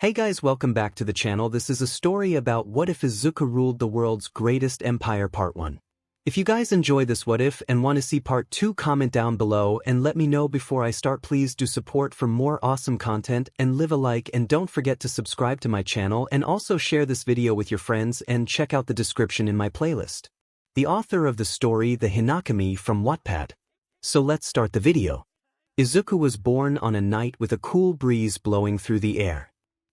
Hey guys, welcome back to the channel. This is a story about what if Izuku ruled the world's greatest empire part 1. If you guys enjoy this what if and want to see part 2, comment down below and let me know before I start. Please do support for more awesome content and leave a like, and don't forget to subscribe to my channel and also share this video with your friends and check out the description in my playlist. The author of the story, TheHinokami from Wattpad. So let's start the video. Izuku was born on a night with a cool breeze blowing through the air.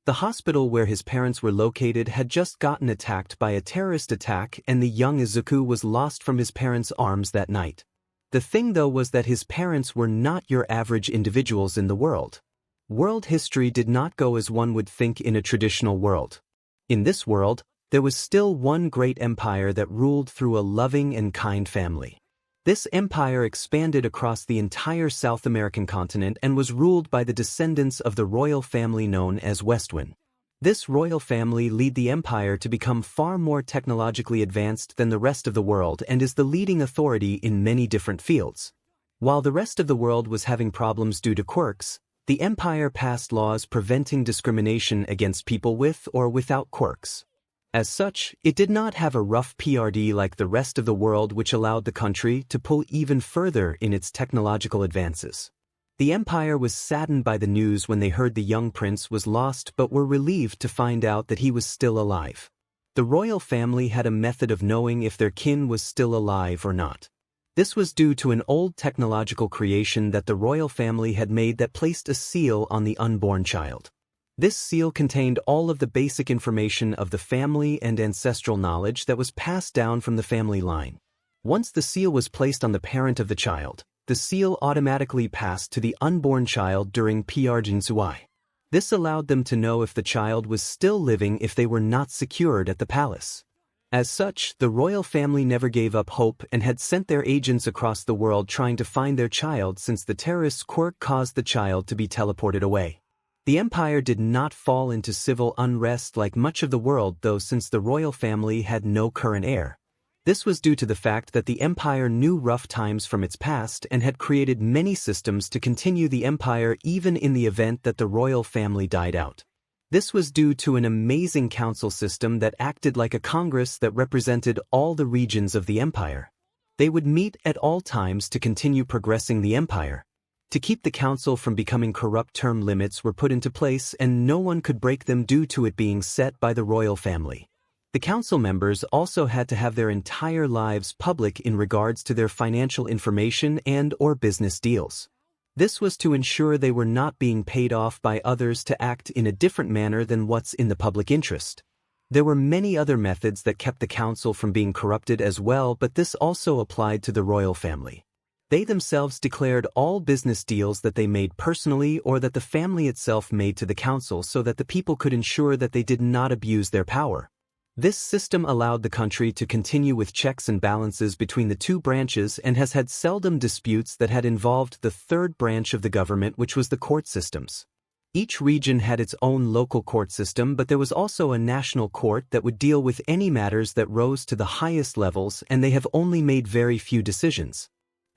The hospital where his parents were located had just gotten attacked by a terrorist attack, and the young Izuku was lost from his parents' arms that night. The thing though was that his parents were not your average individuals in the world. World history did not go as one would think in a traditional world. In this world, there was still one great empire that ruled through a loving and kind family. This empire expanded across the entire South American continent and was ruled by the descendants of the royal family known as Westwind. This royal family led the empire to become far more technologically advanced than the rest of the world and is the leading authority in many different fields. While the rest of the world was having problems due to quirks, the empire passed laws preventing discrimination against people with or without quirks. As such, it did not have a rough PRD like the rest of the world, which allowed the country to pull even further in its technological advances. The empire was saddened by the news when they heard the young prince was lost, but were relieved to find out that he was still alive. The royal family had a method of knowing if their kin was still alive or not. This was due to an old technological creation that the royal family had made that placed a seal on the unborn child. This seal contained all of the basic information of the family and ancestral knowledge that was passed down from the family line. Once the seal was placed on the parent of the child, the seal automatically passed to the unborn child during 𝗵𝗃𝗁𝐶𝐵. This allowed them to know if the child was still living if they were not secured at the palace. As such, the royal family never gave up hope and had sent their agents across the world trying to find their child, since the terrorist's quirk caused the child to be teleported away. The empire did not fall into civil unrest like much of the world though, since the royal family had no current heir. This was due to the fact that the empire knew rough times from its past and had created many systems to continue the empire even in the event that the royal family died out. This was due to an amazing council system that acted like a congress that represented all the regions of the empire. They would meet at all times to continue progressing the empire. To keep the council from becoming corrupt, term limits were put into place and no one could break them due to it being set by the royal family. The council members also had to have their entire lives public in regards to their financial information and/or business deals. This was to ensure they were not being paid off by others to act in a different manner than what's in the public interest. There were many other methods that kept the council from being corrupted as well, but this also applied to the royal family. They themselves declared all business deals that they made personally or that the family itself made to the council so that the people could ensure that they did not abuse their power. This system allowed the country to continue with checks and balances between the two branches and has had seldom disputes that had involved the third branch of the government, which was the court systems. Each region had its own local court system, but there was also a national court that would deal with any matters that rose to the highest levels, and they have only made very few decisions.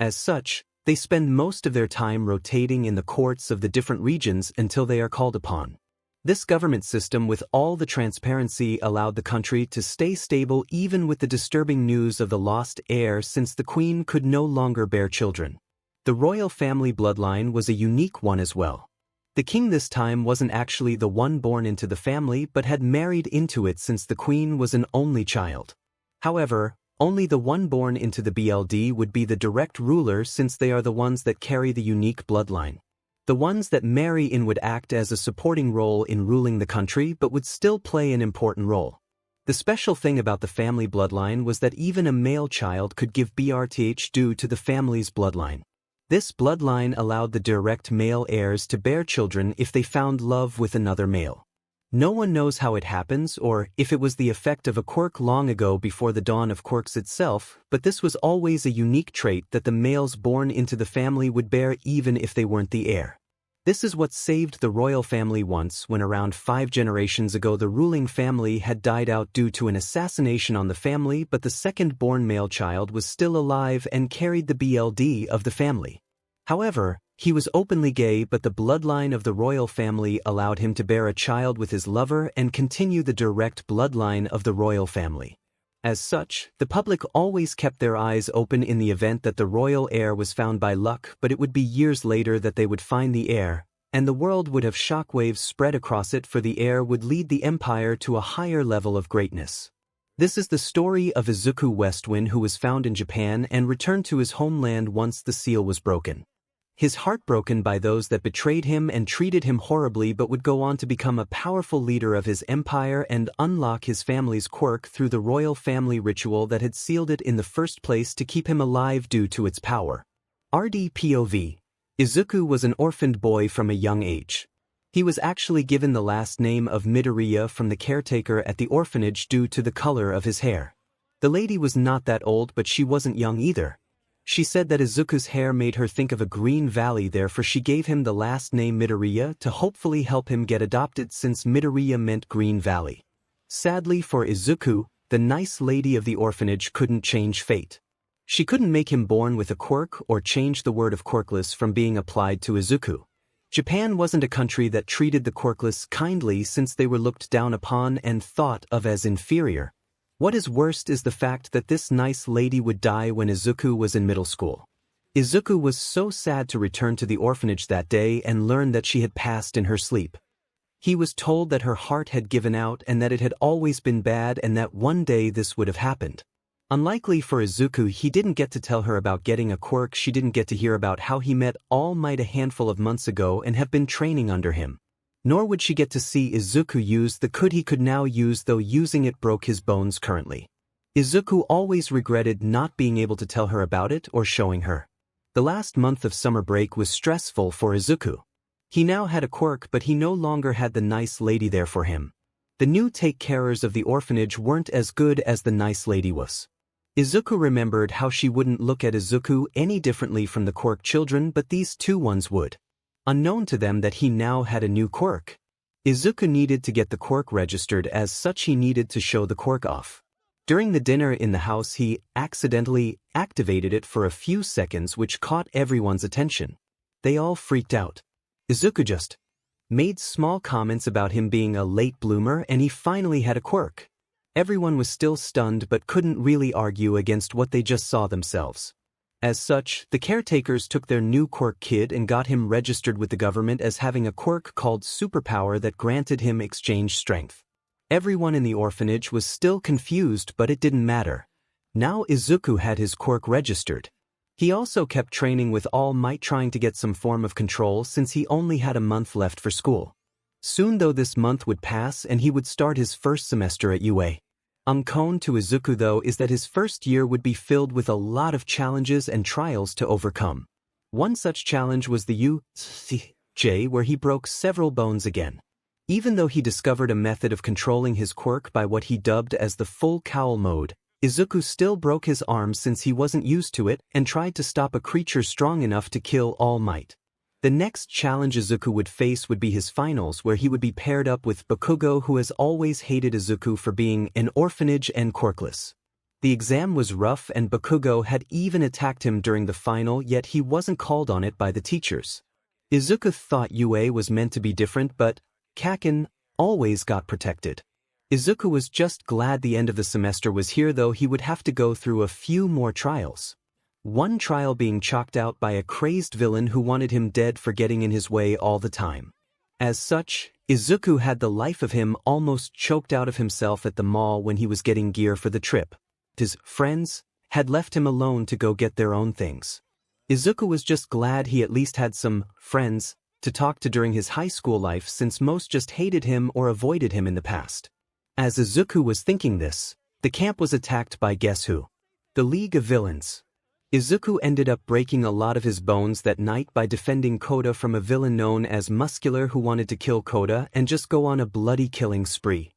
As such, they spend most of their time rotating in the courts of the different regions until they are called upon. This government system with all the transparency allowed the country to stay stable even with the disturbing news of the lost heir, since the queen could no longer bear children. The royal family bloodline was a unique one as well. The king this time wasn't actually the one born into the family but had married into it, since the queen was an only child. However, only the one born into the BLD would be the direct ruler, since they are the ones that carry the unique bloodline. The ones that marry in would act as a supporting role in ruling the country but would still play an important role. The special thing about the family bloodline was that even a male child could give birth due to the family's bloodline. This bloodline allowed the direct male heirs to bear children if they found love with another male. No one knows how it happens or if it was the effect of a quirk long ago before the dawn of quirks itself, but this was always a unique trait that the males born into the family would bear even if they weren't the heir. This is what saved the royal family once when around 5 generations ago the ruling family had died out due to an assassination on the family, but the second-born male child was still alive and carried the BLD of the family. However, He was openly gay, but the bloodline of the royal family allowed him to bear a child with his lover and continue the direct bloodline of the royal family. As such, the public always kept their eyes open in the event that the royal heir was found by luck, but it would be years later that they would find the heir, and the world would have shockwaves spread across it, for the heir would lead the empire to a higher level of greatness. This is the story of Izuku Westwind, who was found in Japan and returned to his homeland once the seal was broken. His heart broken by those that betrayed him and treated him horribly, but would go on to become a powerful leader of his empire and unlock his family's quirk through the royal family ritual that had sealed it in the first place to keep him alive due to its power. RDPOV. Izuku was an orphaned boy from a young age. He was actually given the last name of Midoriya from the caretaker at the orphanage due to the color of his hair. The lady was not that old, but she wasn't young either. She said that Izuku's hair made her think of a green valley, therefore she gave him the last name Midoriya to hopefully help him get adopted, since Midoriya meant green valley. Sadly for Izuku, the nice lady of the orphanage couldn't change fate. She couldn't make him born with a quirk or change the word of quirkless from being applied to Izuku. Japan wasn't a country that treated the quirkless kindly, since they were looked down upon and thought of as inferior. What is worst is the fact that this nice lady would die when Izuku was in middle school. Izuku was so sad to return to the orphanage that day and learn that she had passed in her sleep. He was told that her heart had given out and that it had always been bad and that one day this would have happened. Unlikely for Izuku, he didn't get to tell her about getting a quirk. She didn't get to hear about how he met All Might a handful of months ago and have been training under him. Nor would she get to see Izuku use the could he could now use, though using it broke his bones currently. Izuku always regretted not being able to tell her about it or showing her. The last month of summer break was stressful for Izuku. He now had a quirk, but he no longer had the nice lady there for him. The new take-carers of the orphanage weren't as good as the nice lady was. Izuku remembered how she wouldn't look at Izuku any differently from the quirk children, but these two ones would. Unknown to them that he now had a new quirk. Izuku needed to get the quirk registered, as such he needed to show the quirk off. During the dinner in the house, he accidentally activated it for a few seconds, which caught everyone's attention. They all freaked out. Izuku just made small comments about him being a late bloomer and he finally had a quirk. Everyone was still stunned but couldn't really argue against what they just saw themselves. As such, the caretakers took their new quirk kid and got him registered with the government as having a quirk called superpower that granted him exchange strength. Everyone in the orphanage was still confused, but it didn't matter. Now Izuku had his quirk registered. He also kept training with All Might, trying to get some form of control since he only had a month left for school. Soon though, this month would pass and he would start his first semester at UA. Unknown to Izuku though is that his first year would be filled with a lot of challenges and trials to overcome. One such challenge was the 𝗧𝗵𝗲, where he broke several bones again. Even though he discovered a method of controlling his quirk by what he dubbed as the full cowl mode, Izuku still broke his arm since he wasn't used to it and tried to stop a creature strong enough to kill All Might. The next challenge Izuku would face would be his finals, where he would be paired up with Bakugo, who has always hated Izuku for being an orphanage and quirkless. The exam was rough and Bakugo had even attacked him during the final, yet he wasn't called on it by the teachers. Izuku thought UA was meant to be different, but Kaken always got protected. Izuku was just glad the end of the semester was here, though he would have to go through a few more trials. One trial being chalked out by a crazed villain who wanted him dead for getting in his way all the time. As such, Izuku had the life of him almost choked out of himself at the mall when he was getting gear for the trip. His friends had left him alone to go get their own things. Izuku was just glad he at least had some friends to talk to during his high school life, since most just hated him or avoided him in the past. As Izuku was thinking this, the camp was attacked by guess who? The League of Villains. Izuku ended up breaking a lot of his bones that night by defending Koda from a villain known as Muscular who wanted to kill Koda and just go on a bloody killing spree.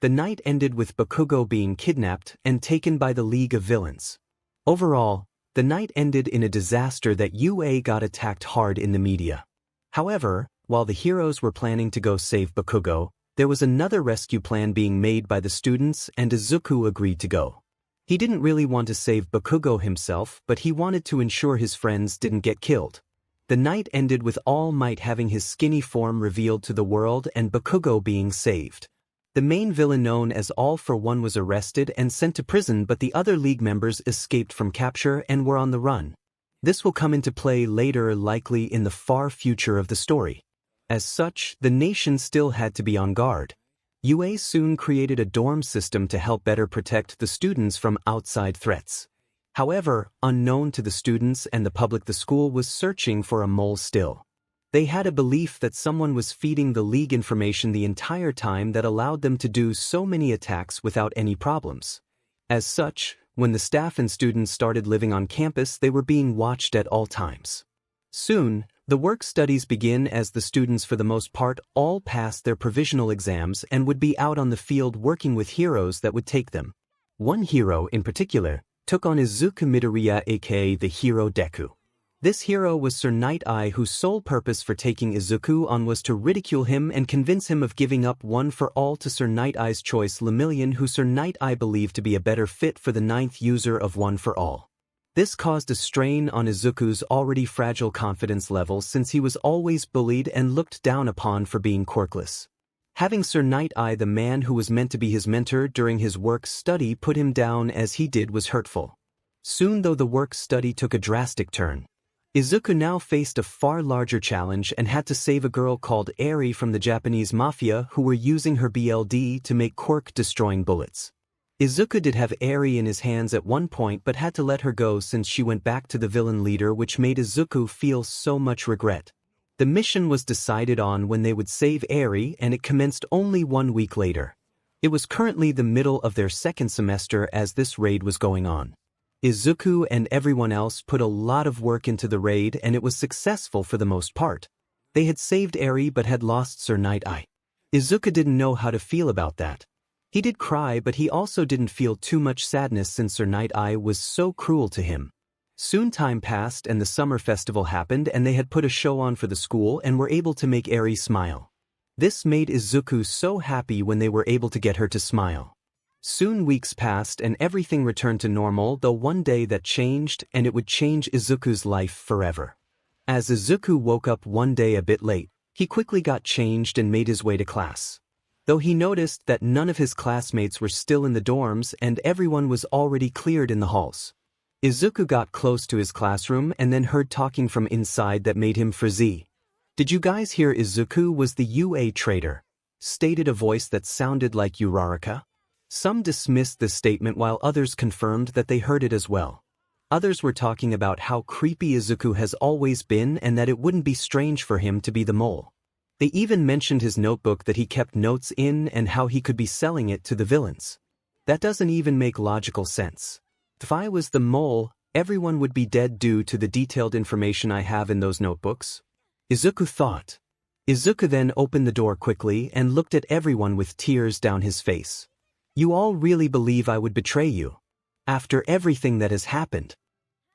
The night ended with Bakugo being kidnapped and taken by the League of Villains. Overall, the night ended in a disaster that UA got attacked hard in the media. However, while the heroes were planning to go save Bakugo, there was another rescue plan being made by the students and Izuku agreed to go. He didn't really want to save Bakugo himself, but he wanted to ensure his friends didn't get killed. The night ended with All Might having his skinny form revealed to the world and Bakugo being saved. The main villain known as All for One was arrested and sent to prison, but the other League members escaped from capture and were on the run. This will come into play later, likely in the far future of the story. As such, the nation still had to be on guard. UA soon created a dorm system to help better protect the students from outside threats. However, unknown to the students and the public, the school was searching for a mole still. They had a belief that someone was feeding the League information the entire time that allowed them to do so many attacks without any problems. As such, when the staff and students started living on campus, they were being watched at all times. Soon, the work studies begin as the students, for the most part, all passed their provisional exams and would be out on the field working with heroes that would take them. One hero in particular took on Izuku Midoriya, aka the hero Deku. This hero was Sir Night-Eye, whose sole purpose for taking Izuku on was to ridicule him and convince him of giving up One for All to Sir Night-Eye's choice 𝗵𝗡𝗡, who Sir Night-Eye believed to be a better fit for the 9th user of One for All. This caused a strain on Izuku's already fragile confidence level, since he was always bullied and looked down upon for being quirkless. Having Sir Night-Eye, the man who was meant to be his mentor during his work study, put him down as he did was hurtful. Soon, though, the work study took a drastic turn. Izuku now faced a far larger challenge and had to save a girl called Eri from the Japanese mafia who were using her BLD to make quirk-destroying bullets. Izuku did have Eri in his hands at one point, but had to let her go since she went back to the villain leader, which made Izuku feel so much regret. The mission was decided on when they would save Eri, and it commenced only 1 week later. It was currently the middle of their second semester as this raid was going on. Izuku and everyone else put a lot of work into the raid, and it was successful for the most part. They had saved Eri but had lost Sir Night-Eye. Izuku didn't know how to feel about that. He did cry, but he also didn't feel too much sadness since Sir Night-Eye was so cruel to him. Soon time passed and the summer festival happened, and they had put a show on for the school and were able to make Eri smile. This made Izuku so happy when they were able to get her to smile. Soon weeks passed and everything returned to normal, though one day that changed, and it would change Izuku's life forever. As Izuku woke up one day a bit late, he quickly got changed and made his way to class. Though he noticed that none of his classmates were still in the dorms and everyone was already cleared in the halls. Izuku got close to his classroom and then heard talking from inside that made him freeze. "Did you guys hear Izuku was the UA traitor?" stated a voice that sounded like Uraraka. Some dismissed this statement while others confirmed that they heard it as well. Others were talking about how creepy Izuku has always been and that it wouldn't be strange for him to be the mole. They even mentioned his notebook that he kept notes in and how he could be selling it to the villains. That doesn't even make logical sense. If I was the mole, everyone would be dead due to the detailed information I have in those notebooks, Izuku thought. Izuku then opened the door quickly and looked at everyone with tears down his face. "You all really believe I would betray you? After everything that has happened?"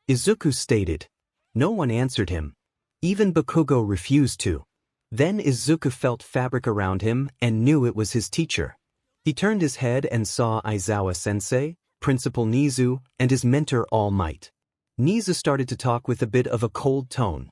Izuku stated. No one answered him. Even Bakugo refused to. Then Izuku felt fabric around him and knew it was his teacher. He turned his head and saw Aizawa-sensei, Principal Nizu, and his mentor All Might. Nizu started to talk with a bit of a cold tone.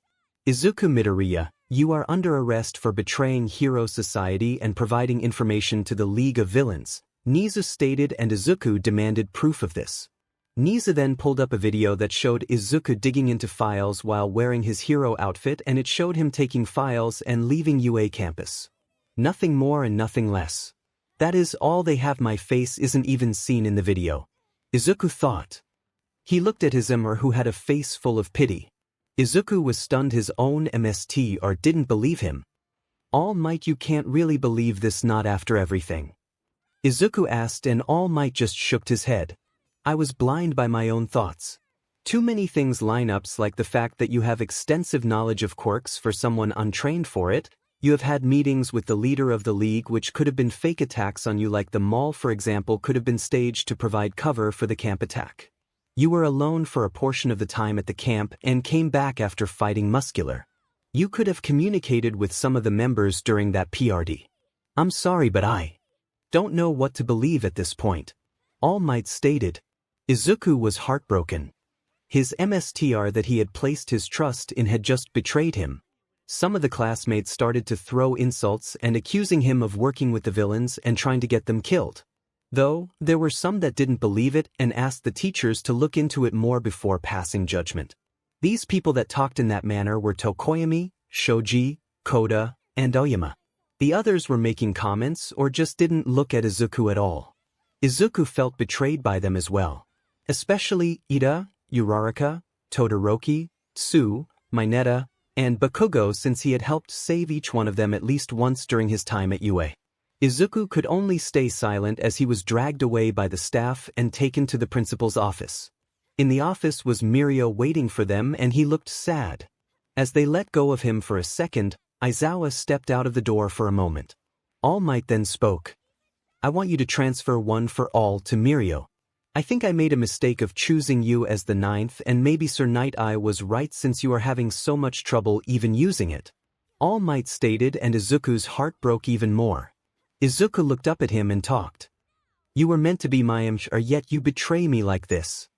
"Izuku Midoriya, you are under arrest for betraying Hero Society and providing information to the League of Villains," Nizu stated, and Izuku demanded proof of this. Nizu then pulled up a video that showed Izuku digging into files while wearing his hero outfit, and it showed him taking files and leaving UA campus. Nothing more and nothing less. That is all they have. My face isn't even seen in the video, Izuku thought. He looked at 𝗧𝗵𝗲, who had a face full of pity. Izuku was stunned. His own MST or didn't believe him. "All Might, you can't really believe this, not after everything?" Izuku asked, and All Might just shook his head. "I was blind by my own thoughts. Too many things lineups, like the fact that you have extensive knowledge of quirks for someone untrained for it. You have had meetings with the leader of the league, which could have been fake attacks on you, like the mall, for example, could have been staged to provide cover for the camp attack. You were alone for a portion of the time at the camp and came back after fighting Muscular. You could have communicated with some of the members during that PRD. I'm sorry, but I don't know what to believe at this point," All Might stated. Izuku was heartbroken. His MSTR that he had placed his trust in had just betrayed him. Some of the classmates started to throw insults and accusing him of working with the villains and trying to get them killed. Though, there were some that didn't believe it and asked the teachers to look into it more before passing judgment. These people that talked in that manner were 𝗃𝗁𝐵, Shoji, Koda, and 𝗳𝗏𝗄. The others were making comments or just didn't look at Izuku at all. Izuku felt betrayed by them as well. Especially Ida, Uraraka, Todoroki, Tsu, Mineta, and Bakugo, since he had helped save each one of them at least once during his time at UA. Izuku could only stay silent as he was dragged away by the staff and taken to the principal's office. In the office was Mirio waiting for them and he looked sad. As they let go of him for a second, Aizawa stepped out of the door for a moment. All Might then spoke. "I want you to transfer One for All to Mirio. I think I made a mistake of choosing you as the 9th and maybe Sir Night-Eye was right since you are having so much trouble even using it." All Might stated and Izuku's heart broke even more. Izuku looked up at him and talked. "You were meant to be my 𝗕𝗓, yet you betray me like this.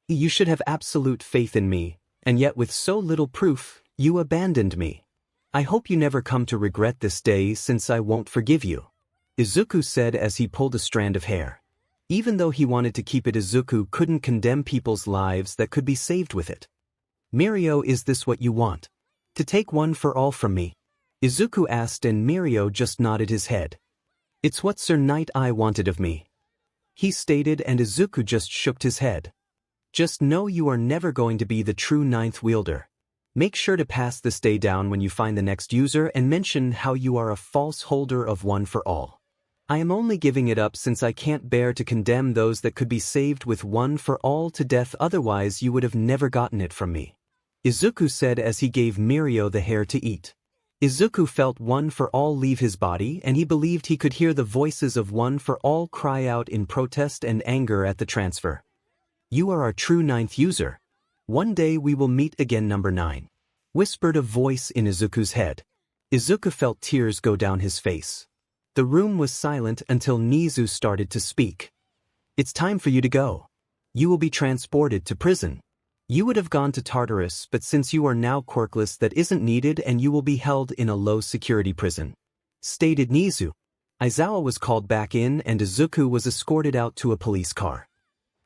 You should have absolute faith in me, and yet with so little proof, you abandoned me. I hope you never come to regret this day since I won't forgive you," Izuku said as he pulled a strand of hair. Even though he wanted to keep it, Izuku couldn't condemn people's lives that could be saved with it. "Mirio, is this what you want? To take One for All from me?" Izuku asked and Mirio just nodded his head. "It's what Sir Night-Eye wanted of me," he stated and Izuku just shook his head. "Just know you are never going to be the true 9th wielder. Make sure to pass this day down when you find the next user and mention how you are a false holder of One for All. I am only giving it up since I can't bear to condemn those that could be saved with One for All to death, otherwise you would have never gotten it from me," Izuku said as he gave Mirio the hair to eat. Izuku felt One for All leave his body and he believed he could hear the voices of One for All cry out in protest and anger at the transfer. "You are our true 9th user. One day we will meet again, number 9, whispered a voice in Izuku's head. Izuku felt tears go down his face. The room was silent until Nizu started to speak. "It's time for you to go. You will be transported to prison. You would have gone to Tartarus, but since you are now quirkless, that isn't needed and you will be held in a low-security prison," stated Nizu. Aizawa was called back in and Izuku was escorted out to a police car.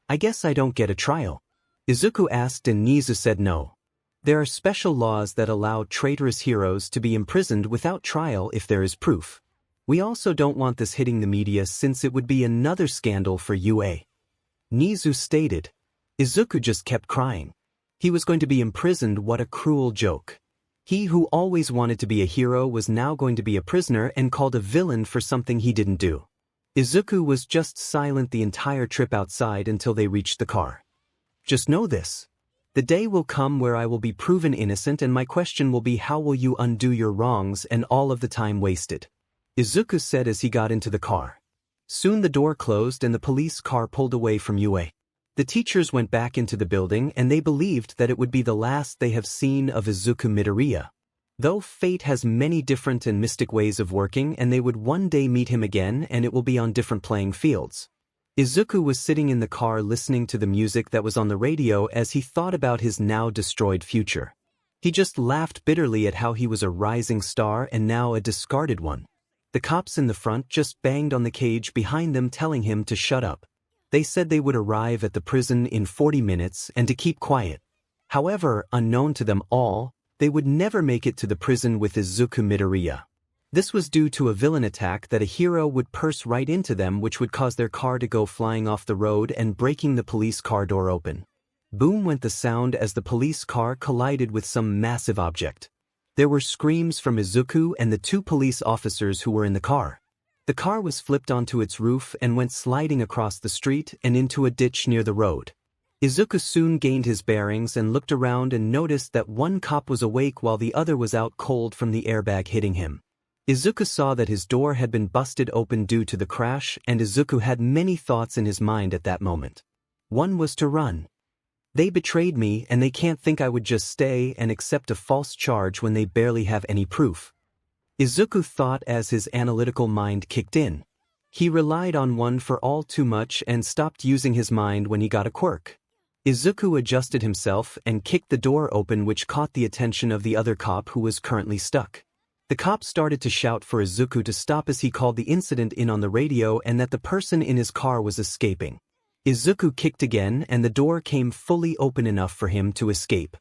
"I guess I don't get a trial?" Izuku asked and Nizu said no. There are special laws that allow traitorous heroes to be imprisoned without trial if there is proof. We also don't want this hitting the media since it would be another scandal for UA," Nizu stated. Izuku just kept crying. He was going to be imprisoned. What a cruel joke. He who always wanted to be a hero was now going to be a prisoner and called a villain for something he didn't do. Izuku was just silent the entire trip outside until they reached the car. "Just know this. The day will come where I will be proven innocent and my question will be, how will you undo your wrongs and all of the time wasted?" Izuku said as he got into the car. Soon the door closed and the police car pulled away from UA. The teachers went back into the building and they believed that it would be the last they have seen of Izuku Midoriya. Though fate has many different and mystic ways of working and they would one day meet him again and it will be on different playing fields. Izuku was sitting in the car listening to the music that was on the radio as he thought about his now destroyed future. He just laughed bitterly at how he was a rising star and now a discarded one. The cops in the front just banged on the cage behind them telling him to shut up. They said they would arrive at the prison in 40 minutes and to keep quiet. However, unknown to them all, they would never make it to the prison with Izuku Midoriya. This was due to a villain attack that a hero would burst right into them, which would cause their car to go flying off the road and breaking the police car door open. Boom went the sound as the police car collided with some massive object. There were screams from Izuku and the 2 police officers who were in the car. The car was flipped onto its roof and went sliding across the street and into a ditch near the road. Izuku soon gained his bearings and looked around and noticed that one cop was awake while the other was out cold from the airbag hitting him. Izuku saw that his door had been busted open due to the crash and Izuku had many thoughts in his mind at that moment. One was to run. They betrayed me and they can't think I would just stay and accept a false charge when they barely have any proof. Izuku thought as his analytical mind kicked in. He relied on One for All too much and stopped using his mind when he got a quirk. Izuku adjusted himself and kicked the door open, which caught the attention of the other cop who was currently stuck. The cop started to shout for Izuku to stop as he called the incident in on the radio and that the person in his car was escaping. Izuku kicked again and the door came fully open enough for him to escape.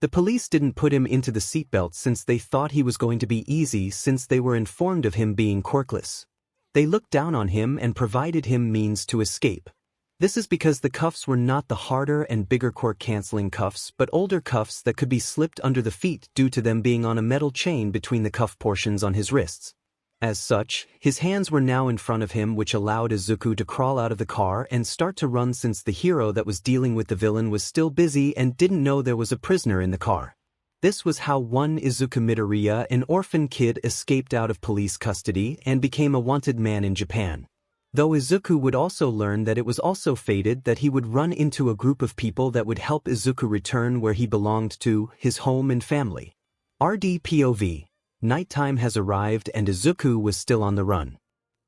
The police didn't put him into the seatbelt since they thought he was going to be easy since they were informed of him being quirkless. They looked down on him and provided him means to escape. This is because the cuffs were not the harder and bigger quirk-canceling cuffs but older cuffs that could be slipped under the feet due to them being on a metal chain between the cuff portions on his wrists. As such, his hands were now in front of him, which allowed Izuku to crawl out of the car and start to run since the hero that was dealing with the villain was still busy and didn't know there was a prisoner in the car. This was how one Izuku Midoriya, an orphan kid, escaped out of police custody and became a wanted man in Japan. Though Izuku would also learn that it was also fated that he would run into a group of people that would help Izuku return where he belonged to, his home and family. RDPOV. Nighttime has arrived and Izuku was still on the run.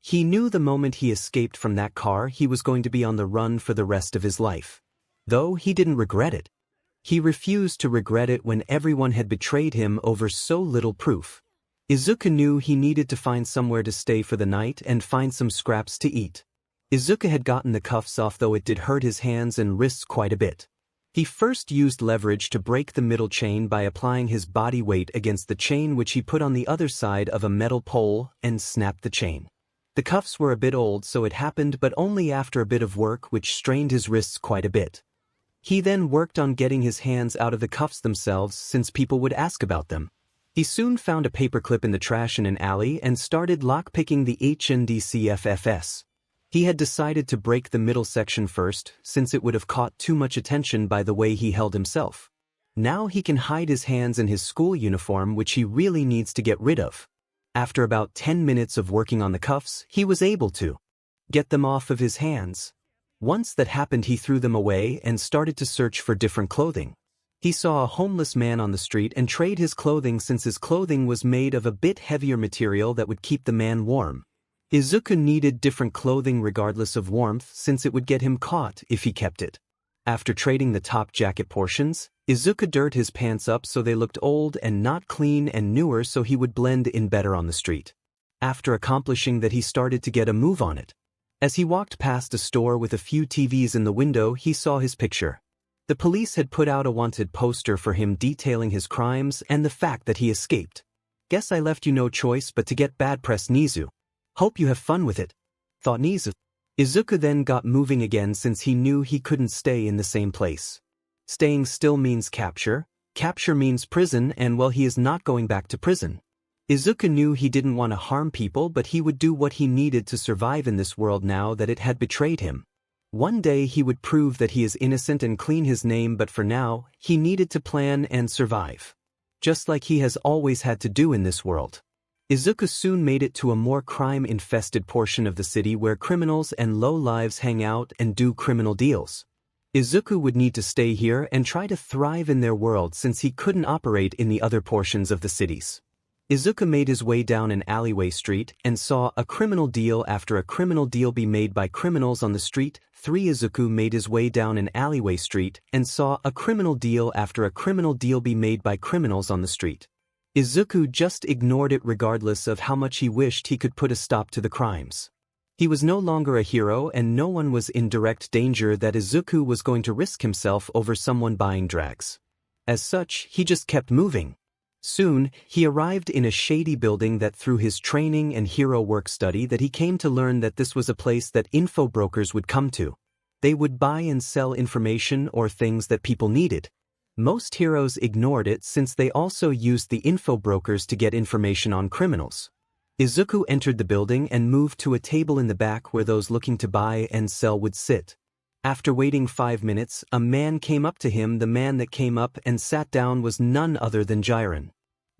He knew the moment he escaped from that car he was going to be on the run for the rest of his life. Though he didn't regret it. He refused to regret it when everyone had betrayed him over so little proof. Izuku knew he needed to find somewhere to stay for the night and find some scraps to eat. Izuku had gotten the cuffs off, though it did hurt his hands and wrists quite a bit. He first used leverage to break the middle chain by applying his body weight against the chain, which he put on the other side of a metal pole and snapped the chain. The cuffs were a bit old, so it happened, but only after a bit of work which strained his wrists quite a bit. He then worked on getting his hands out of the cuffs themselves since people would ask about them. He soon found a paperclip in the trash in an alley and started lockpicking the HNDCFFS. He had decided to break the middle section first since it would have caught too much attention by the way he held himself. Now he can hide his hands in his school uniform, which he really needs to get rid of. After about 10 minutes of working on the cuffs, he was able to get them off of his hands. Once that happened, he threw them away and started to search for different clothing. He saw a homeless man on the street and traded his clothing since his clothing was made of a bit heavier material that would keep the man warm. Izuku needed different clothing regardless of warmth since it would get him caught if he kept it. After trading the top jacket portions, Izuku dirtied his pants up so they looked old and not clean and newer so he would blend in better on the street. After accomplishing that, he started to get a move on it. As he walked past a store with a few TVs in the window, he saw his picture. The police had put out a wanted poster for him detailing his crimes and the fact that he escaped. "Guess I left you no choice but to get bad press, 𝗍𝗓. Hope you have fun with it," thought 𝗍𝗓. Izuku then got moving again since he knew he couldn't stay in the same place. Staying still means capture, capture means prison, and well, he is not going back to prison. Izuku knew he didn't want to harm people, but he would do what he needed to survive in this world now that it had betrayed him. One day he would prove that he is innocent and clean his name, but for now, he needed to plan and survive. Just like he has always had to do in this world. Izuku soon made it to a more crime-infested portion of the city where criminals and low-lives hang out and do criminal deals. Izuku would need to stay here and try to thrive in their world since he couldn't operate in the other portions of the cities. Izuku made his way down an alleyway street and saw a criminal deal after a criminal deal be made by criminals on the street. Izuku made his way down an alleyway street and saw a criminal deal after a criminal deal be made by criminals on the street. Izuku just ignored it regardless of how much he wished he could put a stop to the crimes. He was no longer a hero and no one was in direct danger that Izuku was going to risk himself over someone buying drugs. As such, he just kept moving. Soon, he arrived in a shady building that through his training and hero work study that he came to learn that this was a place that info brokers would come to. They would buy and sell information or things that people needed. Most heroes ignored it since they also used the info brokers to get information on criminals. Izuku entered the building and moved to a table in the back where those looking to buy and sell would sit. After waiting 5 minutes, a man came up to him. The man that came up and sat down was none other than Jiren.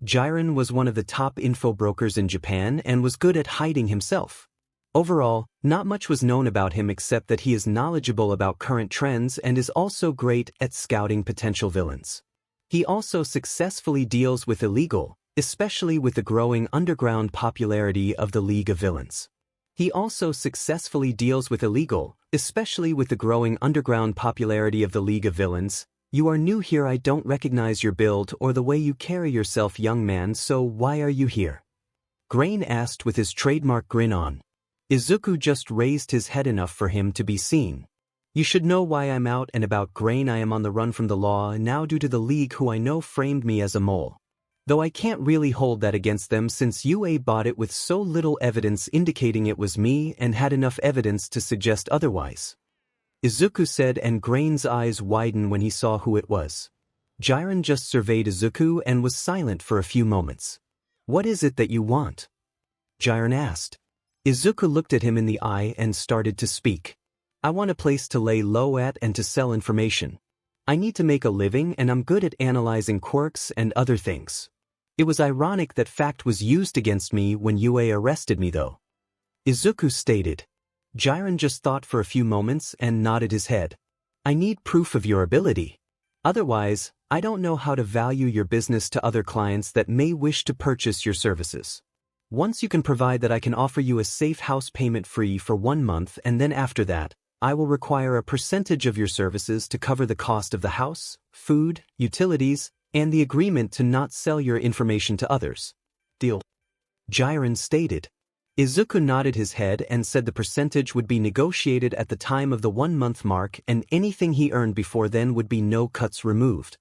Jiren was one of the top info brokers in Japan and was good at hiding himself. Overall, not much was known about him except that he is knowledgeable about current trends and is also great at scouting potential villains. He also successfully deals with illegal, especially with the growing underground popularity of the League of Villains. He also successfully deals with illegal, especially with the growing underground popularity of the League of Villains. You are new here. I don't recognize your build or the way you carry yourself, young man, so why are you here? Grain asked with his trademark grin on. Izuku just raised his head enough for him to be seen. You should know why I'm out and about, Grain. I am on the run from the law now due to the League, who I know framed me as a mole. Though I can't really hold that against them since UA bought it with so little evidence indicating it was me and had enough evidence to suggest otherwise. Izuku said, and Grain's eyes widened when he saw who it was. Jiren just surveyed Izuku and was silent for a few moments. What is it that you want? Jiren asked. Izuku looked at him in the eye and started to speak. I want a place to lay low at and to sell information. I need to make a living and I'm good at analyzing quirks and other things. It was ironic that fact was used against me when UA arrested me though. Izuku stated. Jiren just thought for a few moments and nodded his head. I need proof of your ability. Otherwise, I don't know how to value your business to other clients that may wish to purchase your services. Once you can provide that, I can offer you a safe house payment free for 1 month, and then after that, I will require a percentage of your services to cover the cost of the house, food, utilities, and the agreement to not sell your information to others. Deal? Jiren stated. Izuku nodded his head and said the percentage would be negotiated at the time of the 1-month mark, and anything he earned before then would be no cuts removed.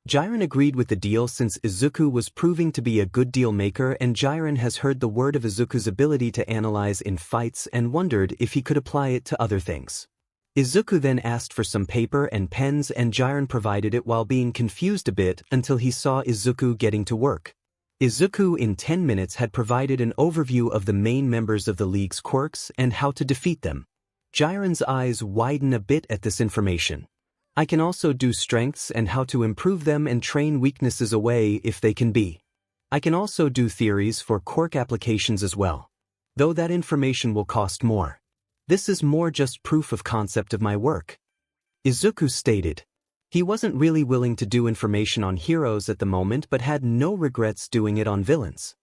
Jiren agreed with the deal since Izuku was proving to be a good deal maker, and Jiren has heard the word of Izuku's ability to analyze in fights and wondered if he could apply it to other things. Izuku then asked for some paper and pens, and Jiren provided it while being confused a bit until he saw Izuku getting to work. Izuku in 10 minutes had provided an overview of the main members of the League's quirks and how to defeat them. Jiren's eyes widen a bit at this information. I can also do strengths and how to improve them and train weaknesses away if they can be. I can also do theories for quirk applications as well. Though that information will cost more. This is more just proof of concept of my work. Izuku stated. He wasn't really willing to do information on heroes at the moment but had no regrets doing it on villains.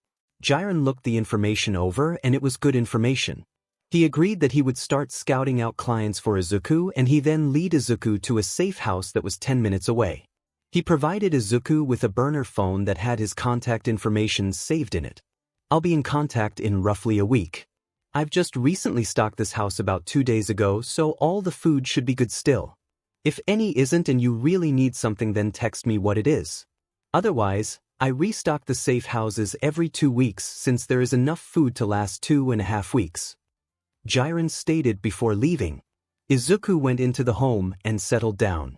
Jiren looked the information over and it was good information. He agreed that he would start scouting out clients for Izuku, and he then lead Izuku to a safe house that was 10 minutes away. He provided Izuku with a burner phone that had his contact information saved in it. I'll be in contact in roughly a week. I've just recently stocked this house about 2 days ago, so all the food should be good still. If any isn't and you really need something, then text me what it is. Otherwise, I restock the safe houses every 2 weeks since there is enough food to last 2.5 weeks. Jiren stated before leaving. Izuku went into the home and settled down.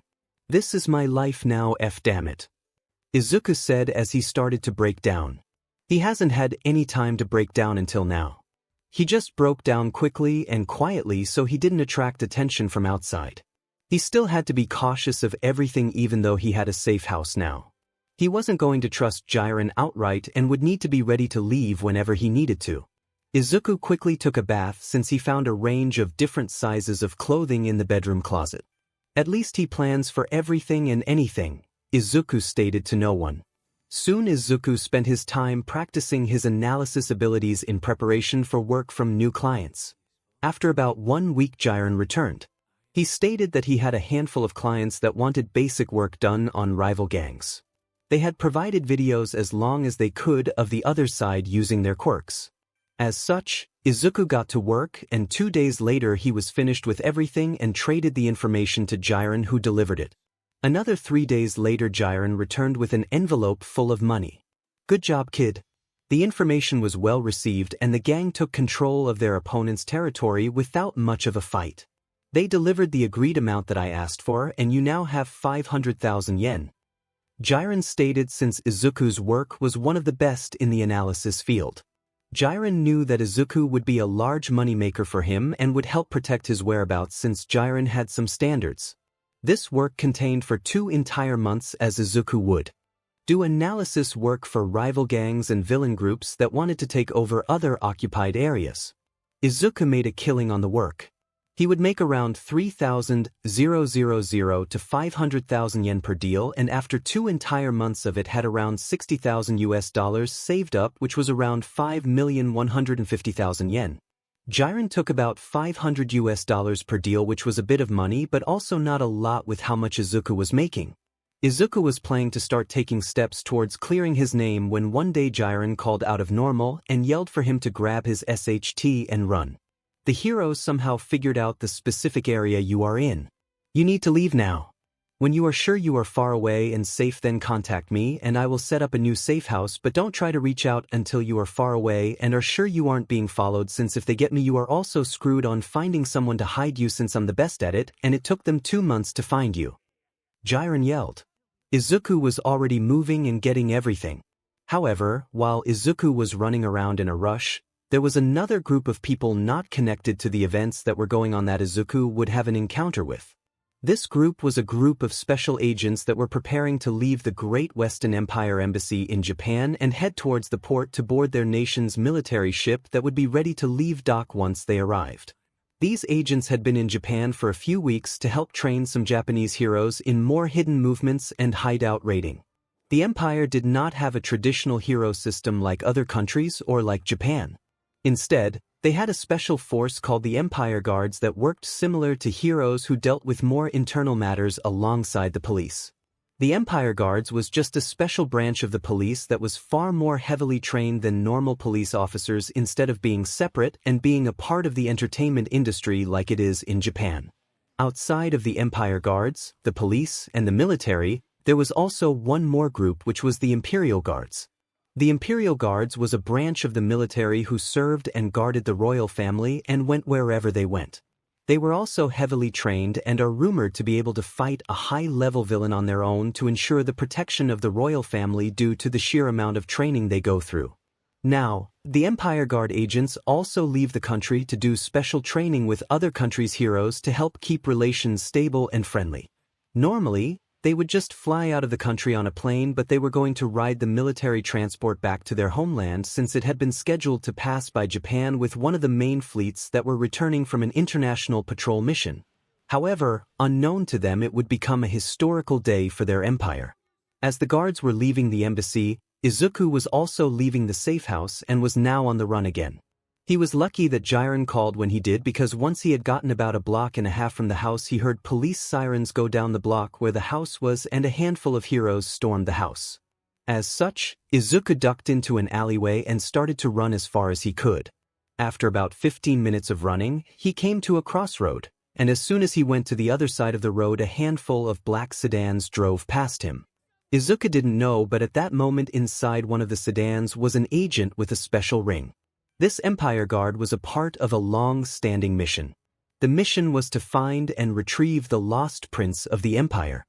This is my life now, damn it. Izuku said as he started to break down. He hasn't had any time to break down until now. He just broke down quickly and quietly so he didn't attract attention from outside. He still had to be cautious of everything even though he had a safe house now. He wasn't going to trust Jiren outright and would need to be ready to leave whenever he needed to. Izuku quickly took a bath since he found a range of different sizes of clothing in the bedroom closet. At least he plans for everything and anything, Izuku stated to no one. Soon Izuku spent his time practicing his analysis abilities in preparation for work from new clients. After about 1 week, Jiren returned. He stated that he had a handful of clients that wanted basic work done on rival gangs. They had provided videos as long as they could of the other side using their quirks. As such, Izuku got to work, and 2 days later he was finished with everything and traded the information to Jiren, who delivered it. Another 3 days later, Jiren returned with an envelope full of money. Good job, kid. The information was well received and the gang took control of their opponent's territory without much of a fight. They delivered the agreed amount that I asked for, and you now have 500,000 yen. Jiren stated since Izuku's work was one of the best in the analysis field. Jiren knew that Izuku would be a large moneymaker for him and would help protect his whereabouts since Jiren had some standards. This work contained for 2 entire months, as Izuku would do analysis work for rival gangs and villain groups that wanted to take over other occupied areas. Izuku made a killing on the work. He would make around 3,000 to 500,000 yen per deal, and after 2 entire months of it had around $60,000 saved up, which was around 5,150,000 yen. Jiren took about $500 per deal, which was a bit of money but also not a lot with how much Izuku was making. Izuku was planning to start taking steps towards clearing his name when one day Jiren called out of normal and yelled for him to grab his SHT and run. The heroes somehow figured out the specific area you are in. You need to leave now. When you are sure you are far away and safe, then contact me and I will set up a new safe house, but don't try to reach out until you are far away and are sure you aren't being followed, since if they get me you are also screwed on finding someone to hide you, since I'm the best at it and it took them 2 months to find you. Jiren yelled. Izuku was already moving and getting everything. However, while Izuku was running around in a rush, there was another group of people not connected to the events that were going on that Izuku would have an encounter with. This group was a group of special agents that were preparing to leave the Great Western Empire Embassy in Japan and head towards the port to board their nation's military ship that would be ready to leave dock once they arrived. These agents had been in Japan for a few weeks to help train some Japanese heroes in more hidden movements and hideout raiding. The Empire did not have a traditional hero system like other countries or like Japan. Instead, they had a special force called the Empire Guards that worked similar to heroes who dealt with more internal matters alongside the police. The Empire Guards was just a special branch of the police that was far more heavily trained than normal police officers, instead of being separate and being a part of the entertainment industry like it is in Japan. Outside of the Empire Guards, the police, and the military, there was also one more group, which was the Imperial Guards. The Imperial Guards was a branch of the military who served and guarded the royal family and went wherever they went. They were also heavily trained and are rumored to be able to fight a high-level villain on their own to ensure the protection of the royal family due to the sheer amount of training they go through. Now, the Empire Guard agents also leave the country to do special training with other countries' heroes to help keep relations stable and friendly. Normally, they would just fly out of the country on a plane, but they were going to ride the military transport back to their homeland, since it had been scheduled to pass by Japan with one of the main fleets that were returning from an international patrol mission. However, unknown to them, it would become a historical day for their empire. As the guards were leaving the embassy, Izuku was also leaving the safe house and was now on the run again. He was lucky that Jiren called when he did, because once he had gotten about a block and a half from the house, he heard police sirens go down the block where the house was, and a handful of heroes stormed the house. As such, Izuku ducked into an alleyway and started to run as far as he could. After about 15 minutes of running, he came to a crossroad, and as soon as he went to the other side of the road, a handful of black sedans drove past him. Izuku didn't know, but at that moment inside one of the sedans was an agent with a special ring. This Empire Guard was a part of a long-standing mission. The mission was to find and retrieve the lost prince of the Empire.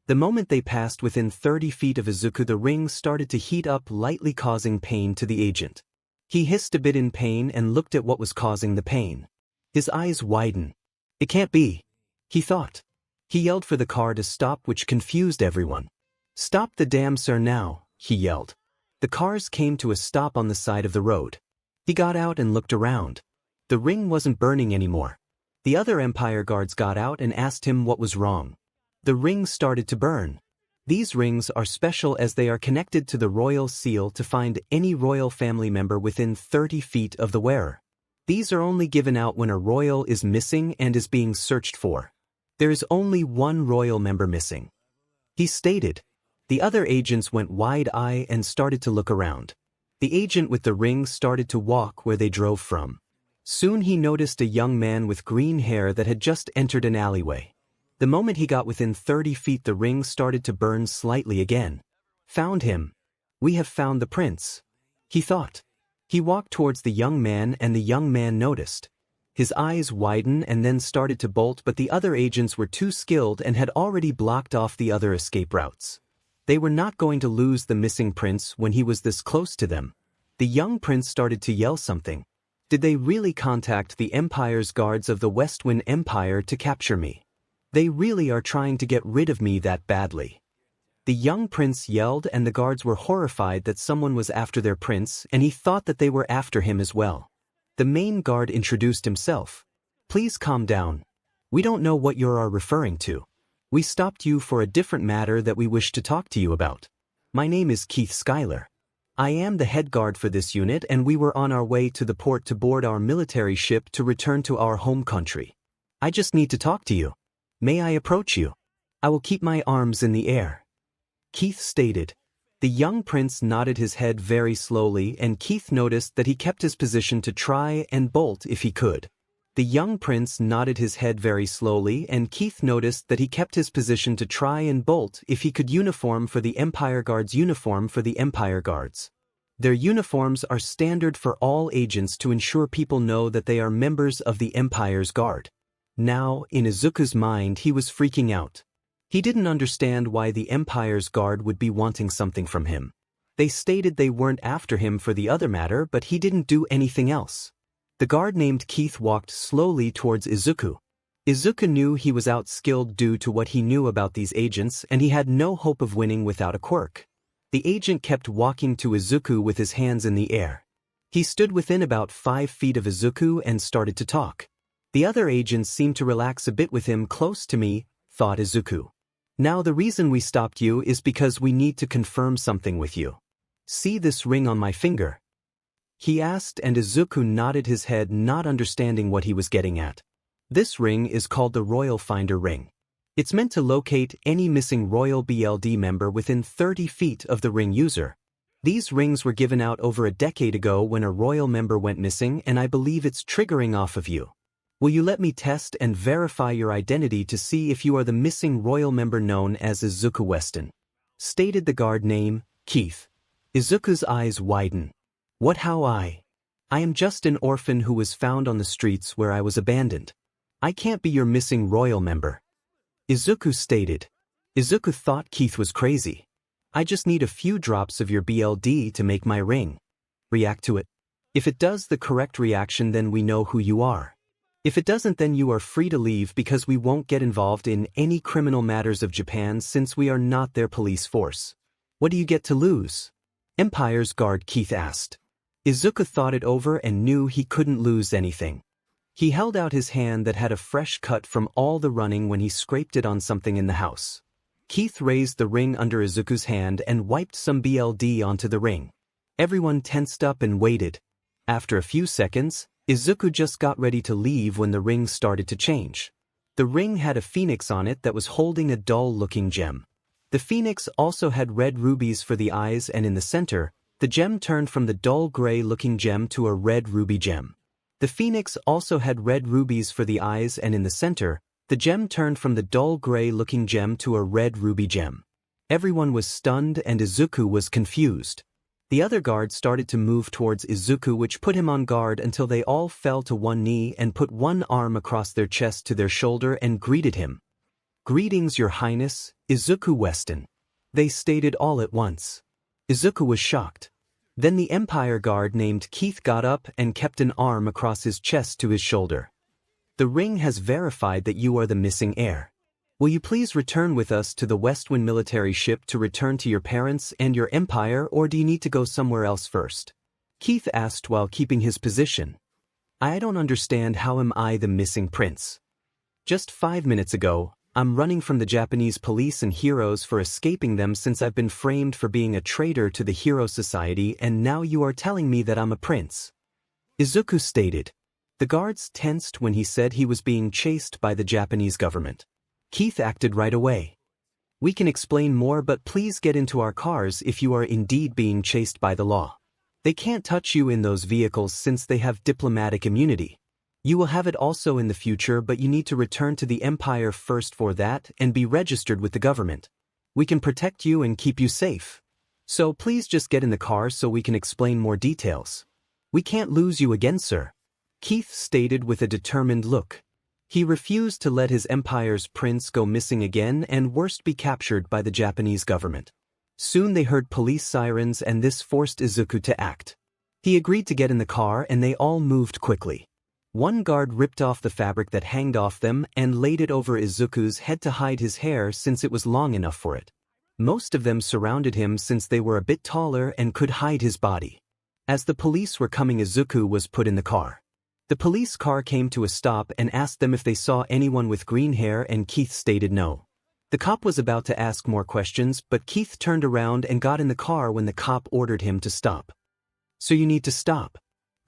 The moment they passed within 30 feet of Izuku, the ring started to heat up, lightly causing pain to the agent. He hissed a bit in pain and looked at what was causing the pain. His eyes widened. It can't be, he thought. He yelled for the car to stop, which confused everyone. Stop the damn sir now, he yelled. The cars came to a stop on the side of the road. He got out and looked around. The ring wasn't burning anymore. The other Empire Guards got out and asked him what was wrong. The ring started to burn. These rings are special as they are connected to the royal seal to find any royal family member within 30 feet of the wearer. These are only given out when a royal is missing and is being searched for. There is only one royal member missing, he stated. The other agents went wide-eyed and started to look around. The agent with the ring started to walk where they drove from. Soon he noticed a young man with green hair that had just entered an alleyway. The moment he got within 30 feet, the ring started to burn slightly again. Found him. We have found the prince, he thought. He walked towards the young man and the young man noticed. His eyes widened and then started to bolt, but the other agents were too skilled and had already blocked off the other escape routes. They were not going to lose the missing prince when he was this close to them. The young prince started to yell something. Did they really contact the Empire's guards of the Westwind Empire to capture me? They really are trying to get rid of me that badly. The young prince yelled, and the guards were horrified that someone was after their prince, and he thought that they were after him as well. The main guard introduced himself. Please calm down. We don't know what you are referring to. We stopped you for a different matter that we wish to talk to you about. My name is Keith Schuyler. I am the head guard for this unit and we were on our way to the port to board our military ship to return to our home country. I just need to talk to you. May I approach you? I will keep my arms in the air. Keith stated. The young prince nodded his head very slowly and Keith noticed that he kept his position to try and bolt if he could. The young prince nodded his head very slowly and Keith noticed that he kept his position to try and bolt if he could. Uniform for the Empire Guards. Uniform for the Empire Guards. Their uniforms are standard for all agents to ensure people know that they are members of the Empire's Guard. Now, in Izuku's mind, he was freaking out. He didn't understand why the Empire's Guard would be wanting something from him. They stated they weren't after him for the other matter, but he didn't do anything else. The guard named Keith walked slowly towards Izuku. Izuku knew he was outskilled due to what he knew about these agents and he had no hope of winning without a quirk. The agent kept walking to Izuku with his hands in the air. He stood within about 5 feet of Izuku and started to talk. The other agents seemed to relax a bit with him. Close to me, thought Izuku. Now the reason we stopped you is because we need to confirm something with you. See this ring on my finger? He asked and Izuku nodded his head, not understanding what he was getting at. This ring is called the Royal Finder Ring. It's meant to locate any missing Royal BLD member within 30 feet of the ring user. These rings were given out over a decade ago when a royal member went missing and I believe it's triggering off of you. Will you let me test and verify your identity to see if you are the missing royal member known as Izuku Weston? Stated the guard name, Keith. Izuku's eyes widen. What how I am just an orphan who was found on the streets where I was abandoned. I can't be your missing royal member. Izuku stated. Izuku thought Keith was crazy. I just need a few drops of your BLD to make my ring. React to it. If it does the correct reaction, then we know who you are. If it doesn't, then you are free to leave because we won't get involved in any criminal matters of Japan since we are not their police force. What do you get to lose? Empire's Guard Keith asked. Izuku thought it over and knew he couldn't lose anything. He held out his hand that had a fresh cut from all the running when he scraped it on something in the house. Keith raised the ring under Izuku's hand and wiped some BLD onto the ring. Everyone tensed up and waited. After a few seconds, Izuku just got ready to leave when the ring started to change. The ring had a phoenix on it that was holding a dull-looking gem. The phoenix also had red rubies for the eyes and in the center, the gem turned from the dull gray-looking gem to a red ruby gem. The phoenix also had red rubies for the eyes and in the center, the gem turned from the dull gray-looking gem to a red ruby gem. Everyone was stunned and Izuku was confused. The other guards started to move towards Izuku, which put him on guard until they all fell to one knee and put one arm across their chest to their shoulder and greeted him. Greetings, Your Highness, Izuku Weston. They stated all at once. Izuku was shocked. Then the Empire Guard named Keith got up and kept an arm across his chest to his shoulder. The ring has verified that you are the missing heir. Will you please return with us to the Westwind military ship to return to your parents and your empire, or do you need to go somewhere else first? Keith asked while keeping his position. I don't understand, how am I the missing prince? Just 5 minutes ago, I'm running from the Japanese police and heroes for escaping them since I've been framed for being a traitor to the Hero Society, and now you are telling me that I'm a prince. Izuku stated. The guards tensed when he said he was being chased by the Japanese government. Keith acted right away. We can explain more, but please get into our cars if you are indeed being chased by the law. They can't touch you in those vehicles since they have diplomatic immunity. You will have it also in the future, but you need to return to the Empire first for that and be registered with the government. We can protect you and keep you safe. So please just get in the car so we can explain more details. We can't lose you again, sir. Keith stated with a determined look. He refused to let his empire's prince go missing again and worst be captured by the Japanese government. Soon they heard police sirens and this forced Izuku to act. He agreed to get in the car and they all moved quickly. One guard ripped off the fabric that hanged off them and laid it over Izuku's head to hide his hair since it was long enough for it. Most of them surrounded him since they were a bit taller and could hide his body. As the police were coming, Izuku was put in the car. The police car came to a stop and asked them if they saw anyone with green hair, and Keith stated no. The cop was about to ask more questions, but Keith turned around and got in the car when the cop ordered him to stop. "So you need to stop.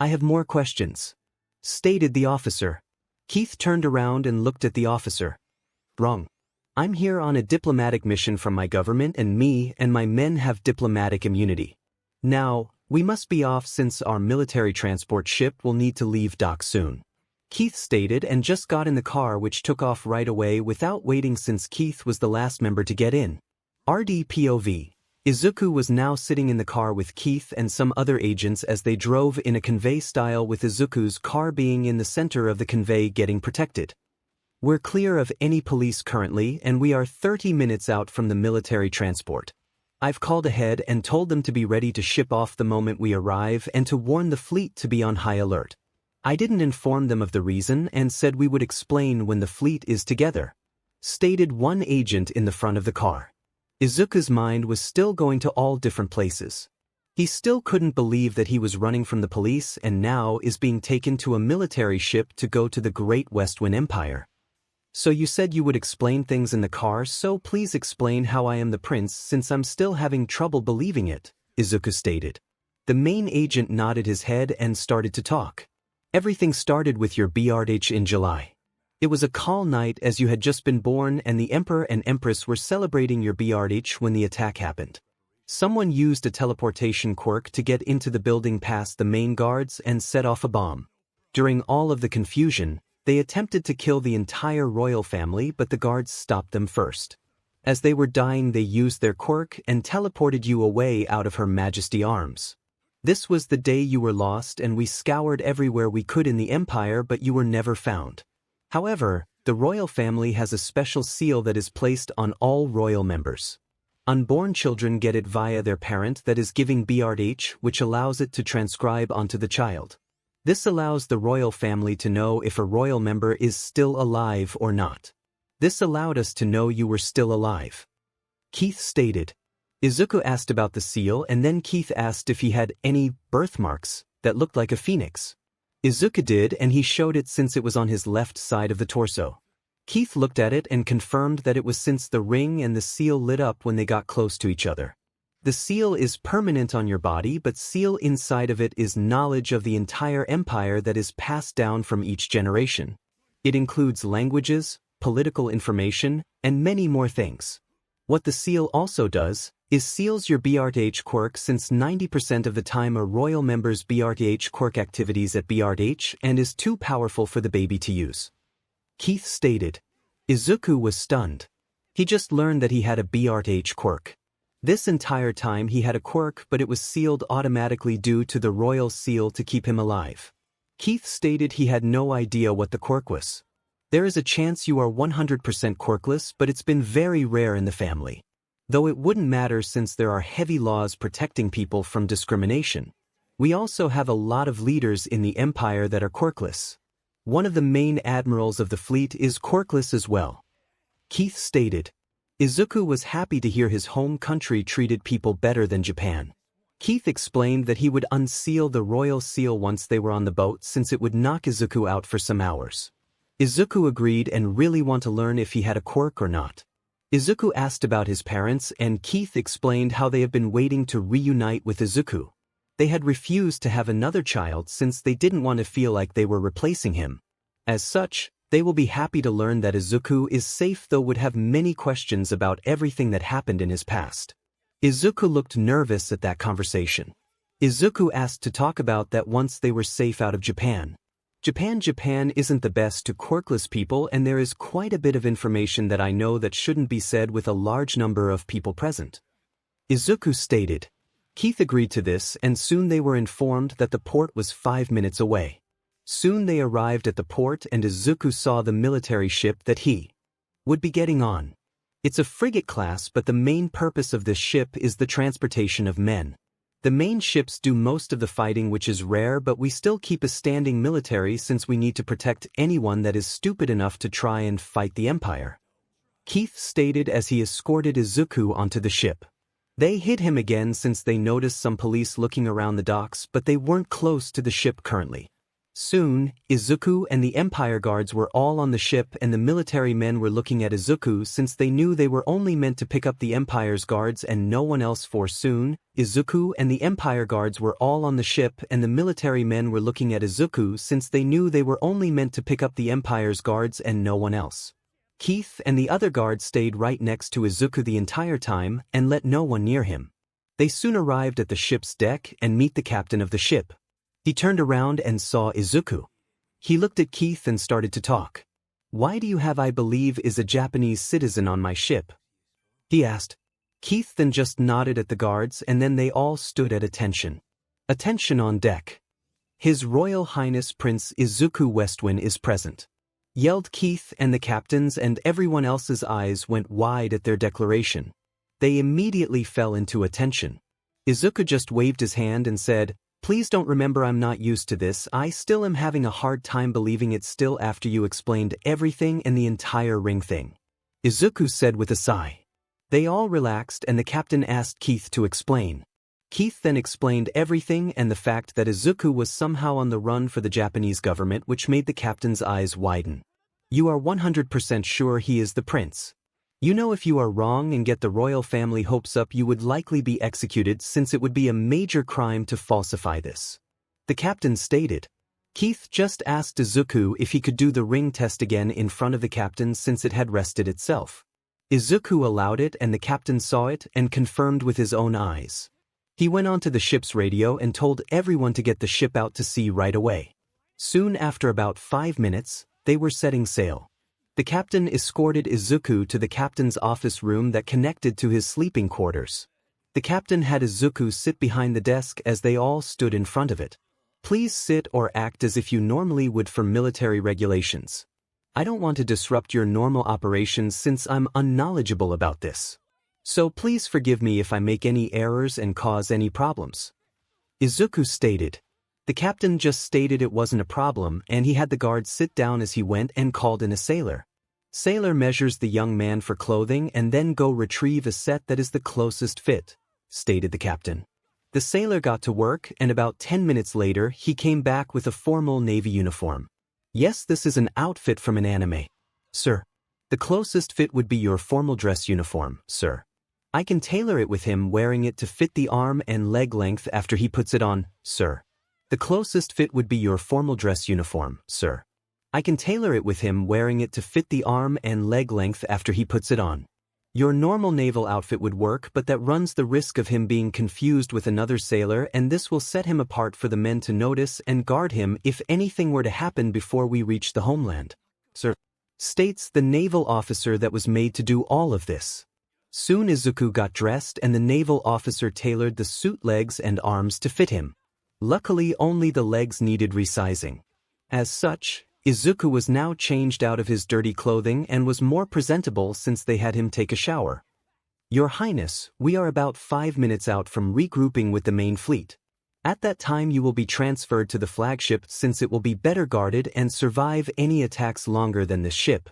I have more questions," stated the officer. Keith turned around and looked at the officer. "Wrong. I'm here on a diplomatic mission from my government, and me and my men have diplomatic immunity. Now, we must be off since our military transport ship will need to leave dock soon," Keith stated, and just got in the car, which took off right away without waiting since Keith was the last member to get in. RDPOV. Izuku was now sitting in the car with Keith and some other agents as they drove in a convey style, with Izuku's car being in the center of the convey getting protected. "We're clear of any police currently, and we are 30 minutes out from the military transport. I've called ahead and told them to be ready to ship off the moment we arrive and to warn the fleet to be on high alert. I didn't inform them of the reason and said we would explain when the fleet is together," stated one agent in the front of the car. Izuku's mind was still going to all different places. He still couldn't believe that he was running from the police and now is being taken to a military ship to go to the Great Westwind Empire. "So you said you would explain things in the car, so please explain how I am the prince, since I'm still having trouble believing it," Izuku stated. The main agent nodded his head and started to talk. "Everything started with your birthday in July. It was a calm night as you had just been born, and the Emperor and Empress were celebrating your birthday when the attack happened. Someone used a teleportation quirk to get into the building past the main guards and set off a bomb. During all of the confusion, they attempted to kill the entire royal family, but the guards stopped them first. As they were dying, they used their quirk and teleported you away out of Her Majesty's arms. This was the day you were lost, and we scoured everywhere we could in the Empire, but you were never found. However, the royal family has a special seal that is placed on all royal members. Unborn children get it via their parent that is giving birth, which allows it to transcribe onto the child. This allows the royal family to know if a royal member is still alive or not. This allowed us to know you were still alive," Keith stated. Izuku asked about the seal, and then Keith asked if he had any birthmarks that looked like a phoenix. Izuku did, and he showed it since it was on his left side of the torso. Keith looked at it and confirmed that it was since the ring and the seal lit up when they got close to each other. The seal is permanent on your body, but seal inside of it is knowledge of the entire empire that is passed down from each generation. It includes languages, political information, and many more things. What the seal also does is seals your birth quirk, since 90% of the time a royal member's birth quirk activities at birth and is too powerful for the baby to use, Keith stated. Izuku was stunned. He just learned that he had a birth quirk. This entire time he had a quirk, but it was sealed automatically due to the royal seal to keep him alive. Keith stated he had no idea what the quirk was. "There is a chance you are 100% quirkless, but it's been very rare in the family. Though it wouldn't matter since there are heavy laws protecting people from discrimination. We also have a lot of leaders in the empire that are quirkless. One of the main admirals of the fleet is quirkless as well," Keith stated. Izuku was happy to hear his home country treated people better than Japan. Keith explained that he would unseal the royal seal once they were on the boat, since it would knock Izuku out for some hours. Izuku agreed and really wanted to learn if he had a quirk or not. Izuku asked about his parents, and Keith explained how they have been waiting to reunite with Izuku. They had refused to have another child since they didn't want to feel like they were replacing him. As such, they will be happy to learn that Izuku is safe, though would have many questions about everything that happened in his past. Izuku looked nervous at that conversation. Izuku asked to talk about that once they were safe out of Japan. Japan isn't the best to quirkless people, and there is quite a bit of information that I know that shouldn't be said with a large number of people present, Izuku stated. Keith agreed to this, and soon they were informed that the port was 5 minutes away. Soon they arrived at the port, and Izuku saw the military ship that he would be getting on. It's a frigate class, but the main purpose of this ship is the transportation of men. The main ships do most of the fighting, which is rare, but we still keep a standing military since we need to protect anyone that is stupid enough to try and fight the Empire, Keith stated as he escorted Izuku onto the ship. They hid him again since they noticed some police looking around the docks, but they weren't close to the ship currently. Soon, Izuku and the Empire Guards were all on the ship, and the military men were looking at Izuku since they knew they were only meant to pick up the Empire's guards and no one else. For soon, Izuku and the Empire Guards were all on the ship, and the military men were looking at Izuku since they knew they were only meant to pick up the Empire's guards and no one else. Keith and the other guards stayed right next to Izuku the entire time and let no one near him. They soon arrived at the ship's deck and meet the captain of the ship. He turned around and saw Izuku. He looked at Keith and started to talk. "Why do you have I believe is a Japanese citizen on my ship?" he asked. Keith then just nodded at the guards, and then they all stood at attention. Attention on deck. "His Royal Highness Prince Izuku Westwind is present," yelled Keith, and the captain's and everyone else's eyes went wide at their declaration. They immediately fell into attention. Izuku just waved his hand and said, "Please don't, remember I'm not used to this. I still am having a hard time believing it still after you explained everything and the entire ring thing," Izuku said with a sigh. They all relaxed and the captain asked Keith to explain. Keith then explained everything and the fact that Izuku was somehow on the run for the Japanese government, which made the captain's eyes widen. "You are 100% sure he is the prince? You know, if you are wrong and get the royal family hopes up, you would likely be executed, since it would be a major crime to falsify this," the captain stated. Keith just asked Izuku if he could do the ring test again in front of the captain since it had rested itself. Izuku allowed it, and the captain saw it and confirmed with his own eyes. He went onto the ship's radio and told everyone to get the ship out to sea right away. Soon after, about 5 minutes, they were setting sail. The captain escorted Izuku to the captain's office room that connected to his sleeping quarters. The captain had Izuku sit behind the desk as they all stood in front of it. "Please sit or act as if you normally would for military regulations. I don't want to disrupt your normal operations since I'm unknowledgeable about this. So please forgive me if I make any errors and cause any problems," Izuku stated. The captain just stated it wasn't a problem, and he had the guard sit down as he went and called in a sailor. "Sailor measures the young man for clothing and then go retrieve a set that is the closest fit," stated the captain. The sailor got to work, and about 10 minutes later he came back with a formal Navy uniform. "Yes, this is an outfit from an anime, sir. The closest fit would be your formal dress uniform, sir. I can tailor it with him wearing it to fit the arm and leg length after he puts it on, sir. The closest fit would be your formal dress uniform, sir. I can tailor it with him wearing it to fit the arm and leg length after he puts it on. Your normal naval outfit would work, but that runs the risk of him being confused with another sailor, and this will set him apart for the men to notice and guard him if anything were to happen before we reach the homeland, sir," states the naval officer that was made to do all of this. Soon Izuku got dressed, and the naval officer tailored the suit legs and arms to fit him. Luckily, only the legs needed resizing. As such, Izuku was now changed out of his dirty clothing and was more presentable since they had him take a shower. "Your Highness, we are about 5 minutes out from regrouping with the main fleet. At that time you will be transferred to the flagship since it will be better guarded and survive any attacks longer than this ship.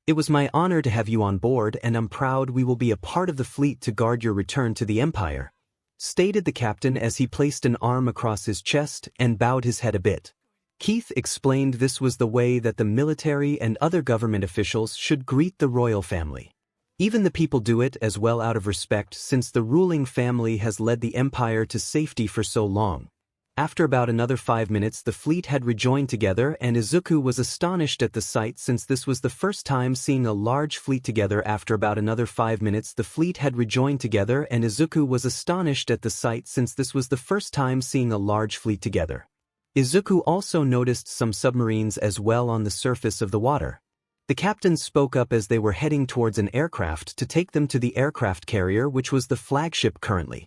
It was my honor to have you on board, and I'm proud we will be a part of the fleet to guard your return to the Empire," stated the captain as he placed an arm across his chest and bowed his head a bit. Keith explained this was the way that the military and other government officials should greet the royal family. Even the people do it as well out of respect since the ruling family has led the empire to safety for so long. After about another 5 minutes the fleet had rejoined together, and Izuku was astonished at the sight since this was the first time seeing a large fleet together. After about another 5 minutes the fleet had rejoined together, and Izuku was astonished at the sight since this was the first time seeing a large fleet together. Izuku also noticed some submarines as well on the surface of the water. The captain spoke up as they were heading towards an aircraft to take them to the aircraft carrier, which was the flagship currently.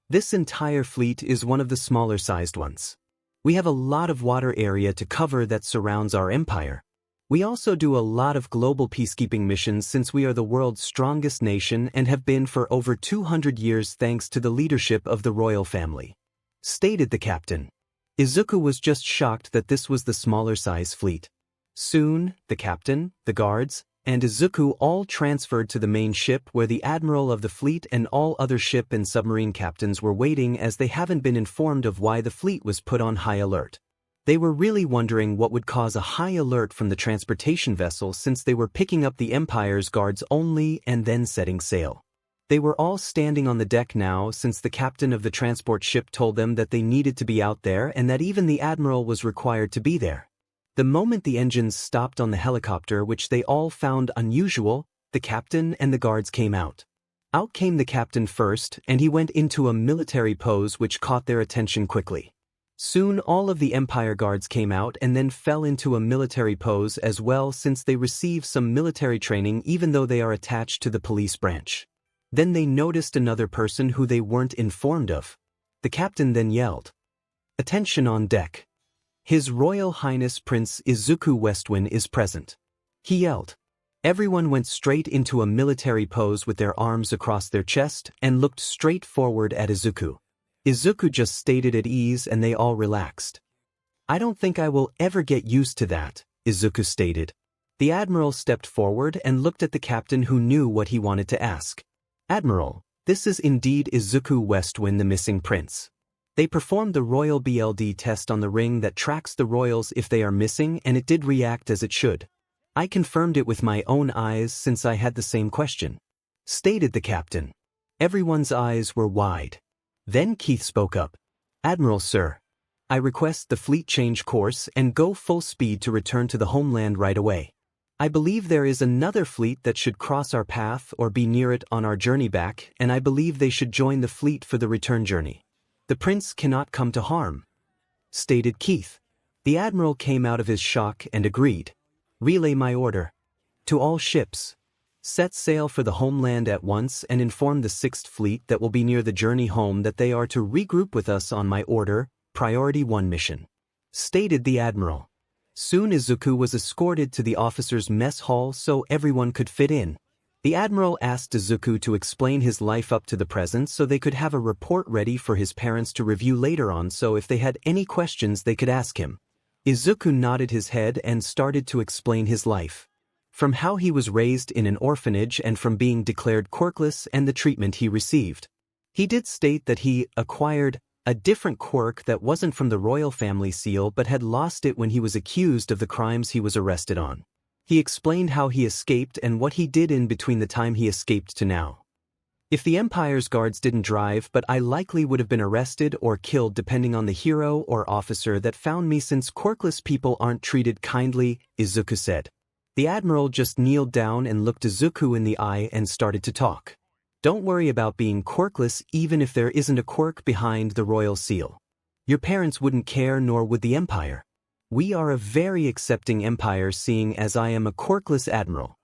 This entire fleet is one of the smaller sized ones. We have a lot of water area to cover that surrounds our empire. We also do a lot of global peacekeeping missions since we are the world's strongest nation and have been for over 200 years thanks to the leadership of the royal family," stated the captain. Izuku was just shocked that this was the smaller size fleet. Soon, the captain, the guards, and Izuku all transferred to the main ship where the admiral of the fleet and all other ship and submarine captains were waiting as they haven't been informed of why the fleet was put on high alert. They were really wondering what would cause a high alert from the transportation vessel since they were picking up the Empire's guards only and then setting sail. They were all standing on the deck now since the captain of the transport ship told them that they needed to be out there and that even the admiral was required to be there. The moment the engines stopped on the helicopter, which they all found unusual, the captain and the guards came out. Out came the captain first, and he went into a military pose which caught their attention quickly. Soon all of the Empire guards came out and then fell into a military pose as well since they received some military training even though they are attached to the police branch. Then they noticed another person who they weren't informed of. The captain then yelled, "Attention on deck. His Royal Highness Prince Izuku Westwind is present." He yelled. Everyone went straight into a military pose with their arms across their chest and looked straight forward at Izuku. Izuku just stayed at ease and they all relaxed. "I don't think I will ever get used to that," Izuku stated. The admiral stepped forward and looked at the captain who knew what he wanted to ask. "Admiral, this is indeed Izuku Westwind, the missing prince. They performed the Royal BLD test on the ring that tracks the royals if they are missing and it did react as it should. I confirmed it with my own eyes since I had the same question," stated the captain. Everyone's eyes were wide. Then Keith spoke up. "Admiral sir, I request the fleet change course and go full speed to return to the homeland right away. I believe there is another fleet that should cross our path or be near it on our journey back, and I believe they should join the fleet for the return journey. The prince cannot come to harm," stated Keith. The admiral came out of his shock and agreed. "Relay my order. To all ships. Set sail for the homeland at once and inform the 6th Fleet that will be near the journey home that they are to regroup with us on my order, Priority 1 mission," stated the admiral. Soon Izuku was escorted to the officers' mess hall so everyone could fit in. The admiral asked Izuku to explain his life up to the present so they could have a report ready for his parents to review later on so if they had any questions they could ask him. Izuku nodded his head and started to explain his life. From how he was raised in an orphanage and from being declared quirkless and the treatment he received. He did state that he acquired a different quirk that wasn't from the royal family seal but had lost it when he was accused of the crimes he was arrested on. He explained how he escaped and what he did in between the time he escaped to now. "If the Empire's guards didn't drive, but I likely would have been arrested or killed depending on the hero or officer that found me since quirkless people aren't treated kindly," Izuku said. The admiral just kneeled down and looked Izuku in the eye and started to talk. "Don't worry about being quirkless even if there isn't a quirk behind the royal seal. Your parents wouldn't care nor would the Empire. We are a very accepting empire seeing as I am a quirkless admiral,"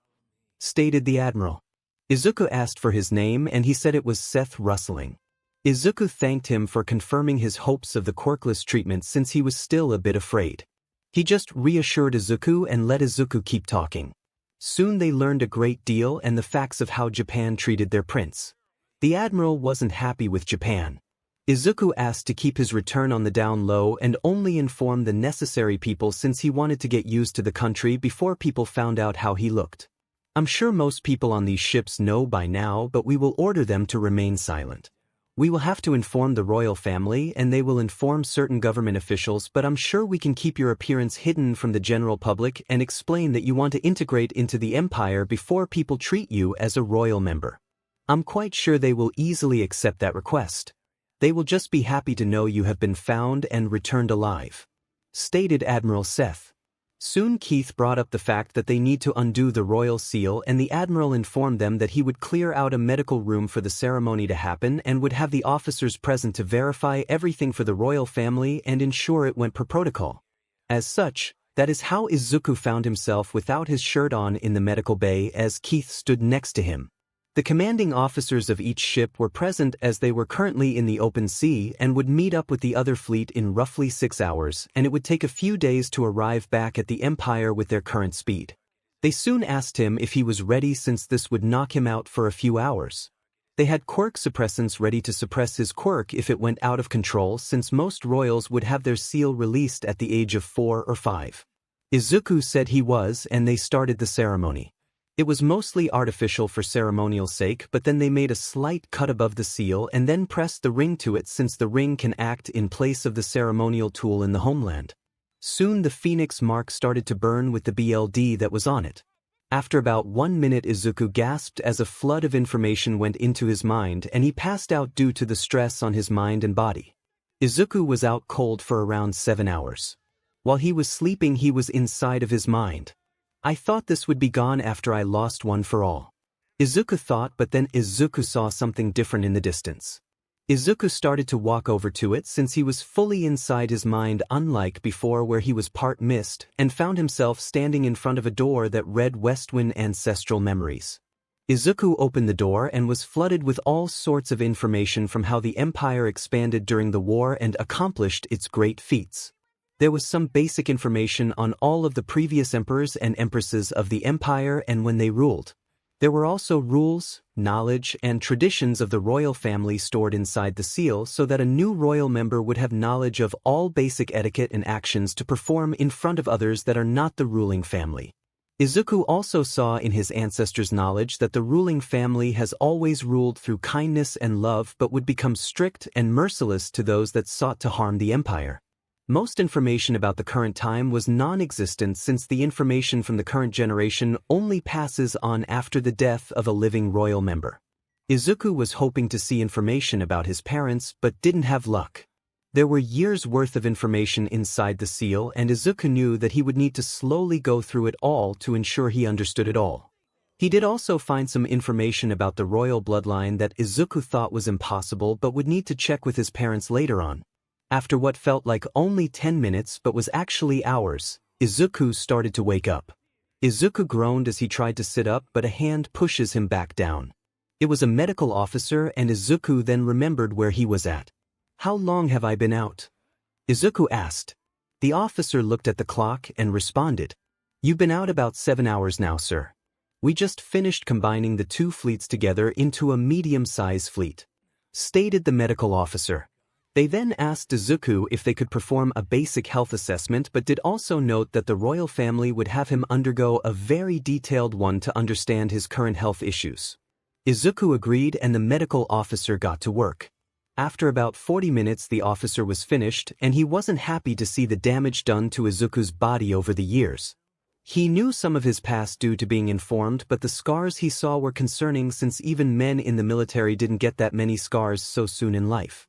stated the admiral. Izuku asked for his name and he said it was 𝗧𝗵𝗲. Izuku thanked him for confirming his hopes of the quirkless treatment since he was still a bit afraid. He just reassured Izuku and let Izuku keep talking. Soon they learned a great deal and the facts of how Japan treated their prince. The admiral wasn't happy with Japan. Izuku asked to keep his return on the down low and only inform the necessary people since he wanted to get used to the country before people found out how he looked. "I'm sure most people on these ships know by now, but we will order them to remain silent. We will have to inform the royal family and they will inform certain government officials, but I'm sure we can keep your appearance hidden from the general public and explain that you want to integrate into the empire before people treat you as a royal member. I'm quite sure they will easily accept that request. They will just be happy to know you have been found and returned alive," stated Admiral 𝗧𝗵𝗲. Soon Keith brought up the fact that they need to undo the royal seal and the admiral informed them that he would clear out a medical room for the ceremony to happen and would have the officers present to verify everything for the royal family and ensure it went per protocol. As such, that is how Izuku found himself without his shirt on in the medical bay as Keith stood next to him. The commanding officers of each ship were present as they were currently in the open sea and would meet up with the other fleet in roughly 6 hours, and it would take a few days to arrive back at the Empire with their current speed. They soon asked him if he was ready since this would knock him out for a few hours. They had quirk suppressants ready to suppress his quirk if it went out of control since most royals would have their seal released at the age of 4 or 5. Izuku said he was and they started the ceremony. It was mostly artificial for ceremonial sake, but then they made a slight cut above the seal and then pressed the ring to it since the ring can act in place of the ceremonial tool in the homeland. Soon the phoenix mark started to burn with the BLD that was on it. After about 1 minute, Izuku gasped as a flood of information went into his mind and he passed out due to the stress on his mind and body. Izuku was out cold for around 7 hours. While he was sleeping, he was inside of his mind. I thought this would be gone after I lost one for all. Izuku thought, but then Izuku saw something different in the distance. Izuku started to walk over to it since he was fully inside his mind, unlike before where he was part mist, and found himself standing in front of a door that read Westwind Ancestral Memories. Izuku opened the door and was flooded with all sorts of information from how the empire expanded during the war and accomplished its great feats. There was some basic information on all of the previous emperors and empresses of the empire and when they ruled. There were also rules, knowledge, and traditions of the royal family stored inside the seal so that a new royal member would have knowledge of all basic etiquette and actions to perform in front of others that are not the ruling family. Izuku also saw in his ancestors' knowledge that the ruling family has always ruled through kindness and love but would become strict and merciless to those that sought to harm the empire. Most information about the current time was non-existent since the information from the current generation only passes on after the death of a living royal member. Izuku was hoping to see information about his parents but didn't have luck. There were years' worth of information inside the seal and Izuku knew that he would need to slowly go through it all to ensure he understood it all. He did also find some information about the royal bloodline that Izuku thought was impossible but would need to check with his parents later on. After what felt like only 10 minutes but was actually hours, Izuku started to wake up. Izuku groaned as he tried to sit up, but a hand pushes him back down. It was a medical officer and Izuku then remembered where he was at. "How long have I been out?" Izuku asked. The officer looked at the clock and responded, "You've been out about 7 hours now, sir. We just finished combining the two fleets together into a medium-sized fleet," stated the medical officer. They then asked Izuku if they could perform a basic health assessment but did also note that the royal family would have him undergo a very detailed one to understand his current health issues. Izuku agreed and the medical officer got to work. After about 40 minutes the officer was finished and he wasn't happy to see the damage done to Izuku's body over the years. He knew some of his past due to being informed, but the scars he saw were concerning since even men in the military didn't get that many scars so soon in life.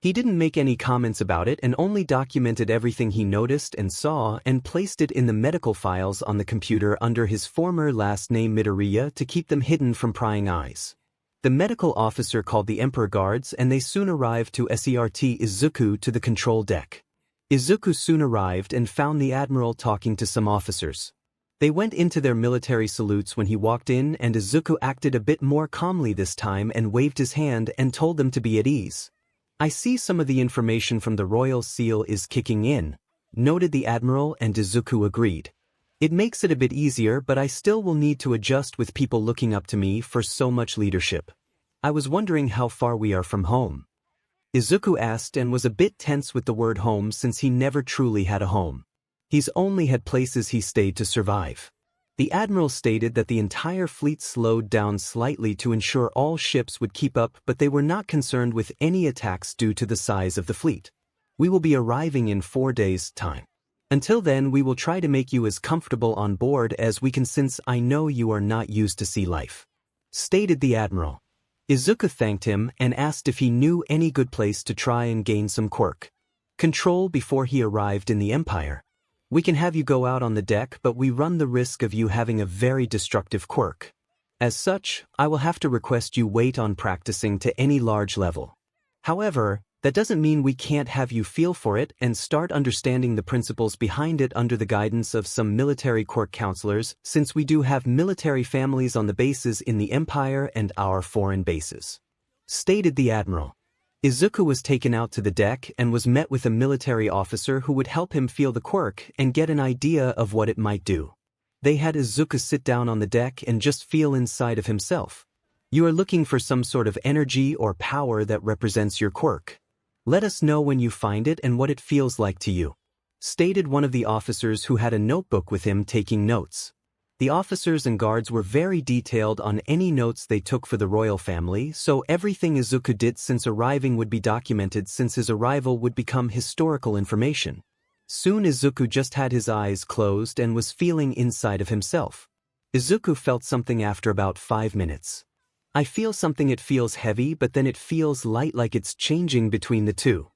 He didn't make any comments about it and only documented everything he noticed and saw and placed it in the medical files on the computer under his former last name Midoriya to keep them hidden from prying eyes. The medical officer called the Emperor guards and they soon arrived to escort Izuku to the control deck. Izuku soon arrived and found the admiral talking to some officers. They went into their military salutes when he walked in and Izuku acted a bit more calmly this time and waved his hand and told them to be at ease. "I see some of the information from the royal seal is kicking in," noted the admiral and Izuku agreed. "It makes it a bit easier but I still will need to adjust with people looking up to me for so much leadership. I was wondering how far we are from home." Izuku asked and was a bit tense with the word home since he never truly had a home. He's only had places he stayed to survive. The admiral stated that the entire fleet slowed down slightly to ensure all ships would keep up but they were not concerned with any attacks due to the size of the fleet. "We will be arriving in 4 days' time. Until then we will try to make you as comfortable on board as we can since I know you are not used to sea life," stated the admiral. Izuku thanked him and asked if he knew any good place to try and gain some quirk control before he arrived in the empire. "We can have you go out on the deck but we run the risk of you having a very destructive quirk. As such, I will have to request you wait on practicing to any large level. However, that doesn't mean we can't have you feel for it and start understanding the principles behind it under the guidance of some military quirk counselors since we do have military families on the bases in the empire and our foreign bases," stated the admiral. Izuku was taken out to the deck and was met with a military officer who would help him feel the quirk and get an idea of what it might do. They had Izuku sit down on the deck and just feel inside of himself. "You are looking for some sort of energy or power that represents your quirk. Let us know when you find it and what it feels like to you," stated one of the officers who had a notebook with him taking notes. The officers and guards were very detailed on any notes they took for the royal family, so everything Izuku did since arriving would be documented since his arrival would become historical information. Soon Izuku just had his eyes closed and was feeling inside of himself. Izuku felt something after about 5 minutes. I feel something, it feels heavy but then it feels light, like it's changing between the two,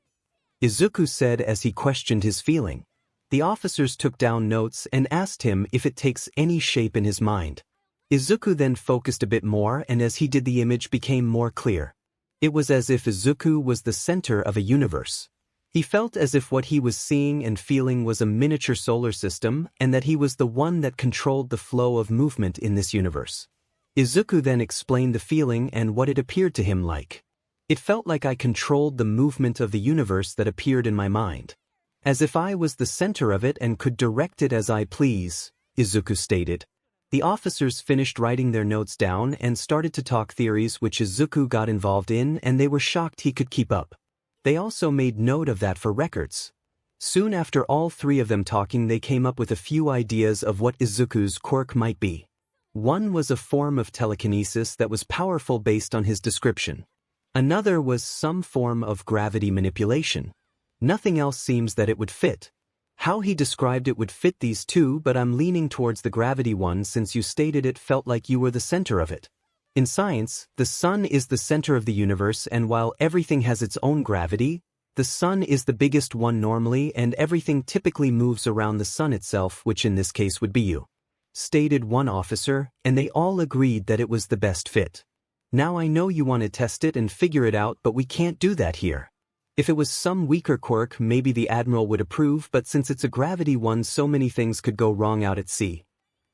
Izuku said as he questioned his feeling. The officers took down notes and asked him if it takes any shape in his mind. Izuku then focused a bit more, and as he did the image became more clear. It was as if Izuku was the center of a universe. He felt as if what he was seeing and feeling was a miniature solar system and that he was the one that controlled the flow of movement in this universe. Izuku then explained the feeling and what it appeared to him like. It felt like I controlled the movement of the universe that appeared in my mind. As if I was the center of it and could direct it as I please, Izuku stated. The officers finished writing their notes down and started to talk theories which Izuku got involved in, and they were shocked he could keep up. They also made note of that for records. Soon after all three of them talking, they came up with a few ideas of what Izuku's quirk might be. One was a form of telekinesis that was powerful based on his description. Another was some form of gravity manipulation. Nothing else seems that it would fit. How he described it would fit these two, but I'm leaning towards the gravity one since you stated it felt like you were the center of it. In science, the sun is the center of the universe, and while everything has its own gravity, the sun is the biggest one normally, and everything typically moves around the sun itself, which in this case would be you, stated one officer, and they all agreed that it was the best fit. Now I know you want to test it and figure it out, but we can't do that here. If it was some weaker quirk, maybe the Admiral would approve, but since it's a gravity one, so many things could go wrong out at sea.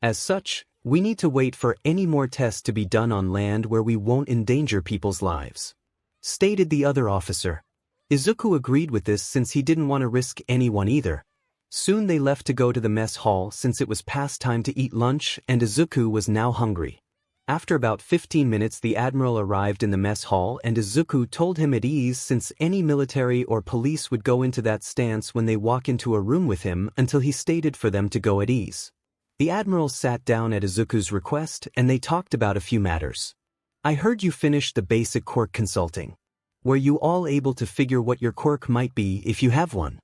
As such, we need to wait for any more tests to be done on land where we won't endanger people's lives, stated the other officer. Izuku agreed with this since he didn't want to risk anyone either. Soon they left to go to the mess hall since it was past time to eat lunch, and Izuku was now hungry. After about 15 minutes, the Admiral arrived in the mess hall, and Izuku told him at ease since any military or police would go into that stance when they walk into a room with him until he stated for them to go at ease. The Admiral sat down at Izuku's request and they talked about a few matters. I heard you finished the basic quirk consulting. Were you all able to figure what your quirk might be if you have one?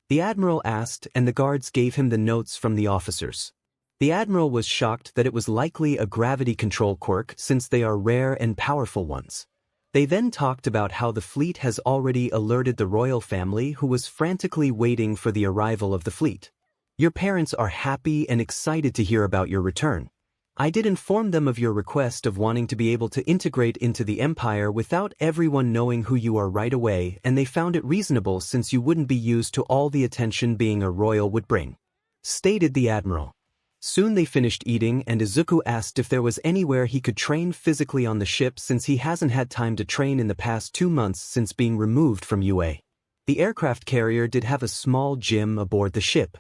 The Admiral asked, and the guards gave him the notes from the officers. The Admiral was shocked that it was likely a gravity control quirk since they are rare and powerful ones. They then talked about how the fleet has already alerted the royal family, who was frantically waiting for the arrival of the fleet. Your parents are happy and excited to hear about your return. I did inform them of your request of wanting to be able to integrate into the Empire without everyone knowing who you are right away, and they found it reasonable since you wouldn't be used to all the attention being a royal would bring, stated the Admiral. Soon they finished eating, and Izuku asked if there was anywhere he could train physically on the ship since he hasn't had time to train in the past 2 months since being removed from UA. The aircraft carrier did have a small gym aboard the ship.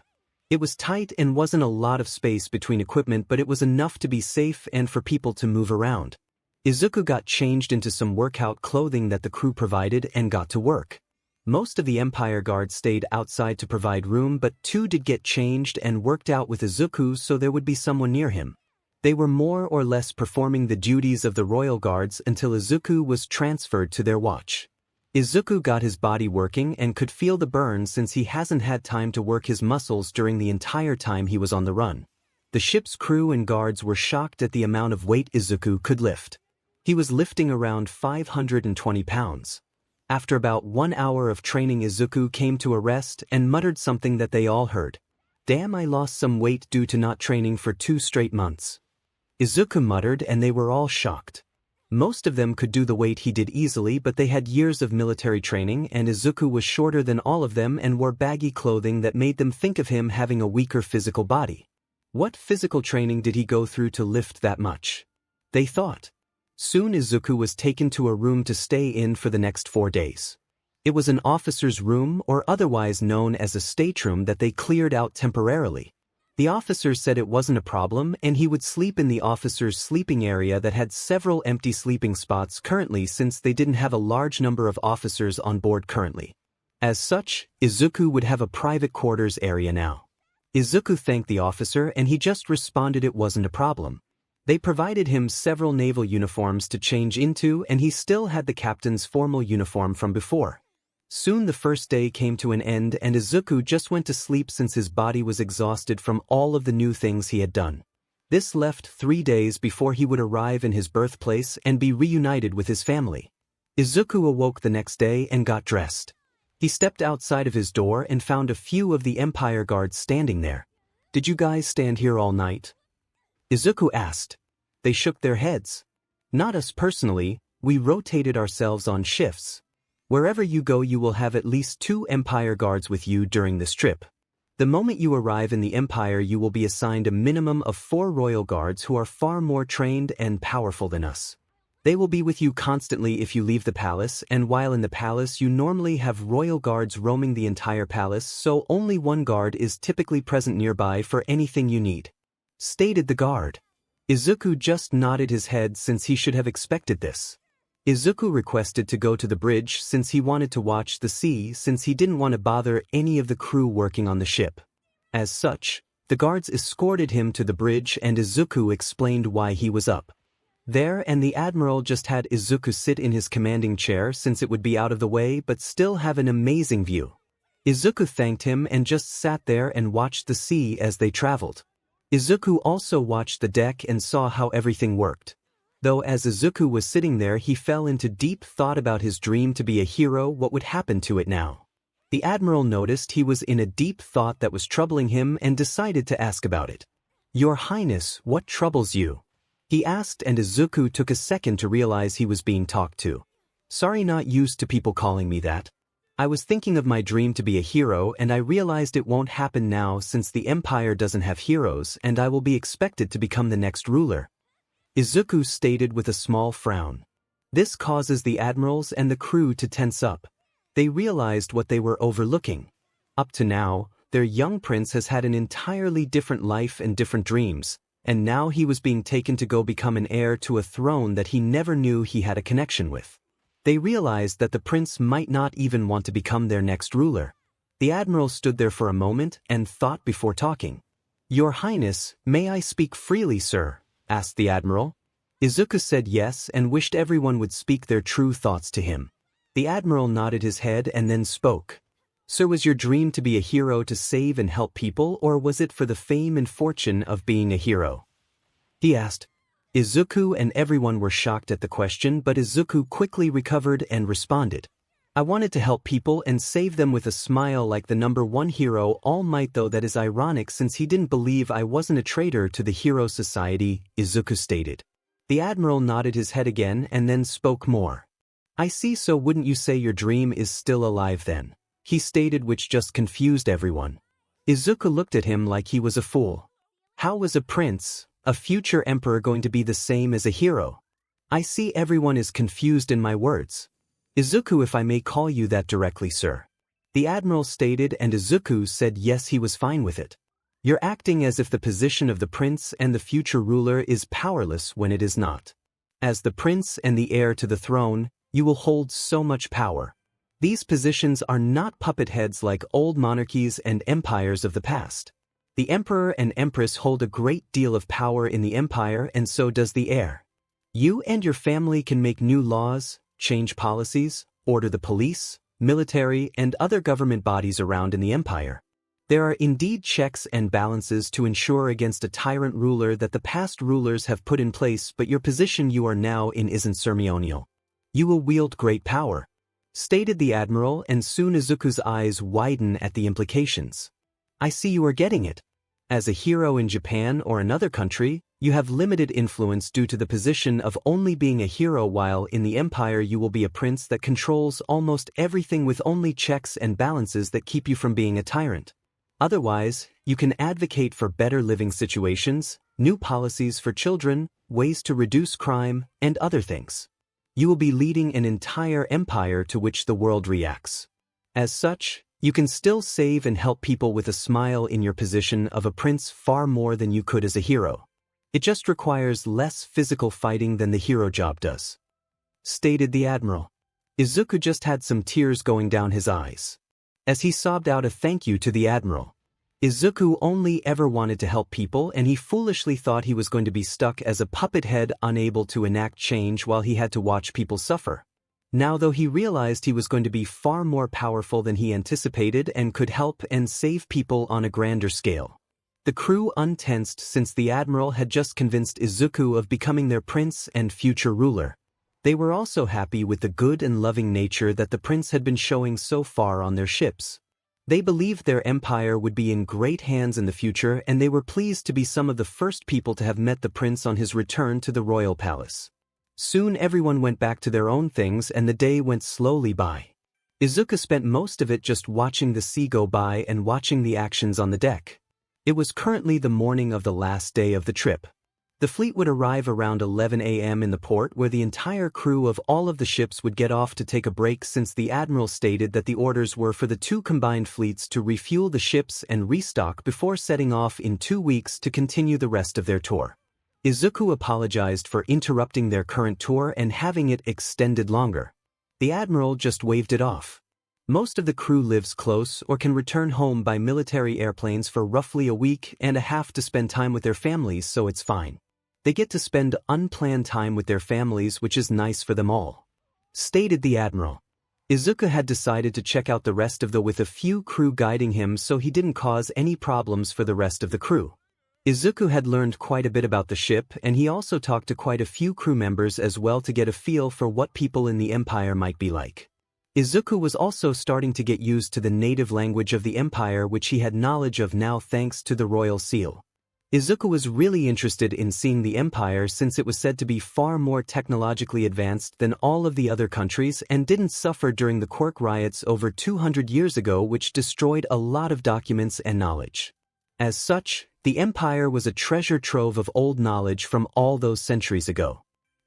It was tight and wasn't a lot of space between equipment, but it was enough to be safe and for people to move around. Izuku got changed into some workout clothing that the crew provided and got to work. Most of the Empire guards stayed outside to provide room, but 2 did get changed and worked out with Izuku so there would be someone near him. They were more or less performing the duties of the royal guards until Izuku was transferred to their watch. Izuku got his body working and could feel the burn since he hasn't had time to work his muscles during the entire time he was on the run. The ship's crew and guards were shocked at the amount of weight Izuku could lift. He was lifting around 520 pounds. After about 1 hour of training, Izuku came to a rest and muttered something that they all heard. Damn, I lost some weight due to not training for 2 straight months. Izuku muttered, and they were all shocked. Most of them could do the weight he did easily, but they had years of military training, and Izuku was shorter than all of them and wore baggy clothing that made them think of him having a weaker physical body. What physical training did he go through to lift that much? They thought. Soon Izuku was taken to a room to stay in for the next 4 days. It was an officer's room, or otherwise known as a stateroom, that they cleared out temporarily. The officers said it wasn't a problem and he would sleep in the officer's sleeping area that had several empty sleeping spots currently since they didn't have a large number of officers on board currently. As such, Izuku would have a private quarters area now. Izuku thanked the officer and he just responded it wasn't a problem. They provided him several naval uniforms to change into, and he still had the captain's formal uniform from before. Soon the first day came to an end and Izuku just went to sleep since his body was exhausted from all of the new things he had done. This left 3 days before he would arrive in his birthplace and be reunited with his family. Izuku awoke the next day and got dressed. He stepped outside of his door and found a few of the Empire guards standing there. "Did you guys stand here all night?" Izuku asked. They shook their heads. "Not us personally, we rotated ourselves on shifts. Wherever you go you will have at least 2 Empire guards with you during this trip. The moment you arrive in the Empire you will be assigned a minimum of 4 royal guards who are far more trained and powerful than us. They will be with you constantly if you leave the palace, and while in the palace you normally have royal guards roaming the entire palace, so only 1 guard is typically present nearby for anything you need," stated the guard. Izuku just nodded his head since he should have expected this. Izuku requested to go to the bridge since he wanted to watch the sea since he didn't want to bother any of the crew working on the ship. As such, the guards escorted him to the bridge and Izuku explained why he was up there, and the admiral just had Izuku sit in his commanding chair since it would be out of the way but still have an amazing view. Izuku thanked him and just sat there and watched the sea as they traveled. Izuku also watched the deck and saw how everything worked. Though as Izuku was sitting there he fell into deep thought about his dream to be a hero, what would happen to it now. The admiral noticed he was in a deep thought that was troubling him and decided to ask about it. "Your Highness, what troubles you?" he asked, and Izuku took a second to realize he was being talked to. "Sorry, not used to people calling me that. I was thinking of my dream to be a hero and I realized it won't happen now since the Empire doesn't have heroes and I will be expected to become the next ruler," Izuku stated with a small frown. This causes the admirals and the crew to tense up. They realized what they were overlooking. Up to now, their young prince has had an entirely different life and different dreams, and now he was being taken to go become an heir to a throne that he never knew he had a connection with. They realized that the prince might not even want to become their next ruler. The admiral stood there for a moment and thought before talking. "Your Highness, may I speak freely, sir?" asked the admiral. Izuku said yes and wished everyone would speak their true thoughts to him. The admiral nodded his head and then spoke. "Sir, was your dream to be a hero to save and help people, or was it for the fame and fortune of being a hero?" he asked. Izuku and everyone were shocked at the question, but Izuku quickly recovered and responded. "I wanted to help people and save them with a smile like the #1 hero All Might, though that is ironic since he didn't believe I wasn't a traitor to the hero society," Izuku stated. The admiral nodded his head again and then spoke more. "I see, so wouldn't you say your dream is still alive then?" he stated, which just confused everyone. Izuku looked at him like he was a fool. How was a prince, a future emperor, going to be the same as a hero? "I see everyone is confused in my words. Izuku, if I may call you that directly, sir," the admiral stated, and Izuku said yes, he was fine with it. "You're acting as if the position of the prince and the future ruler is powerless when it is not. As the prince and the heir to the throne, you will hold so much power. These positions are not puppet heads like old monarchies and empires of the past. The emperor and empress hold a great deal of power in the empire, and so does the heir. You and your family can make new laws, change policies, order the police, military, and other government bodies around in the empire. There are indeed checks and balances to ensure against a tyrant ruler that the past rulers have put in place, but your position you are now in isn't ceremonial. You will wield great power," stated the admiral, and soon Izuku's eyes widened at the implications. "I see you are getting it. As a hero in Japan or another country, you have limited influence due to the position of only being a hero, while in the empire you will be a prince that controls almost everything with only checks and balances that keep you from being a tyrant. Otherwise, you can advocate for better living situations, new policies for children, ways to reduce crime, and other things. You will be leading an entire empire to which the world reacts. As such, you can still save and help people with a smile in your position of a prince far more than you could as a hero. It just requires less physical fighting than the hero job does," stated the admiral. Izuku just had some tears going down his eyes as he sobbed out a thank you to the admiral. Izuku only ever wanted to help people, and he foolishly thought he was going to be stuck as a puppet head unable to enact change while he had to watch people suffer. Now though he realized he was going to be far more powerful than he anticipated and could help and save people on a grander scale. The crew untensed since the admiral had just convinced Izuku of becoming their prince and future ruler. They were also happy with the good and loving nature that the prince had been showing so far on their ships. They believed their empire would be in great hands in the future, and they were pleased to be some of the first people to have met the prince on his return to the royal palace. Soon everyone went back to their own things and the day went slowly by. Izuku spent most of it just watching the sea go by and watching the actions on the deck. It was currently the morning of the last day of the trip. The fleet would arrive around 11 a.m. in the port, where the entire crew of all of the ships would get off to take a break, since the admiral stated that the orders were for the two combined fleets to refuel the ships and restock before setting off in 2 weeks to continue the rest of their tour. Izuku apologized for interrupting their current tour and having it extended longer. The admiral just waved it off. Most of the crew lives close or can return home by military airplanes for roughly a week and a half to spend time with their families, so it's fine. They get to spend unplanned time with their families, which is nice for them all, stated the admiral. Izuku had decided to check out the rest of the with a few crew guiding him, so he didn't cause any problems for the rest of the crew. Izuku had learned quite a bit about the ship, and he also talked to quite a few crew members as well to get a feel for what people in the Empire might be like. Izuku was also starting to get used to the native language of the Empire, which he had knowledge of now thanks to the royal seal. Izuku was really interested in seeing the Empire since it was said to be far more technologically advanced than all of the other countries and didn't suffer during the Quirk riots over 200 years ago, which destroyed a lot of documents and knowledge. As such, the Empire was a treasure trove of old knowledge from all those centuries ago.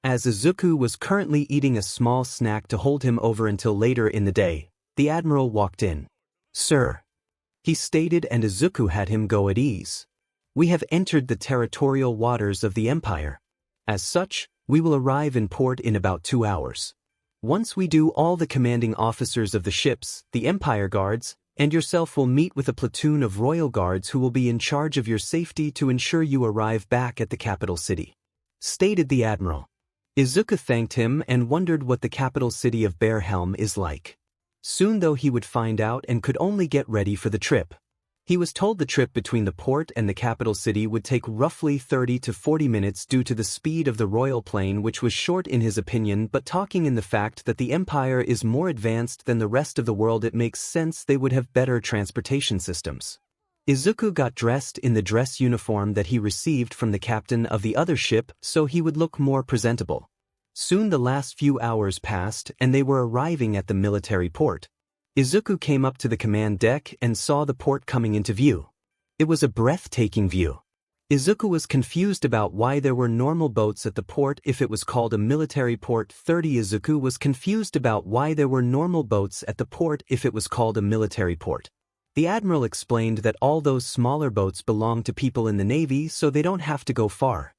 As Izuku was currently eating a small snack to hold him over until later in the day, the admiral walked in. "Sir," he stated, and Izuku had him go at ease. "We have entered the territorial waters of the Empire. As such, we will arrive in port in about 2 hours. Once we do, all the commanding officers of the ships, the Empire Guards, and yourself will meet with a platoon of royal guards who will be in charge of your safety to ensure you arrive back at the capital city," stated the admiral. Izuku thanked him and wondered what the capital city of Bearhelm is like. Soon though he would find out and could only get ready for the trip. He was told the trip between the port and the capital city would take roughly 30 to 40 minutes due to the speed of the royal plane, which was short in his opinion, but talking in the fact that the Empire is more advanced than the rest of the world, it makes sense they would have better transportation systems. Izuku got dressed in the dress uniform that he received from the captain of the other ship so he would look more presentable. Soon the last few hours passed and they were arriving at the military port. Izuku came up to the command deck and saw the port coming into view. It was a breathtaking view. Izuku was confused about why there were normal boats at the port if it was called a military port. Izuku was confused about why there were normal boats at the port if it was called a military port. The admiral explained that all those smaller boats belong to people in the Navy, so they don't have to go far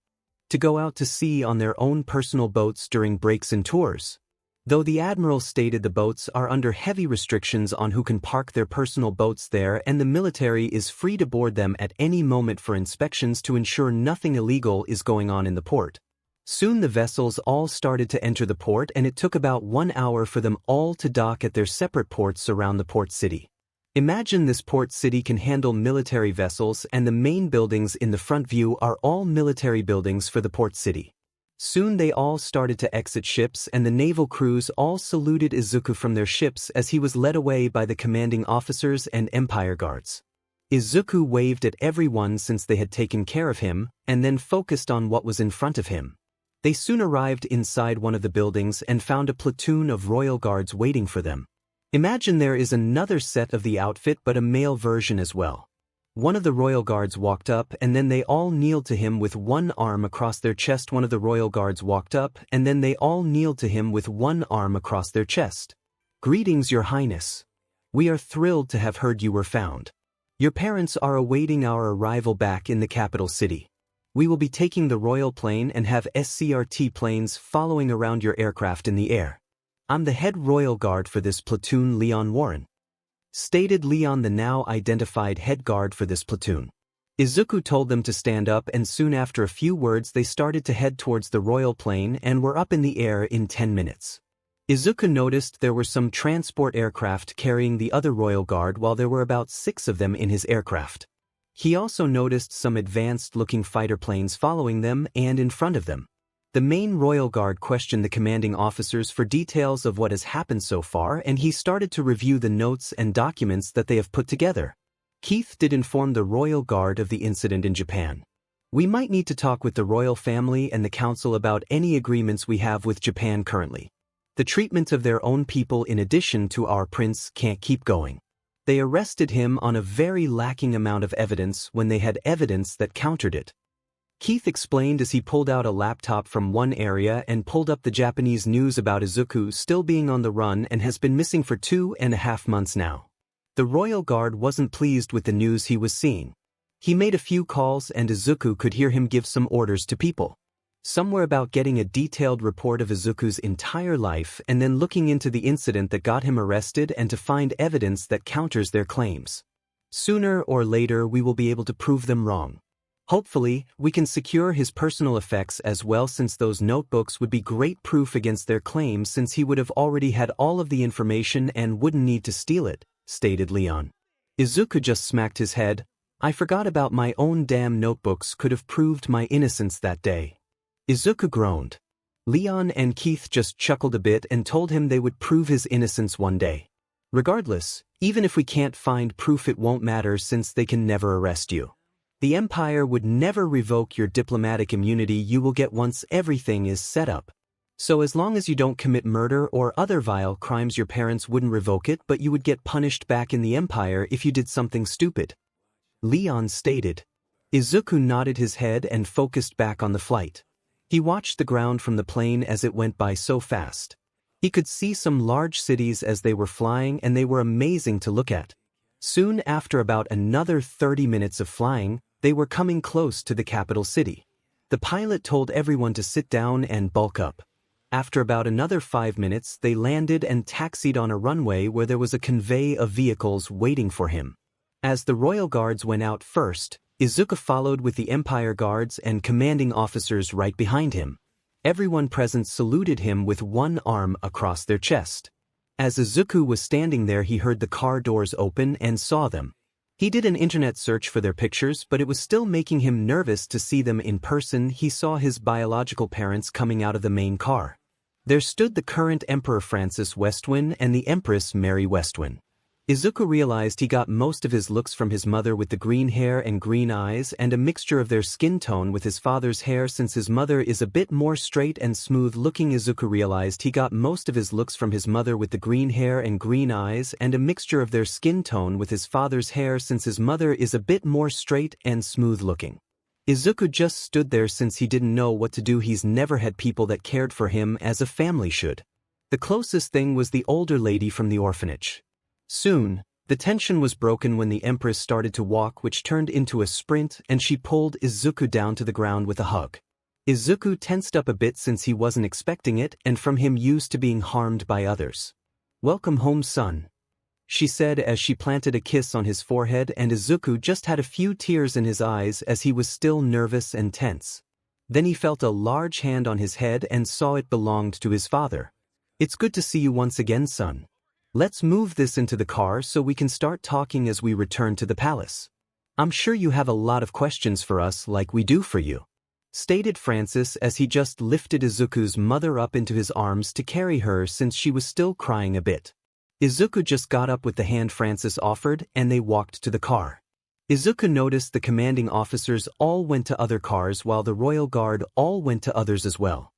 to go out to sea on their own personal boats during breaks and tours. Though the admiral stated the boats are under heavy restrictions on who can park their personal boats there, and the military is free to board them at any moment for inspections to ensure nothing illegal is going on in the port. Soon the vessels all started to enter the port, and it took about 1 hour for them all to dock at their separate ports around the port city. Imagine this port city can handle military vessels, and the main buildings in the front view are all military buildings for the port city. Soon they all started to exit ships, and the naval crews all saluted Izuku from their ships as he was led away by the commanding officers and Empire Guards. Izuku waved at everyone since they had taken care of him, and then focused on what was in front of him. They soon arrived inside one of the buildings and found a platoon of royal guards waiting for them. Imagine there is another set of the outfit, but a male version as well. One of the royal guards walked up, and then they all kneeled to him with one arm across their chest. One of the royal guards walked up, and then they all kneeled to him with one arm across their chest. "Greetings, Your Highness. We are thrilled to have heard you were found. Your parents are awaiting our arrival back in the capital city. We will be taking the royal plane and have SCRT planes following around your aircraft in the air. I'm the head royal guard for this platoon, Leon Warren," stated Leon, the now identified head guard for this platoon. Izuku told them to stand up, and soon after a few words they started to head towards the royal plane and were up in the air in 10 minutes. Izuku noticed there were some transport aircraft carrying the other royal guard while there were about 6 of them in his aircraft. He also noticed some advanced-looking fighter planes following them and in front of them. The main royal guard questioned the commanding officers for details of what has happened so far, and he started to review the notes and documents that they have put together. Keith did inform the royal guard of the incident in Japan. We might need to talk with the royal family and the council about any agreements we have with Japan currently. The treatment of their own people in addition to our prince can't keep going. They arrested him on a very lacking amount of evidence when they had evidence that countered it. Keith explained as he pulled out a laptop from one area and pulled up the Japanese news about Izuku still being on the run and has been missing for 2.5 months now. The royal guard wasn't pleased with the news he was seeing. He made a few calls and Izuku could hear him give some orders to people. Somewhere about getting a detailed report of Izuku's entire life and then looking into the incident that got him arrested and to find evidence that counters their claims. Sooner or later we will be able to prove them wrong. Hopefully, we can secure his personal effects as well, since those notebooks would be great proof against their claims, since he would have already had all of the information and wouldn't need to steal it, stated Leon. Izuku just smacked his head. I forgot about my own damn notebooks could have proved my innocence that day. Izuku groaned. Leon and Keith just chuckled a bit and told him they would prove his innocence one day. Regardless, even if we can't find proof, it won't matter since they can never arrest you. The Empire would never revoke your diplomatic immunity you will get once everything is set up. So as long as you don't commit murder or other vile crimes, your parents wouldn't revoke it, but you would get punished back in the Empire if you did something stupid. Leon stated. Izuku nodded his head and focused back on the flight. He watched the ground from the plane as it went by so fast. He could see some large cities as they were flying, and they were amazing to look at. Soon after about another 30 minutes of flying, they were coming close to the capital city. The pilot told everyone to sit down and bulk up. After about another 5 minutes, they landed and taxied on a runway where there was a convoy of vehicles waiting for him. As the royal guards went out first, Izuku followed with the Empire guards and commanding officers right behind him. Everyone present saluted him with one arm across their chest. As Izuku was standing there, he heard the car doors open and saw them. He did an internet search for their pictures, but it was still making him nervous to see them in person. He saw his biological parents coming out of the main car. There stood the current Emperor Francis Westwin and the Empress Mary Westwin. Izuku realized he got most of his looks from his mother with the green hair and green eyes, and a mixture of their skin tone with his father's hair, since his mother is a bit more straight and smooth looking. Izuku realized he got most of his looks from his mother with the green hair and green eyes, and a mixture of their skin tone with his father's hair, since his mother is a bit more straight and smooth looking. Izuku just stood there since he didn't know what to do. He's never had people that cared for him as a family should. The closest thing was the older lady from the orphanage. Soon, the tension was broken when the Empress started to walk, which turned into a sprint, and she pulled Izuku down to the ground with a hug. Izuku tensed up a bit since he wasn't expecting it, and from him used to being harmed by others. "Welcome home, son," she said as she planted a kiss on his forehead, and Izuku just had a few tears in his eyes as he was still nervous and tense. Then he felt a large hand on his head and saw it belonged to his father. "It's good to see you once again, son. Let's move this into the car so we can start talking as we return to the palace. I'm sure you have a lot of questions for us like we do for you," stated Francis as he just lifted Izuku's mother up into his arms to carry her since she was still crying a bit. Izuku just got up with the hand Francis offered and they walked to the car. Izuku noticed the commanding officers all went to other cars while the royal guard all went to others as well.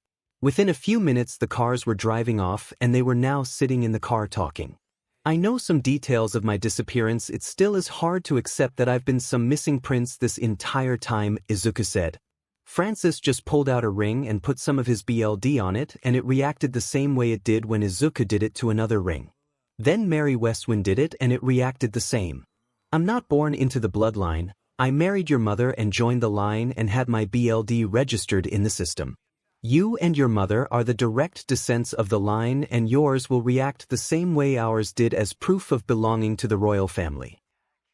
Within a few minutes the cars were driving off and they were now sitting in the car talking. "I know some details of my disappearance. It still is hard to accept that I've been some missing prince this entire time," Izuku said. Francis just pulled out a ring and put some of his BLD on it, and it reacted the same way it did when Izuku did it to another ring. Then Mary Westwin did it and it reacted the same. "I'm not born into the bloodline. I married your mother and joined the line and had my BLD registered in the system. You and your mother are the direct descendants of the line, and yours will react the same way ours did as proof of belonging to the royal family,"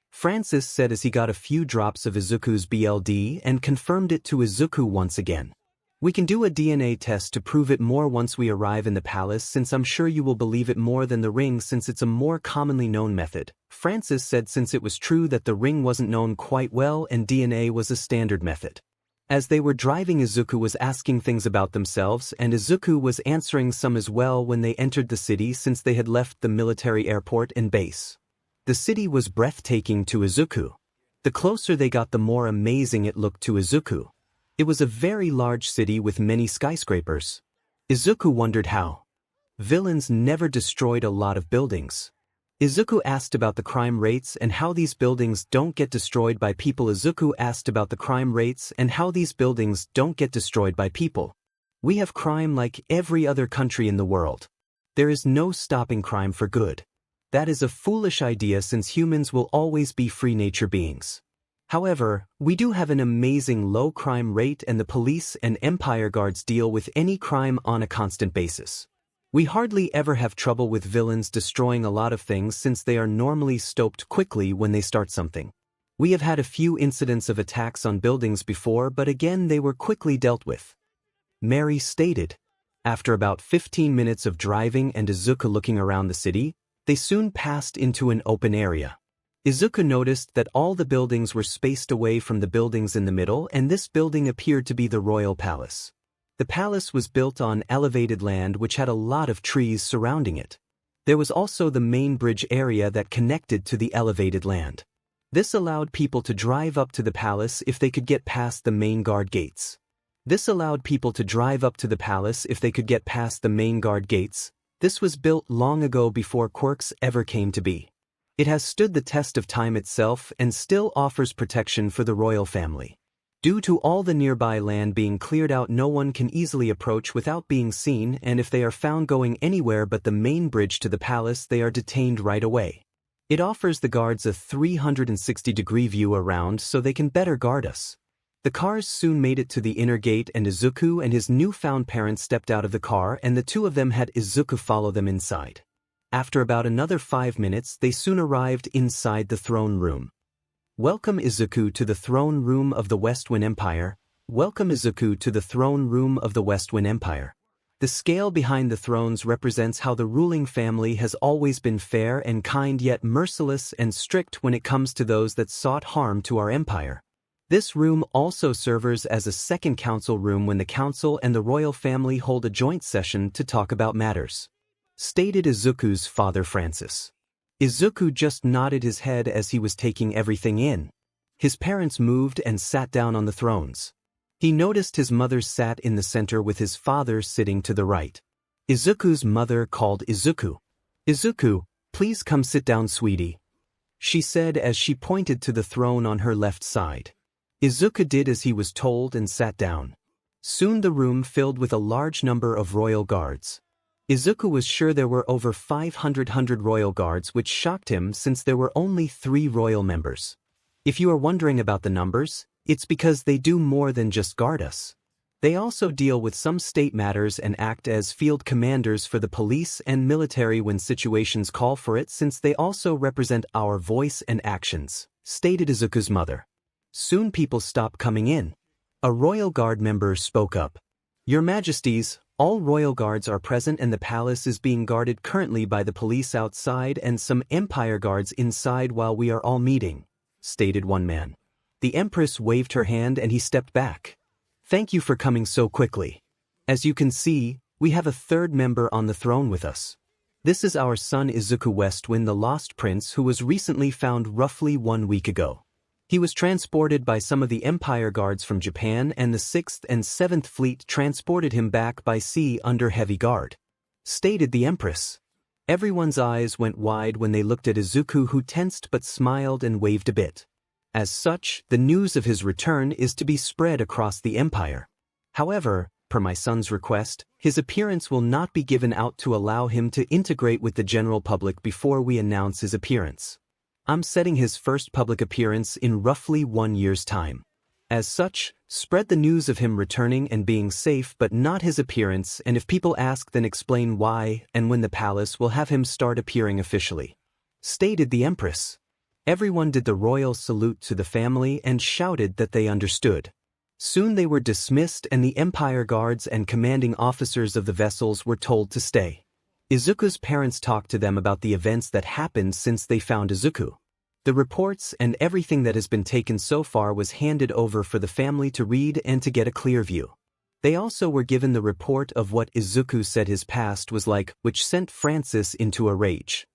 Francis said as he got a few drops of Izuku's BLD and confirmed it to Izuku once again. We can do a DNA test to prove it more once we arrive in the palace, since I'm sure you will believe it more than the ring since it's a more commonly known method, Francis said, since it was true that the ring wasn't known quite well and DNA was a standard method. As they were driving, Izuku was asking things about themselves and Izuku was answering some as well when they entered the city, since they had left the military airport and base. The city was breathtaking to Izuku. The closer they got, the more amazing it looked to Izuku. It was a very large city with many skyscrapers. Izuku wondered how villains never destroyed a lot of buildings. Izuku asked about the crime rates and how these buildings don't get destroyed by people. Izuku asked about the crime rates and how these buildings don't get destroyed by people. We have crime like every other country in the world. There is no stopping crime for good. That is a foolish idea, since humans will always be free nature beings. However, we do have an amazing low crime rate and the police and Empire guards deal with any crime on a constant basis. We hardly ever have trouble with villains destroying a lot of things, since they are normally stopped quickly when they start something. We have had a few incidents of attacks on buildings before, but again they were quickly dealt with. Mary stated. After about 15 minutes of driving and Izuku looking around the city, they soon passed into an open area. Izuku noticed that all the buildings were spaced away from the buildings in the middle, and this building appeared to be the royal palace. The palace was built on elevated land which had a lot of trees surrounding it. There was also the main bridge area that connected to the elevated land. This allowed people to drive up to the palace if they could get past the main guard gates. This was built long ago before quirks ever came to be. It has stood the test of time itself and still offers protection for the royal family. Due to all the nearby land being cleared out, no one can easily approach without being seen, and if they are found going anywhere but the main bridge to the palace, they are detained right away. It offers the guards a 360-degree view around so they can better guard us. The cars soon made it to the inner gate, and Izuku and his newfound parents stepped out of the car, and the two of them had Izuku follow them inside. After about another 5 minutes, they soon arrived inside the throne room. Welcome Izuku to the throne room of the West Wind Empire. Welcome Izuku to the throne room of the West Wind Empire. The scale behind the thrones represents how the ruling family has always been fair and kind, yet merciless and strict when it comes to those that sought harm to our empire. This room also serves as a second council room when the council and the royal family hold a joint session to talk about matters. Stated Izuku's father Francis. Izuku just nodded his head as he was taking everything in. His parents moved and sat down on the thrones. He noticed his mother sat in the center with his father sitting to the right. Izuku's mother called Izuku. "Izuku, please come sit down, sweetie," she said as she pointed to the throne on her left side. Izuku did as he was told and sat down. Soon the room filled with a large number of royal guards. Izuku was sure there were over 500 royal guards, which shocked him since there were only 3 royal members. If you are wondering about the numbers, it's because they do more than just guard us. They also deal with some state matters and act as field commanders for the police and military when situations call for it, since they also represent our voice and actions, stated Izuku's mother. Soon people stopped coming in. A royal guard member spoke up. "Your Majesties, all royal guards are present and the palace is being guarded currently by the police outside and some empire guards inside while we are all meeting," stated one man. The Empress waved her hand and he stepped back. "Thank you for coming so quickly. As you can see, we have a third member on the throne with us. This is our son Izuku Westwind, the Lost Prince, who was recently found roughly 1 week ago. He was transported by some of the Empire Guards from Japan, and the 6th and 7th Fleet transported him back by sea under heavy guard," stated the Empress. Everyone's eyes went wide when they looked at Izuku, who tensed but smiled and waved a bit. As such, the news of his return is to be spread across the empire. However, per my son's request, his appearance will not be given out to allow him to integrate with the general public before we announce his appearance. I'm setting his first public appearance in roughly 1 year's time. As such, spread the news of him returning and being safe, but not his appearance, and if people ask, then explain why and when the palace will have him start appearing officially," stated the Empress. Everyone did the royal salute to the family and shouted that they understood. Soon they were dismissed and the Empire guards and commanding officers of the vessels were told to stay. Izuku's parents talked to them about the events that happened since they found Izuku. The reports and everything that has been taken so far was handed over for the family to read and to get a clear view. They also were given the report of what Izuku said his past was like, which sent Francis into a rage.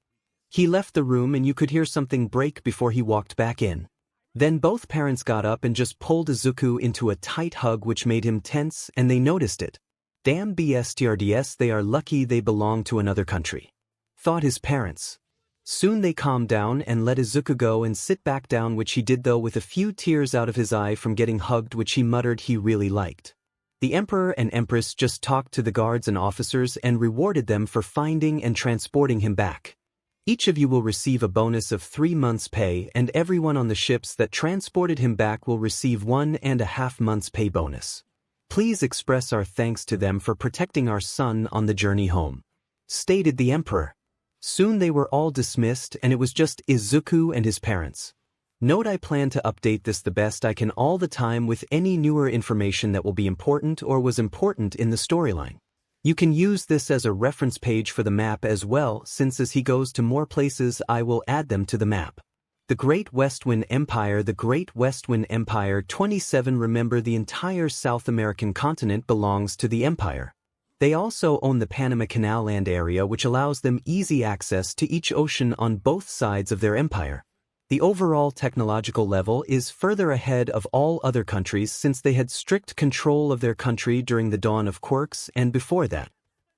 He left the room and you could hear something break before he walked back in. Then both parents got up and just pulled Izuku into a tight hug which made him tense and they noticed it. Damn BSTRDS, they are lucky they belong to another country, thought his parents. Soon they calmed down and let Izuku go and sit back down, which he did though with a few tears out of his eye from getting hugged, which he muttered he really liked. The Emperor and Empress just talked to the guards and officers and rewarded them for finding and transporting him back. Each of you will receive a bonus of 3 months' pay, and everyone on the ships that transported him back will receive 1.5 months' pay bonus. Please express our thanks to them for protecting our son on the journey home, stated the Emperor. Soon they were all dismissed and it was just Izuku and his parents. Note, I plan to update this the best I can all the time with any newer information that will be important or was important in the storyline. You can use this as a reference page for the map as well, since as he goes to more places I will add them to the map. The Great Westwind Empire. The Great Westwind Empire 27. Remember, the entire South American continent belongs to the Empire. They also own the Panama Canal land area, which allows them easy access to each ocean on both sides of their empire. The overall technological level is further ahead of all other countries since they had strict control of their country during the dawn of quirks and before that.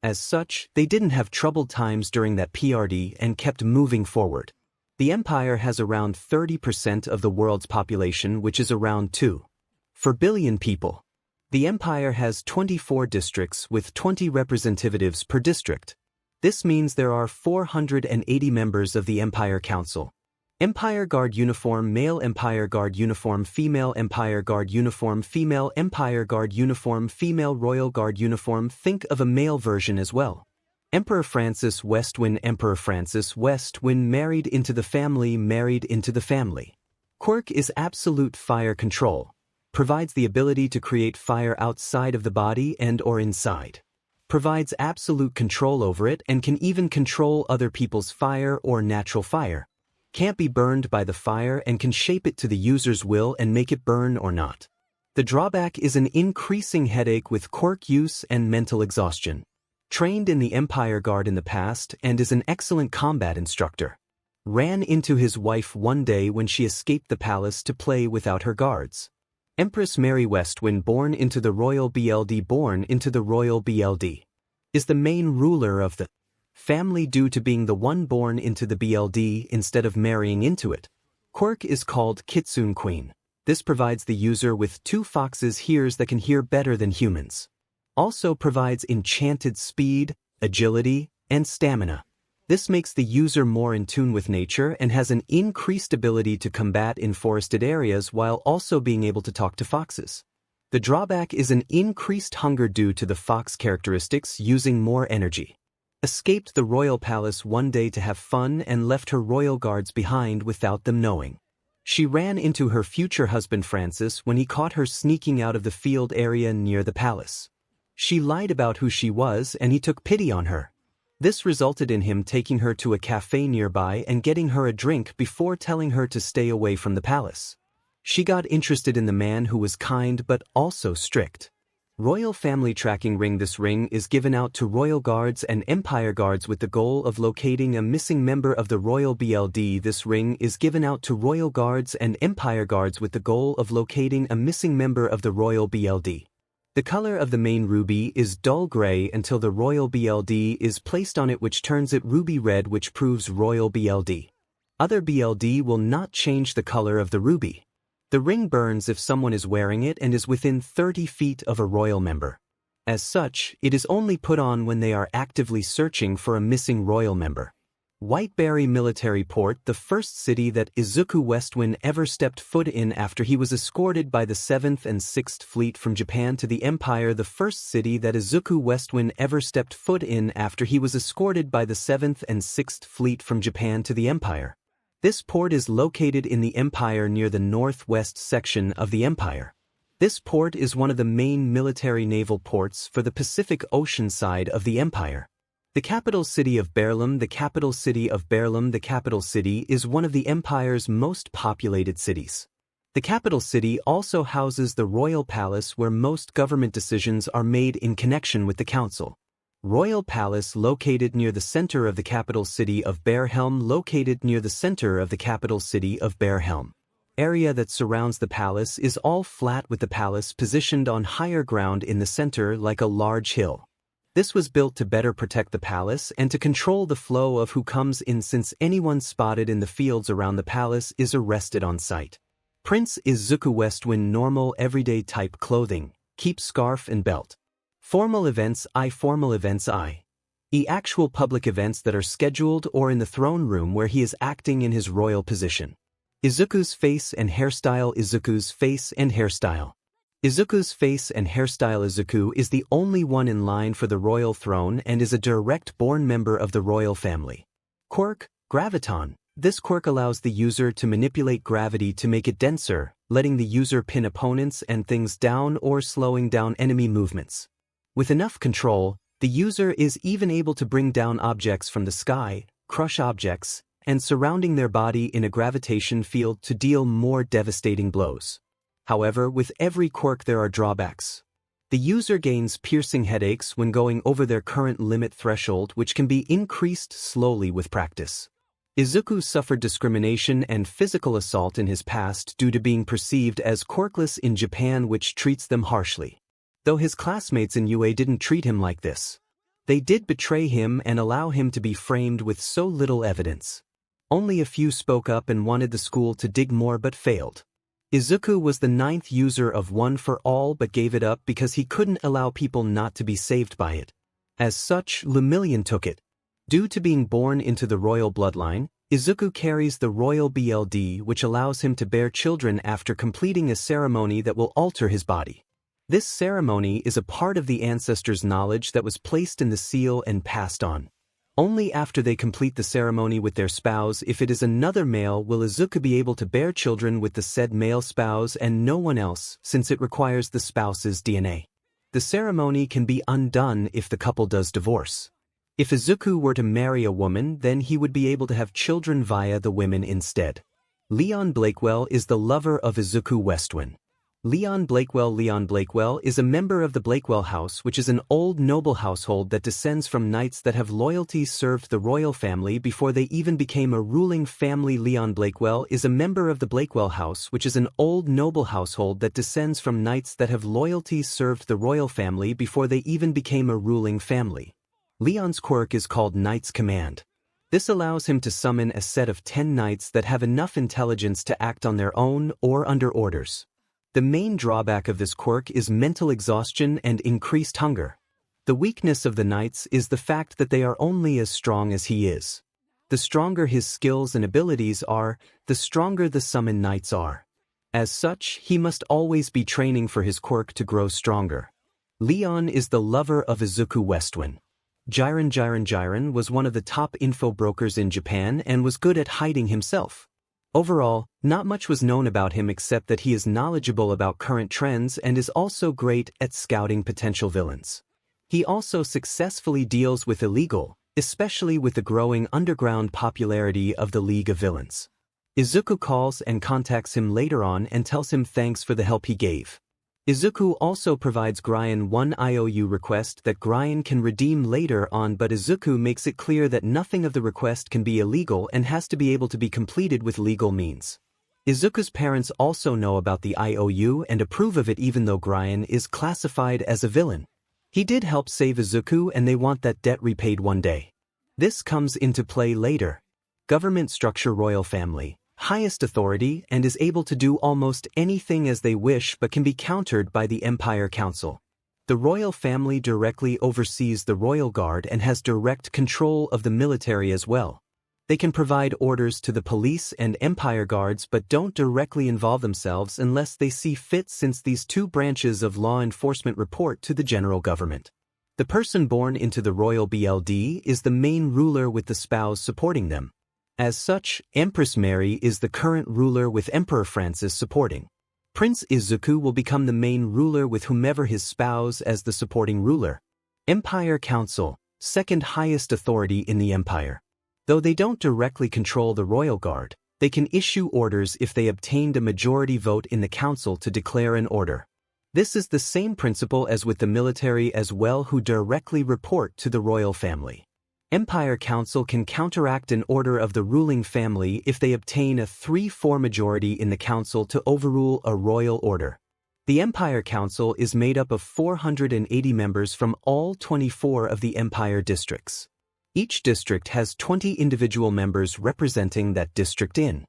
As such, they didn't have troubled times during that PRD and kept moving forward. The empire has around 30% of the world's population, which is around 2.4 billion people. The empire has 24 districts with 20 representatives per district. This means there are 480 members of the Empire Council. Empire Guard uniform male, Empire Guard uniform female, Empire Guard uniform female, Empire Guard uniform female, Royal Guard uniform. Think of a male version as well. Emperor Francis Westwind. Emperor Francis Westwind married into the family. Married into the family. Quirk is absolute fire control. Provides the ability to create fire outside of the body and or inside. Provides absolute control over it and can even control other people's fire or natural fire. Can't be burned by the fire and can shape it to the user's will and make it burn or not. The drawback is an increasing headache with quirk use and mental exhaustion. Trained in the Empire Guard in the past and is an excellent combat instructor. Ran into his wife one day when she escaped the palace to play without her guards. Empress Mary Westwind, born into the Royal BLD. Born into the Royal BLD. Is the main ruler of the family due to being the one born into the BLD instead of marrying into it. Quirk is called Kitsune Queen. This provides the user with 2 foxes' ears that can hear better than humans. Also provides enchanted speed, agility, and stamina. This makes the user more in tune with nature and has an increased ability to combat in forested areas while also being able to talk to foxes. The drawback is an increased hunger due to the fox characteristics, using more energy. Escaped the royal palace one day to have fun and left her royal guards behind without them knowing. She ran into her future husband Francis when he caught her sneaking out of the field area near the palace. She lied about who she was and he took pity on her. This resulted in him taking her to a cafe nearby and getting her a drink before telling her to stay away from the palace. She got interested in the man who was kind but also strict. Royal Family Tracking Ring. This ring is given out to royal guards and empire guards with the goal of locating a missing member of the royal BLD. This ring is given out to royal guards and empire guards with the goal of locating a missing member of the royal BLD. The color of the main ruby is dull gray until the royal BLD is placed on it, which turns it ruby red, which proves royal BLD. Other BLD will not change the color of the ruby. The ring burns if someone is wearing it and is within 30 feet of a royal member. As such, it is only put on when they are actively searching for a missing royal member. Whiteberry Military Port, the first city that Izuku Westwind ever stepped foot in after he was escorted by the 7th and 6th Fleet from Japan to the Empire. The first city that Izuku Westwind ever stepped foot in after he was escorted by the 7th and 6th Fleet from Japan to the Empire. This port is located in the Empire near the northwest section of the Empire. This port is one of the main military naval ports for the Pacific Ocean side of the empire. The capital city of 𝗵𝗏, the capital city of 𝗵𝗏, the capital city is one of the empire's most populated cities. The capital city also houses the royal palace where most government decisions are made in connection with the council. Royal Palace located near the center of the capital city of 𝗵𝗏, located near the center of the capital city of 𝗵𝗏. Area that surrounds the palace is all flat with the palace positioned on higher ground in the center like a large hill. This was built to better protect the palace and to control the flow of who comes in, since anyone spotted in the fields around the palace is arrested on sight. Prince Izuku wears normal everyday type clothing, keep scarf and belt. Formal events I. Formal events I. E. Actual public events that are scheduled or in the throne room where he is acting in his royal position. Izuku's face and hairstyle. Izuku's face and hairstyle. Izuku's face and hairstyle. Izuku is the only one in line for the royal throne and is a direct-born member of the royal family. Quirk, graviton. This quirk allows the user to manipulate gravity to make it denser, letting the user pin opponents and things down or slowing down enemy movements. With enough control, the user is even able to bring down objects from the sky, crush objects, and surrounding their body in a gravitation field to deal more devastating blows. However, with every quirk there are drawbacks. The user gains piercing headaches when going over their current limit threshold, which can be increased slowly with practice. Izuku suffered discrimination and physical assault in his past due to being perceived as quirkless in Japan, which treats them harshly. Though his classmates in UA didn't treat him like this. They did betray him and allow him to be framed with so little evidence. Only a few spoke up and wanted the school to dig more but failed. Izuku was the 9th user of One for All but gave it up because he couldn't allow people not to be saved by it. As such, 𝗵𝗏 took it. Due to being born into the royal bloodline, Izuku carries the royal BLD, which allows him to bear children after completing a ceremony that will alter his body. This ceremony is a part of the ancestors' knowledge that was placed in the seal and passed on. Only after they complete the ceremony with their spouse, if it is another male, will Izuku be able to bear children with the said male spouse and no one else, since it requires the spouse's DNA. The ceremony can be undone if the couple does divorce. If Izuku were to marry a woman, then he would be able to have children via the women instead. Leon Blakewell is the lover of Izuku Westwin. Leon Blakewell is a member of the Blakewell House, which is an old noble household that descends from knights that have loyalty served the royal family before they even became a ruling family. Leon Blakewell is a member of the Blakewell House, which is an old noble household that descends from knights that have loyalty served the royal family before they even became a ruling family. Leon's quirk is called Knight's Command. This allows him to summon a set of 10 knights that have enough intelligence to act on their own or under orders. The main drawback of this quirk is mental exhaustion and increased hunger. The weakness of the knights is the fact that they are only as strong as he is. The stronger his skills and abilities are, the stronger the summoned knights are. As such, he must always be training for his quirk to grow stronger. Leon is the lover of Izuku Westwin. Jiren was one of the top info brokers in Japan and was good at hiding himself. Overall, not much was known about him except that he is knowledgeable about current trends and is also great at scouting potential villains. He also successfully deals with illegal, especially with the growing underground popularity of the League of Villains. Izuku calls and contacts him later on and tells him thanks for the help he gave. Izuku also provides 𝗓𝗏 one IOU request that 𝗓𝗏 can redeem later on, but Izuku makes it clear that nothing of the request can be illegal and has to be able to be completed with legal means. Izuku's parents also know about the IOU and approve of it even though 𝗓𝗏 is classified as a villain. He did help save Izuku and they want that debt repaid one day. This comes into play later. Government structure royal family. Highest authority and is able to do almost anything as they wish but can be countered by the Empire Council. The royal family directly oversees the royal guard and has direct control of the military as well. They can provide orders to the police and Empire guards but don't directly involve themselves unless they see fit, since these two branches of law enforcement report to the general government. The person born into the royal BLD is the main ruler with the spouse supporting them. As such, Empress Mary is the current ruler with Emperor Francis supporting. Prince Izuku will become the main ruler with whomever his spouse as the supporting ruler. Empire Council, second highest authority in the empire. Though they don't directly control the royal guard, they can issue orders if they obtained a majority vote in the council to declare an order. This is the same principle as with the military as well, who directly report to the royal family. Empire Council can counteract an order of the ruling family if they obtain a 3/4 majority in the council to overrule a royal order. The Empire Council is made up of 480 members from all 24 of the Empire districts. Each district has 20 individual members representing that district in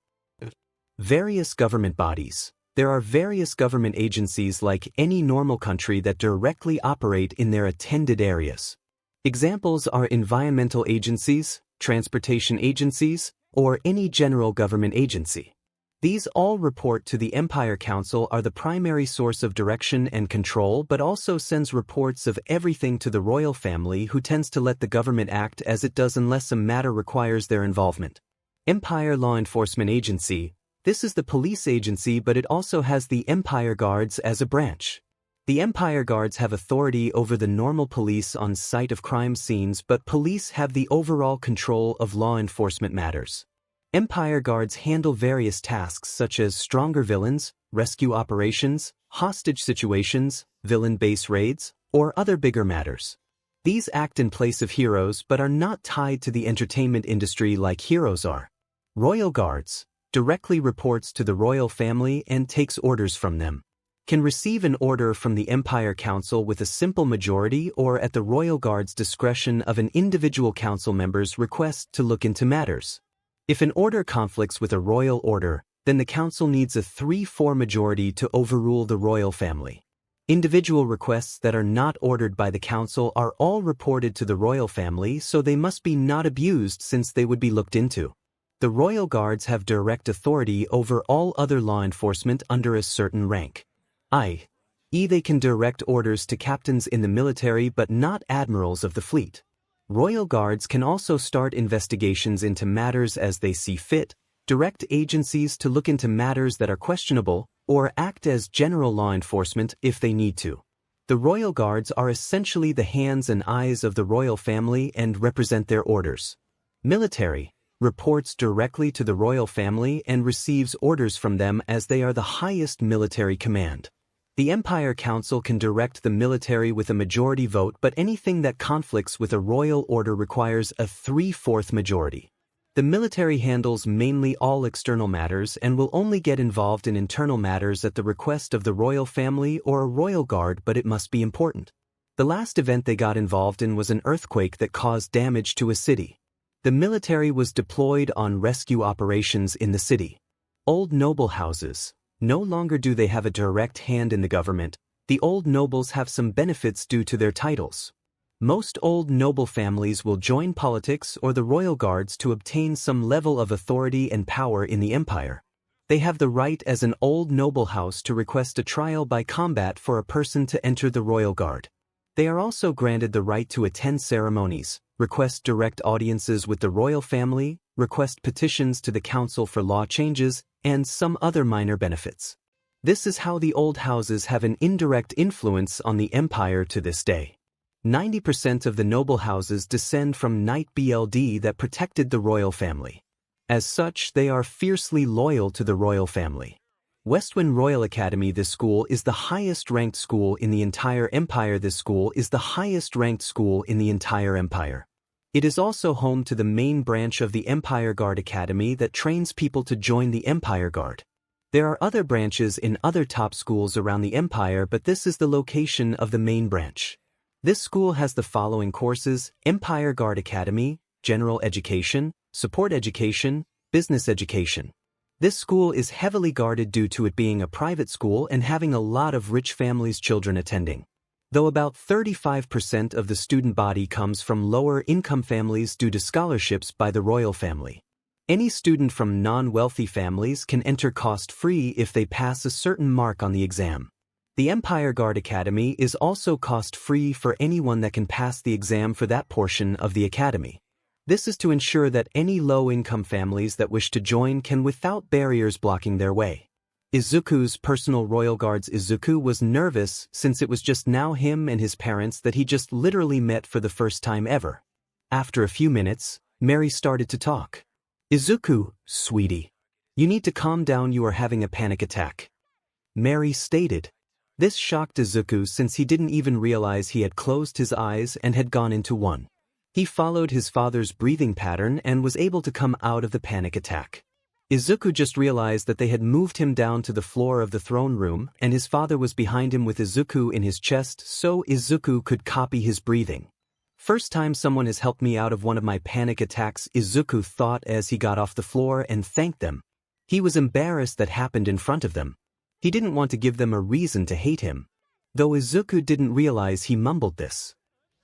various government bodies. There are various government agencies like any normal country that directly operate in their attended areas. Examples are environmental agencies, transportation agencies, or any general government agency. These all report to the Empire Council, are the primary source of direction and control, but also sends reports of everything to the royal family, who tends to let the government act as it does unless a matter requires their involvement. Empire Law Enforcement Agency. This is the police agency, but it also has the Empire Guards as a branch. The Empire Guards have authority over the normal police on site of crime scenes, but police have the overall control of law enforcement matters. Empire Guards handle various tasks such as stronger villains, rescue operations, hostage situations, villain base raids, or other bigger matters. These act in place of heroes but are not tied to the entertainment industry like heroes are. Royal Guards directly reports to the royal family and takes orders from them. Can receive an order from the Empire Council with a simple majority or at the Royal Guard's discretion of an individual council member's request to look into matters. If an order conflicts with a royal order, then the council needs a 3/4 majority to overrule the royal family. Individual requests that are not ordered by the council are all reported to the royal family, so they must be not abused since they would be looked into. The Royal Guards have direct authority over all other law enforcement under a certain rank. i.e. they can direct orders to captains in the military but not admirals of the fleet. Royal Guards can also start investigations into matters as they see fit, direct agencies to look into matters that are questionable, or act as general law enforcement if they need to. The Royal Guards are essentially the hands and eyes of the royal family and represent their orders. Military reports directly to the royal family and receives orders from them as they are the highest military command. The Empire Council can direct the military with a majority vote, but anything that conflicts with a royal order requires a 3/4 majority. The military handles mainly all external matters and will only get involved in internal matters at the request of the royal family or a royal guard, but it must be important. The last event they got involved in was an earthquake that caused damage to a city. The military was deployed on rescue operations in the city. Old noble houses. No longer do they have a direct hand in the government. The old nobles have some benefits due to their titles. Most old noble families will join politics or the royal guards to obtain some level of authority and power in the empire. They have the right as an old noble house to request a trial by combat for a person to enter the royal guard. They are also granted the right to attend ceremonies, request direct audiences with the royal family, request petitions to the council for law changes, and some other minor benefits. This is how the old houses have an indirect influence on the empire to this day. 90% of the noble houses descend from Knight BLD that protected the royal family. As such, they are fiercely loyal to the royal family. Westwind Royal Academy. This school is the highest ranked school in the entire empire. This school is the highest ranked school in the entire empire. It is also home to the main branch of the Empire Guard Academy that trains people to join the Empire Guard. There are other branches in other top schools around the empire, but this is the location of the main branch. This school has the following courses: Empire Guard Academy, General Education, Support Education, Business Education. This school is heavily guarded due to it being a private school and having a lot of rich families' children attending. Though about 35% of the student body comes from lower-income families due to scholarships by the royal family. Any student from non-wealthy families can enter cost-free if they pass a certain mark on the exam. The Empire Guard Academy is also cost-free for anyone that can pass the exam for that portion of the academy. This is to ensure that any low-income families that wish to join can without barriers blocking their way. Izuku's personal royal guards. Izuku was nervous since it was just now him and his parents that he just literally met for the first time ever. After a few minutes, Mary started to talk. "Izuku, sweetie. You need to calm down, you are having a panic attack," Mary stated. This shocked Izuku since he didn't even realize he had closed his eyes and had gone into one. He followed his father's breathing pattern and was able to come out of the panic attack. Izuku just realized that they had moved him down to the floor of the throne room and his father was behind him with Izuku in his chest so Izuku could copy his breathing. "First time someone has helped me out of one of my panic attacks," Izuku thought as he got off the floor and thanked them. He was embarrassed that happened in front of them. He didn't want to give them a reason to hate him. Though Izuku didn't realize he mumbled this.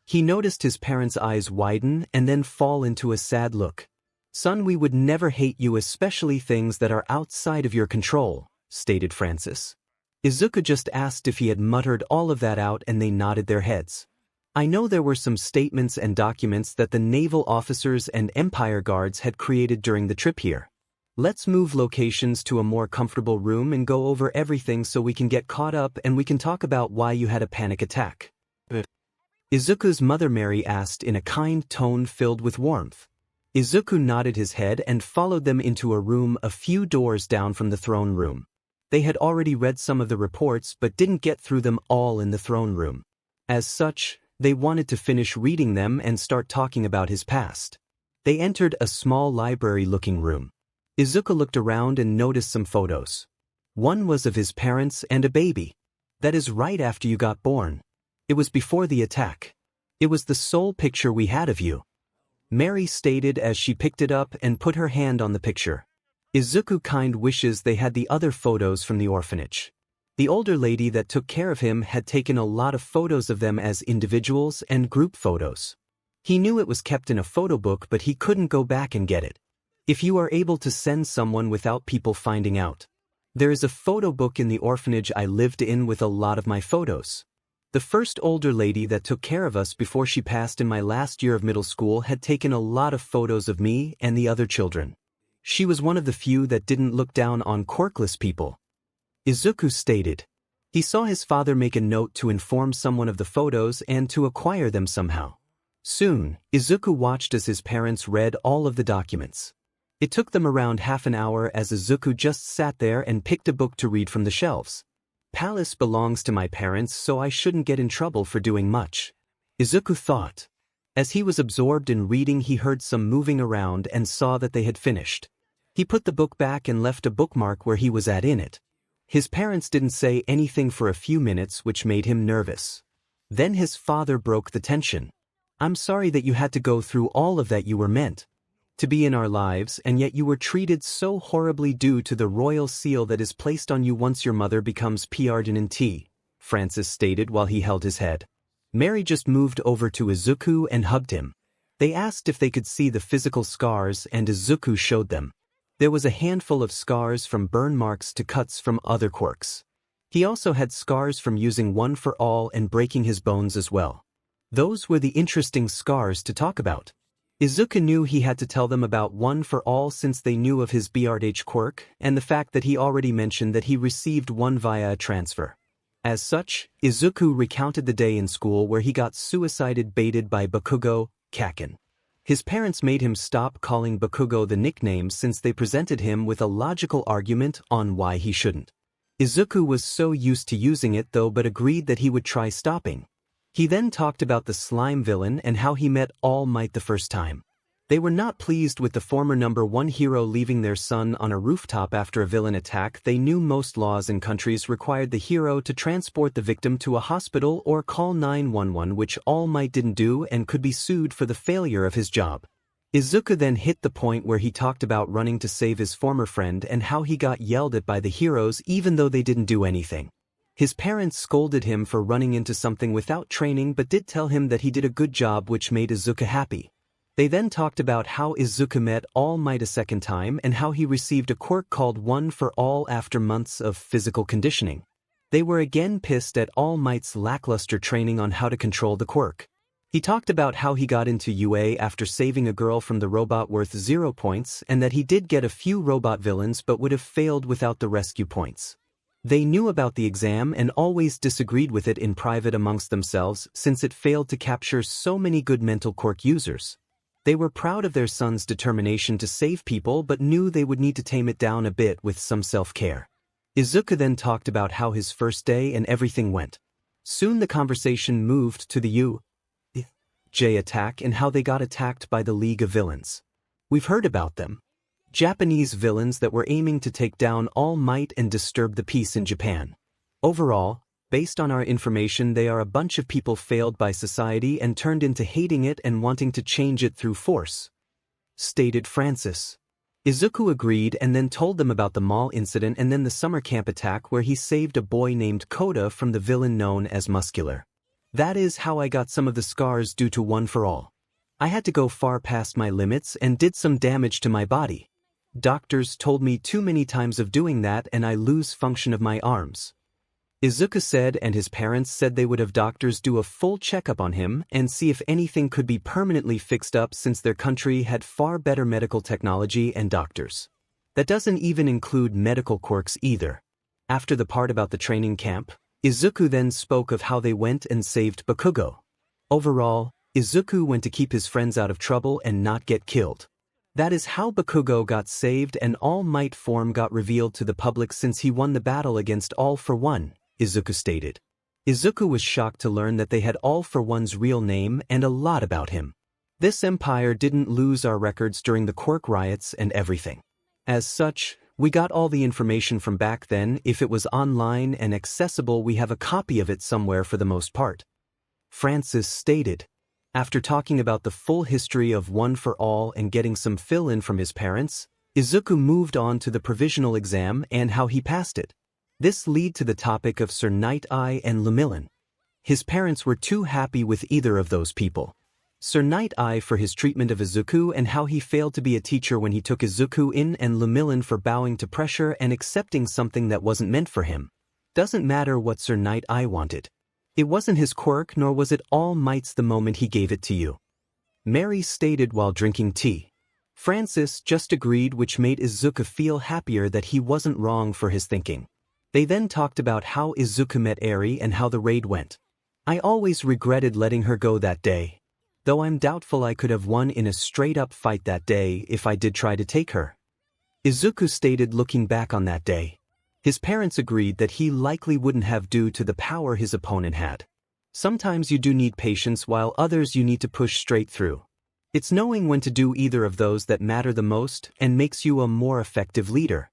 He noticed his parents' eyes widen and then fall into a sad look. "Son, we would never hate you, especially things that are outside of your control," stated Francis. Izuku just asked if he had muttered all of that out and they nodded their heads. "I know there were some statements and documents that the naval officers and Empire guards had created during the trip here. Let's move locations to a more comfortable room and go over everything so we can get caught up and we can talk about why you had a panic attack," Izuku's mother Mary asked in a kind tone filled with warmth. Izuku nodded his head and followed them into a room a few doors down from the throne room. They had already read some of the reports but didn't get through them all in the throne room. As such, they wanted to finish reading them and start talking about his past. They entered a small library-looking room. Izuku looked around and noticed some photos. One was of his parents and a baby. "That is right after you got born. It was before the attack. It was the sole picture we had of you," Mary stated as she picked it up and put her hand on the picture. Izuku kind wishes they had the other photos from the orphanage. The older lady that took care of him had taken a lot of photos of them as individuals and group photos. He knew it was kept in a photo book but he couldn't go back and get it. "If you are able to send someone without people finding out. There is a photo book in the orphanage I lived in with a lot of my photos. The first older lady that took care of us before she passed in my last year of middle school had taken a lot of photos of me and the other children. She was one of the few that didn't look down on quirkless people," Izuku stated. He saw his father make a note to inform someone of the photos and to acquire them somehow. Soon, Izuku watched as his parents read all of the documents. It took them around half an hour as Izuku just sat there and picked a book to read from the shelves. "Palace belongs to my parents so I shouldn't get in trouble for doing much," Izuku thought. As he was absorbed in reading he heard some moving around and saw that they had finished. He put the book back and left a bookmark where he was at in it. His parents didn't say anything for a few minutes which made him nervous. Then his father broke the tension. "I'm sorry that you had to go through all of that. You were meant to be in our lives and yet you were treated so horribly due to the royal seal that is placed on you once your mother becomes pregnant," Francis stated while he held his head. Mary just moved over to Izuku and hugged him. They asked if they could see the physical scars and Izuku showed them. There was a handful of scars from burn marks to cuts from other quirks. He also had scars from using One for All and breaking his bones as well. Those were the interesting scars to talk about. Izuku knew he had to tell them about One for All since they knew of his 𝗵𝗃 quirk and the fact that he already mentioned that he received one via a transfer. As such, Izuku recounted the day in school where he got suicided baited by Bakugo, Kaken. His parents made him stop calling Bakugo the nickname since they presented him with a logical argument on why he shouldn't. Izuku was so used to using it though but agreed that he would try stopping. He then talked about the slime villain and how he met All Might the first time. They were not pleased with the former #1 hero leaving their son on a rooftop after a villain attack. They knew most laws in countries required the hero to transport the victim to a hospital or call 911, which All Might didn't do and could be sued for the failure of his job. Izuku then hit the point where he talked about running to save his former friend and how he got yelled at by the heroes even though they didn't do anything. His parents scolded him for running into something without training but did tell him that he did a good job, which made Izuku happy. They then talked about how Izuku met All Might a second time and how he received a quirk called One for All after months of physical conditioning. They were again pissed at All Might's lackluster training on how to control the quirk. He talked about how he got into UA after saving a girl from the robot worth 0 points and that he did get a few robot villains but would have failed without the rescue points. They knew about the exam and always disagreed with it in private amongst themselves since it failed to capture so many good mental quirk users. They were proud of their son's determination to save people but knew they would need to tame it down a bit with some self-care. Izuku then talked about how his first day and everything went. Soon the conversation moved to the 𝐒𝐻 attack and how they got attacked by the League of Villains. We've heard about them. Japanese villains that were aiming to take down All Might and disturb the peace in Japan. Overall, based on our information, they are a bunch of people failed by society and turned into hating it and wanting to change it through force, stated Francis. Izuku agreed and then told them about the mall incident and then the summer camp attack where he saved a boy named Kota from the villain known as Muscular. That is how I got some of the scars due to One for All. I had to go far past my limits and did some damage to my body. Doctors told me too many times of doing that and I lose function of my arms. Izuku said, and his parents said they would have doctors do a full checkup on him and see if anything could be permanently fixed up since their country had far better medical technology and doctors. That doesn't even include medical quirks either. After the part about the training camp, Izuku then spoke of how they went and saved Bakugo. Overall, Izuku went to keep his friends out of trouble and not get killed. That is how Bakugo got saved and All Might form got revealed to the public since he won the battle against All for One, Izuku stated. Izuku was shocked to learn that they had All for One's real name and a lot about him. This empire didn't lose our records during the quirk riots and everything. As such, we got all the information from back then. If it was online and accessible, we have a copy of it somewhere for the most part, Francis stated. After talking about the full history of One for All and getting some fill-in from his parents, Izuku moved on to the provisional exam and how he passed it. This led to the topic of 𝗧𝗏𝗏 and 𝗵𝗡𝗏. His parents were too happy with either of those people. 𝗧𝗏𝗏 for his treatment of Izuku and how he failed to be a teacher when he took Izuku in, and 𝗵𝗡𝗏 for bowing to pressure and accepting something that wasn't meant for him. Doesn't matter what 𝗧𝗏𝗏 wanted. It wasn't his quirk, nor was it All Might's the moment he gave it to you, Mary stated while drinking tea. Francis just agreed, which made Izuku feel happier that he wasn't wrong for his thinking. They then talked about how Izuku met Eri and how the raid went. I always regretted letting her go that day, though I'm doubtful I could have won in a straight-up fight that day if I did try to take her, Izuku stated looking back on that day. His parents agreed that he likely wouldn't have due to the power his opponent had. Sometimes you do need patience, while others you need to push straight through. It's knowing when to do either of those that matter the most and makes you a more effective leader,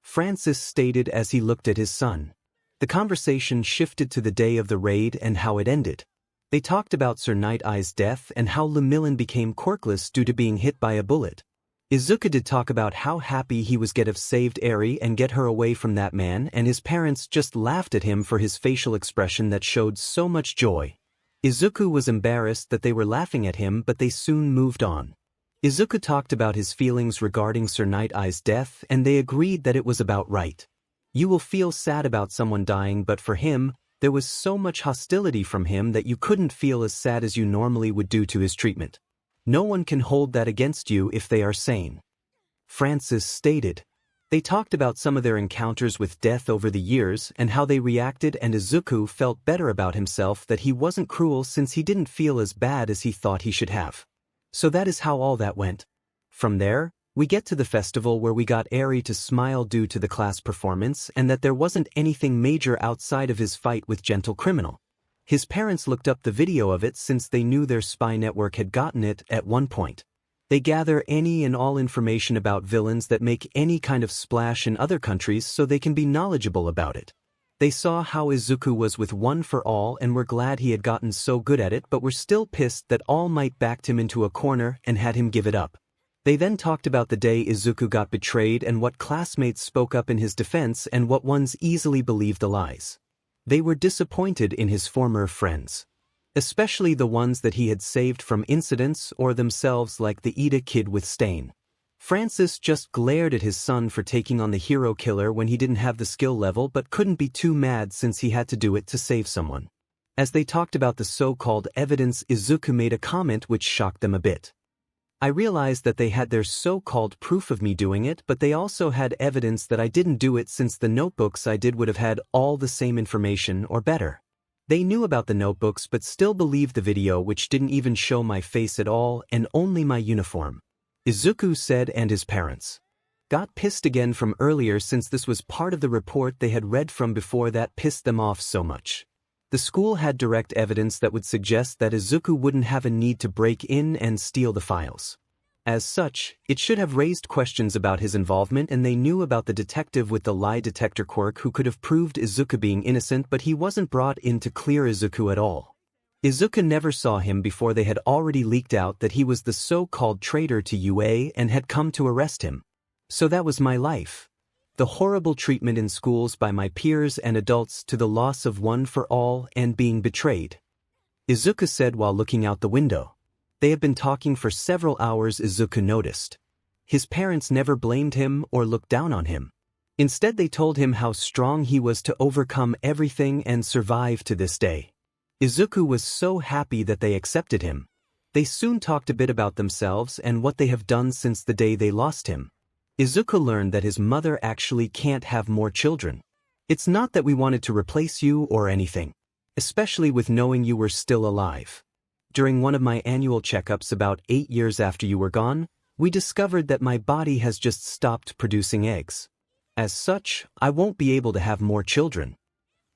Francis stated as he looked at his son. The conversation shifted to the day of the raid and how it ended. They talked about 𝗧𝗏𝗏's death and how 𝗵𝗡𝗏 became quirkless due to being hit by a bullet. Izuku did talk about how happy he was get have saved Eri and get her away from that man, and his parents just laughed at him for his facial expression that showed so much joy. Izuku was embarrassed that they were laughing at him, but they soon moved on. Izuku talked about his feelings regarding 𝗧𝗏𝗏's death and they agreed that it was about right. You will feel sad about someone dying, but for him, there was so much hostility from him that you couldn't feel as sad as you normally would due to his treatment. No one can hold that against you if they are sane, Francis stated. They talked about some of their encounters with death over the years and how they reacted, and Izuku felt better about himself that he wasn't cruel since he didn't feel as bad as he thought he should have. So that is how all that went. From there, we get to the festival where we got Eri to smile due to the class performance and that there wasn't anything major outside of his fight with Gentle Criminal. His parents looked up the video of it since they knew their spy network had gotten it at one point. They gather any and all information about villains that make any kind of splash in other countries so they can be knowledgeable about it. They saw how Izuku was with One for All and were glad he had gotten so good at it, but were still pissed that All Might backed him into a corner and had him give it up. They then talked about the day Izuku got betrayed and what classmates spoke up in his defense and what ones easily believed the lies. They were disappointed in his former friends, especially the ones that he had saved from incidents or themselves, like the Ida kid with Stain. Francis just glared at his son for taking on the hero killer when he didn't have the skill level, but couldn't be too mad since he had to do it to save someone. As they talked about the so-called evidence, Izuku made a comment which shocked them a bit. I realized that they had their so-called proof of me doing it, but they also had evidence that I didn't do it since the notebooks I did would have had all the same information or better. They knew about the notebooks but still believed the video, which didn't even show my face at all and only my uniform. Izuku said, and his parents got pissed again from earlier since this was part of the report they had read from before that pissed them off so much. The school had direct evidence that would suggest that Izuku wouldn't have a need to break in and steal the files. As such, it should have raised questions about his involvement, and they knew about the detective with the lie detector quirk who could have proved Izuku being innocent, but he wasn't brought in to clear Izuku at all. Izuku never saw him before they had already leaked out that he was the so-called traitor to UA and had come to arrest him. So that was my life. The horrible treatment in schools by my peers and adults, to the loss of one for all and being betrayed. Izuku said while looking out the window. They had been talking for several hours, Izuku noticed. His parents never blamed him or looked down on him. Instead, they told him how strong he was to overcome everything and survive to this day. Izuku was so happy that they accepted him. They soon talked a bit about themselves and what they have done since the day they lost him. Izuku learned that his mother actually can't have more children. It's not that we wanted to replace you or anything, especially with knowing you were still alive. During one of my annual checkups about 8 years after you were gone, we discovered that my body has just stopped producing eggs. As such, I won't be able to have more children.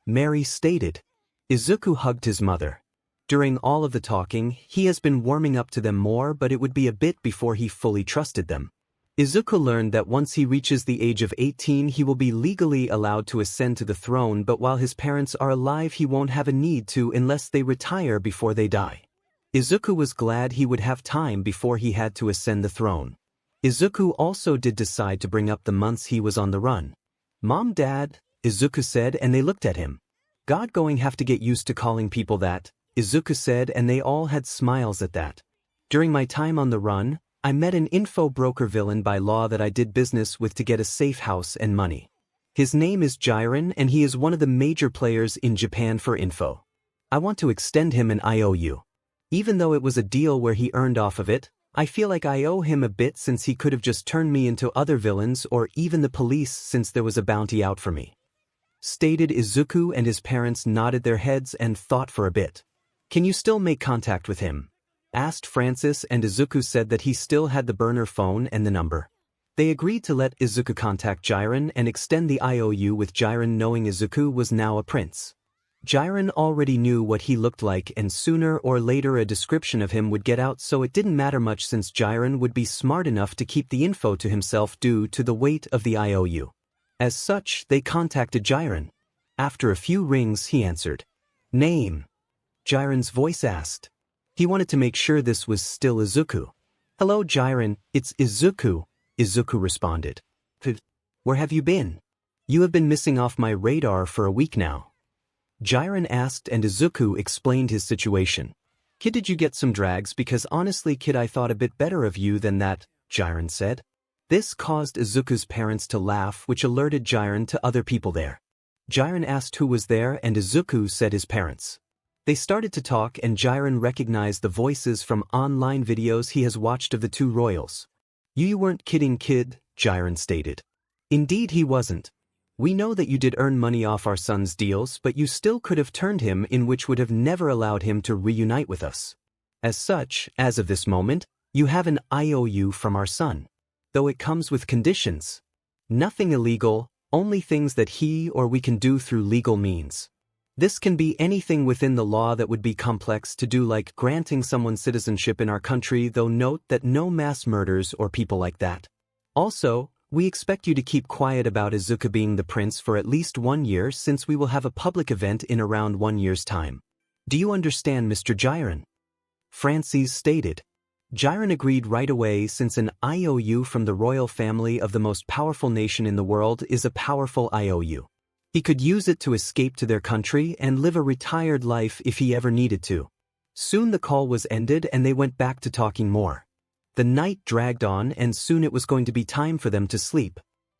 Mary stated. Izuku hugged his mother. During all of the talking, he has been warming up to them more, but it would be a bit before he fully trusted them. Izuku learned that once he reaches the age of 18 he will be legally allowed to ascend to the throne, but while his parents are alive he won't have a need to unless they retire before they die. Izuku was glad he would have time before he had to ascend the throne. Izuku also did decide to bring up the months he was on the run. Mom, Dad, Izuku said, and they looked at him. God, going have to get used to calling people that, Izuku said, and they all had smiles at that. During my time on the run, I met an info broker villain by law that I did business with to get a safe house and money. His name is Jiren, and he is one of the major players in Japan for info. I want to extend him an IOU. Even though it was a deal where he earned off of it, I feel like I owe him a bit since he could have just turned me into other villains or even the police since there was a bounty out for me. Stated Izuku, and his parents nodded their heads and thought for a bit. Can you still make contact with him? Asked Francis, and Izuku said that he still had the burner phone and the number. They agreed to let Izuku contact Jiren and extend the IOU, with Jiren knowing Izuku was now a prince. Jiren already knew what he looked like, and sooner or later a description of him would get out, so it didn't matter much since Jiren would be smart enough to keep the info to himself due to the weight of the IOU. As such, they contacted Jiren. After a few rings he answered. Name? Jiren's voice asked. He wanted to make sure this was still Izuku. Hello Jiren, it's Izuku, Izuku responded. Where have you been? You have been missing off my radar for a week now. Jiren asked, and Izuku explained his situation. Kid, did you get some drags? Because honestly kid, I thought a bit better of you than that, Jiren said. This caused Izuku's parents to laugh, which alerted Jiren to other people there. Jiren asked who was there, and Izuku said his parents. They started to talk, and Jiren recognized the voices from online videos he has watched of the two royals. You weren't kidding kid, Jiren stated. Indeed he wasn't. We know that you did earn money off our son's deals, but you still could have turned him in, which would have never allowed him to reunite with us. As such, as of this moment, you have an IOU from our son. Though it comes with conditions. Nothing illegal, only things that he or we can do through legal means. This can be anything within the law that would be complex to do, like granting someone citizenship in our country, though note that no mass murders or people like that. Also, we expect you to keep quiet about Izuku being the prince for at least 1 year, since we will have a public event in around 1 year's time. Do you understand, Mr. Jiren? Francis stated. Jiren agreed right away, since an IOU from the royal family of the most powerful nation in the world is a powerful IOU. He could use it to escape to their country and live a retired life if he ever needed to. Soon the call was ended and they went back to talking more. The night dragged on, and soon it was going to be time for them to sleep.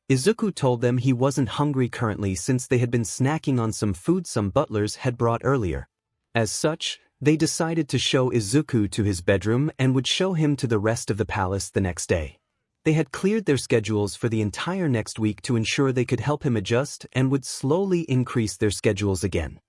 Izuku told them he wasn't hungry currently since they had been snacking on some food some butlers had brought earlier. As such, They decided to show Izuku to his bedroom and would show him to the rest of the palace the next day. They had cleared their schedules for the entire next week to ensure they could help him adjust and would slowly increase their schedules again.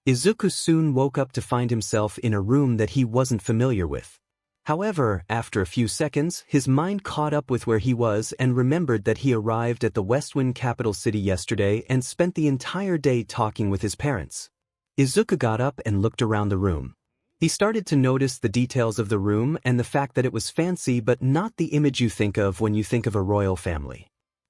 Izuku soon woke up to find himself in a room that he wasn't familiar with. However, after a few seconds, his mind caught up with where he was and remembered that he arrived at the Westwind capital city yesterday and spent the entire day talking with his parents. Izuku got up and looked around the room. He started to notice the details of the room and the fact that it was fancy but not the image you think of when you think of a royal family.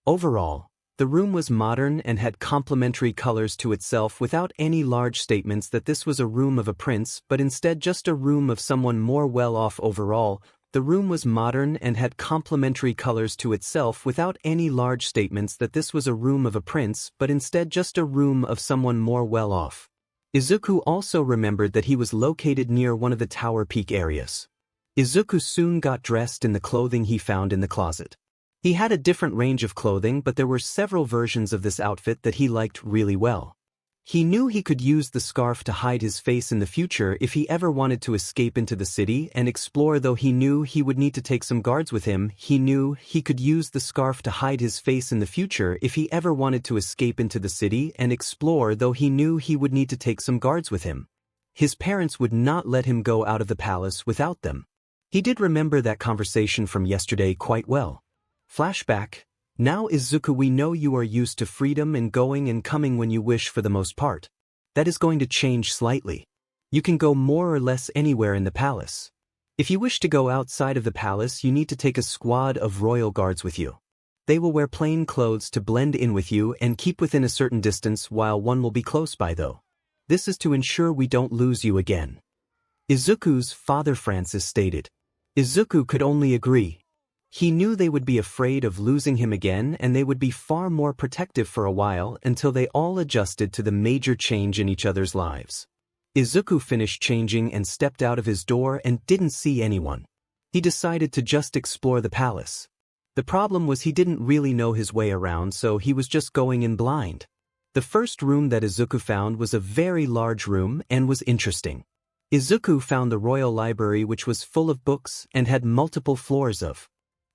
Overall, the room was modern and had complementary colors to itself without any large statements that this was a room of a prince but instead just a room of someone more well-off overall. The room was modern and had complementary colors to itself without any large statements that this was a room of a prince but instead just a room of someone more well-off. Izuku also remembered that he was located near one of the tower peak areas. Izuku soon got dressed in the clothing he found in the closet. He had a different range of clothing, but there were several versions of this outfit that he liked really well. He knew he could use the scarf to hide his face in the future if he ever wanted to escape into the city and explore, though he knew he would need to take some guards with him. He knew he could use the scarf to hide his face in the future if he ever wanted to escape into the city and explore, though he knew he would need to take some guards with him. His parents would not let him go out of the palace without them. He did remember that conversation from yesterday quite well. Flashback. Now Izuku, we know you are used to freedom and going and coming when you wish for the most part. That is going to change slightly. You can go more or less anywhere in the palace. If you wish to go outside of the palace, you need to take a squad of royal guards with you. They will wear plain clothes to blend in with you and keep within a certain distance, while one will be close by though. This is to ensure we don't lose you again. Izuku's father Francis stated. Izuku could only agree. He knew they would be afraid of losing him again and they would be far more protective for a while until they all adjusted to the major change in each other's lives. Izuku finished changing and stepped out of his door and didn't see anyone. He decided to just explore the palace. The problem was he didn't really know his way around, so he was just going in blind. The first room that Izuku found was a very large room and was interesting. Izuku found the royal library, which was full of books and had multiple floors of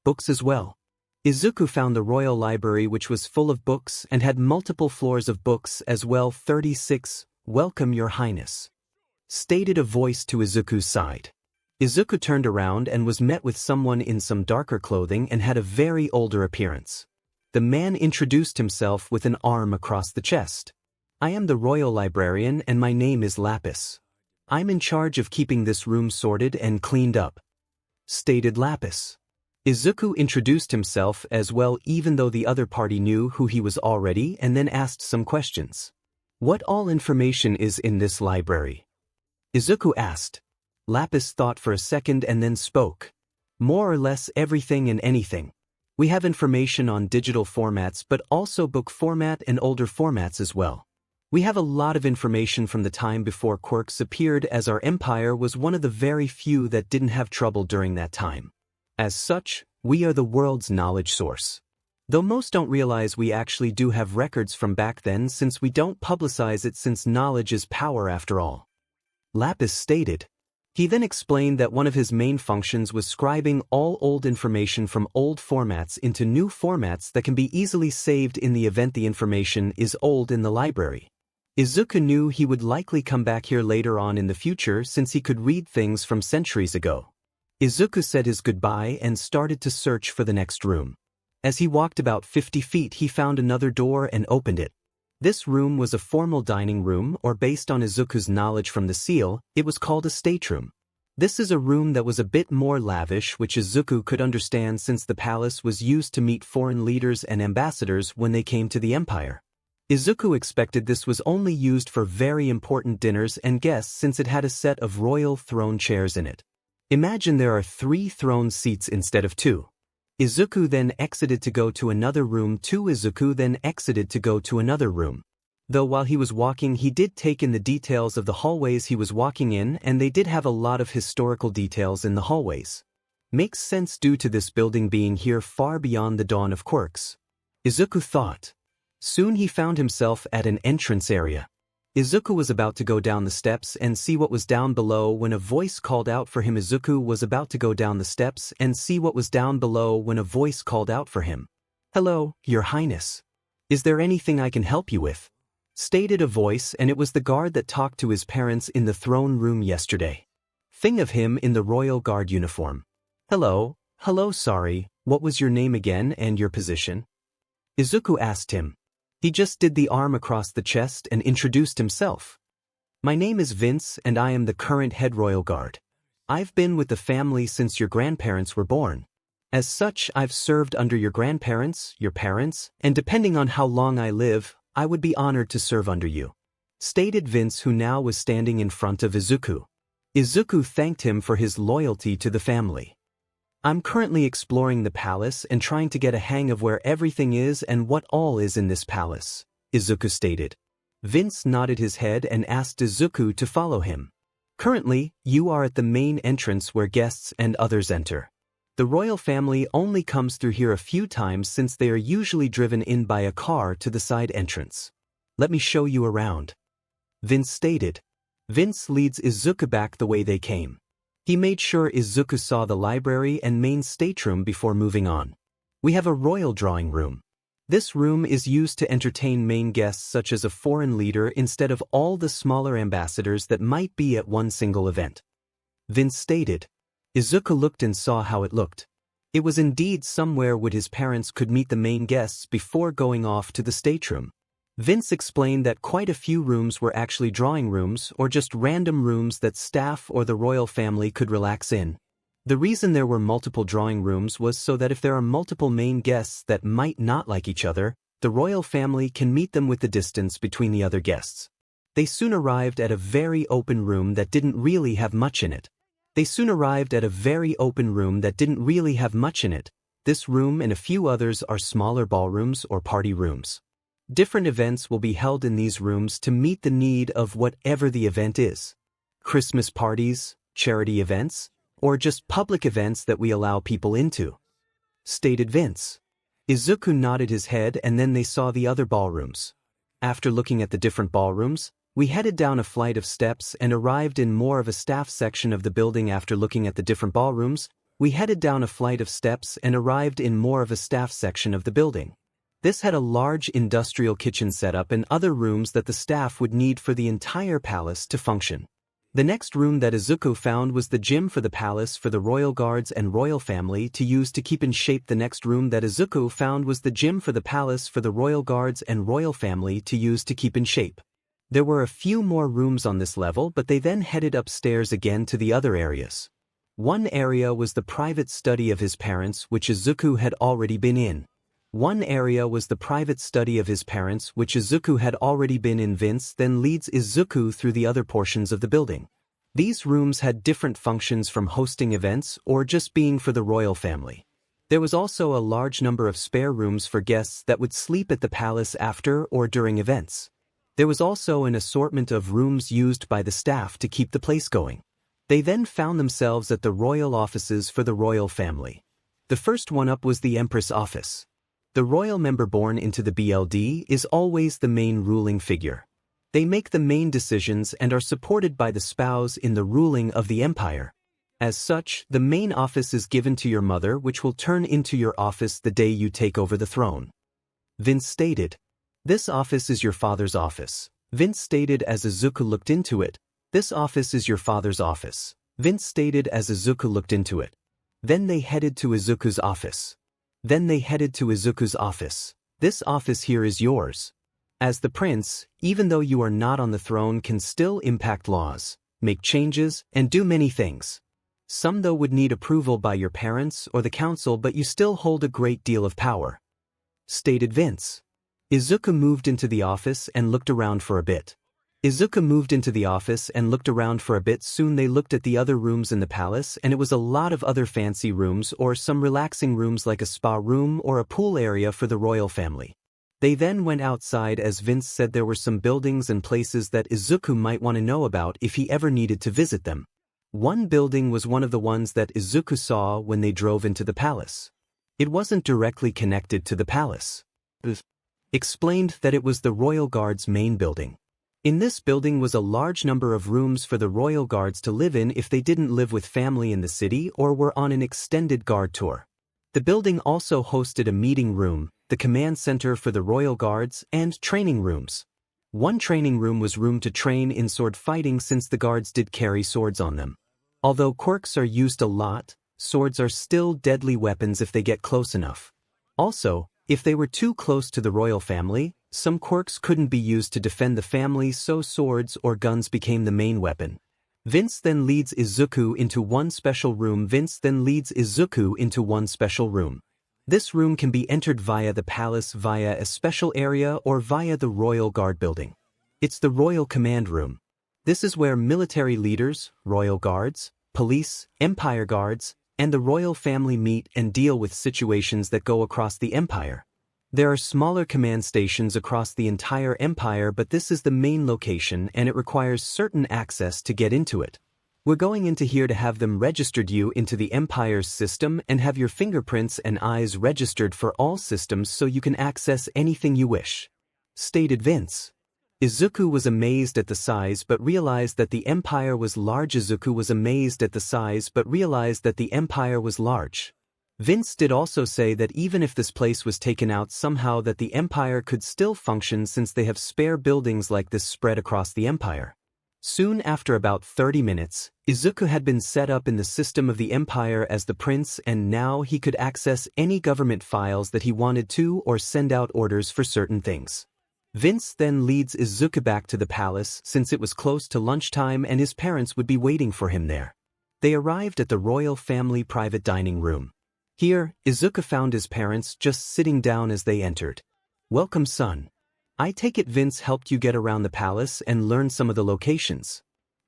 books as well. Izuku found the royal library, which was full of books and had multiple floors of books as well. 36, "Welcome, Your Highness," stated a voice to Izuku's side. Izuku turned around and was met with someone in some darker clothing and had a very older appearance. The man introduced himself with an arm across the chest. "I am the royal librarian and my name is Lapis. I'm in charge of keeping this room sorted and cleaned up," stated Lapis. Izuku introduced himself as well, even though the other party knew who he was already, and then asked some questions. "What all information is in this library?" Izuku asked. Lapis thought for a second and then spoke. "More or less everything and anything. We have information on digital formats but also book format and older formats as well. We have a lot of information from the time before quirks appeared, as our empire was one of the very few that didn't have trouble during that time. As such, we are the world's knowledge source. Though most don't realize we actually do have records from back then, since we don't publicize it, since knowledge is power after all," Lapis stated. He then explained that one of his main functions was scribing all old information from old formats into new formats that can be easily saved in the event the information is old in the library. Izuku knew he would likely come back here later on in the future since he could read things from centuries ago. Izuku said his goodbye and started to search for the next room. As he walked about 50 feet, he found another door and opened it. This room was a formal dining room, or based on Izuku's knowledge from the seal, it was called a stateroom. This is a room that was a bit more lavish, which Izuku could understand since the palace was used to meet foreign leaders and ambassadors when they came to the empire. Izuku expected this was only used for very important dinners and guests since it had a set of royal throne chairs in it. Imagine there are 3 throne seats instead of 2. Izuku then exited to go to another room. Izuku then exited to go to another room. Though while he was walking, he did take in the details of the hallways he was walking in, and they did have a lot of historical details in the hallways. Makes sense due to this building being here far beyond the dawn of quirks, Izuku thought. Soon he found himself at an entrance area. Izuku was about to go down the steps and see what was down below when a voice called out for him. Izuku was about to go down the steps and see what was down below when a voice called out for him. "Hello, Your Highness. Is there anything I can help you with?" stated a voice, and it was the guard that talked to his parents in the throne room yesterday. Thing of him in the royal guard uniform. Hello, sorry, what was your name again and your position?" Izuku asked him. He just did the arm across the chest and introduced himself. "My name is Vince and I am the current head royal guard. I've been with the family since your grandparents were born. As such, I've served under your grandparents, your parents, and depending on how long I live, I would be honored to serve under you," stated Vince, who now was standing in front of Izuku. Izuku thanked him for his loyalty to the family. "I'm currently exploring the palace and trying to get a hang of where everything is and what all is in this palace," Izuku stated. Vince nodded his head and asked Izuku to follow him. "Currently, you are at the main entrance where guests and others enter. The royal family only comes through here a few times since they are usually driven in by a car to the side entrance. Let me show you around," Vince stated. Vince leads Izuku back the way they came. He made sure Izuku saw the library and main stateroom before moving on. "We have a royal drawing room. This room is used to entertain main guests such as a foreign leader instead of all the smaller ambassadors that might be at one single event," Vince stated. Izuku looked and saw how it looked. It was indeed somewhere where his parents could meet the main guests before going off to the stateroom. Vince explained that quite a few rooms were actually drawing rooms or just random rooms that staff or the royal family could relax in. The reason there were multiple drawing rooms was so that if there are multiple main guests that might not like each other, the royal family can meet them with the distance between the other guests. They soon arrived at a very open room that didn't really have much in it. This room and a few others are smaller ballrooms or party rooms. Different events will be held in these rooms to meet the need of whatever the event is. Christmas parties, charity events, or just public events that we allow people into," stated Vince. Izuku nodded his head and then they saw the other ballrooms. After looking at the different ballrooms, we headed down a flight of steps and arrived in more of a staff section of the building. After looking at the different ballrooms, we headed down a flight of steps and arrived in more of a staff section of the building. This had a large industrial kitchen setup and other rooms that the staff would need for the entire palace to function. The next room that Izuku found was the gym for the palace for the royal guards and royal family to use to keep in shape. The next room that Izuku found was the gym for the palace for the royal guards and royal family to use to keep in shape. There were a few more rooms on this level, but they then headed upstairs again to the other areas. One area was the private study of his parents, which Izuku had already been in. Vince then leads Izuku through the other portions of the building. These rooms had different functions, from hosting events or just being for the royal family. There was also a large number of spare rooms for guests that would sleep at the palace after or during events. There was also an assortment of rooms used by the staff to keep the place going. They then found themselves at the royal offices for the royal family. The first one up was the Empress office. The royal member born into the BLD is always the main ruling figure. They make the main decisions and are supported by the spouse in the ruling of the empire. As such, the main office is given to your mother, which will turn into your office the day you take over the throne," Vince stated. "This office is your father's office," Vince stated as Izuku looked into it. "This office is your father's office," Vince stated as Izuku looked into it. Then they headed to Izuku's office. "This office here is yours. As the prince, even though you are not on the throne, can still impact laws, make changes, and do many things. Some though would need approval by your parents or the council, but you still hold a great deal of power," stated Vince. Izuku moved into the office and looked around for a bit. Soon they looked at the other rooms in the palace, and it was a lot of other fancy rooms or some relaxing rooms like a spa room or a pool area for the royal family. They then went outside. As Vince said, there were some buildings and places that Izuku might want to know about if he ever needed to visit them. One building was one of the ones that Izuku saw when they drove into the palace. It wasn't directly connected to the palace. Explained that it was the royal guard's main building. In this building was a large number of rooms for the royal guards to live in if they didn't live with family in the city or were on an extended guard tour. The building also hosted a meeting room, the command center for the royal guards, and training rooms. One training room was room to train in sword fighting since the guards did carry swords on them. Although quirks are used a lot, swords are still deadly weapons if they get close enough. Also, if they were too close to the royal family, some quirks couldn't be used to defend the family, so swords or guns became the main weapon. Vince then leads Izuku into one special room. This room can be entered via the palace, via a special area, or via the royal guard building. It's the royal command room. This is where military leaders, royal guards, police, empire guards, and the royal family meet and deal with situations that go across the empire. There are smaller command stations across the entire empire, but this is the main location and it requires certain access to get into it. We're going into here to have them registered you into the empire's system and have your fingerprints and eyes registered for all systems so you can access anything you wish," stated Vince. Izuku was amazed at the size but realized that the empire was large. Vince did also say that even if this place was taken out somehow, that the empire could still function since they have spare buildings like this spread across the empire. Soon after, about 30 minutes, Izuku had been set up in the system of the empire as the prince, and now he could access any government files that he wanted to or send out orders for certain things. Vince then leads Izuku back to the palace since it was close to lunchtime and his parents would be waiting for him there. They arrived at the royal family private dining room. Here, Izuku found his parents just sitting down as they entered. "Welcome, son. I take it Vince helped you get around the palace and learn some of the locations.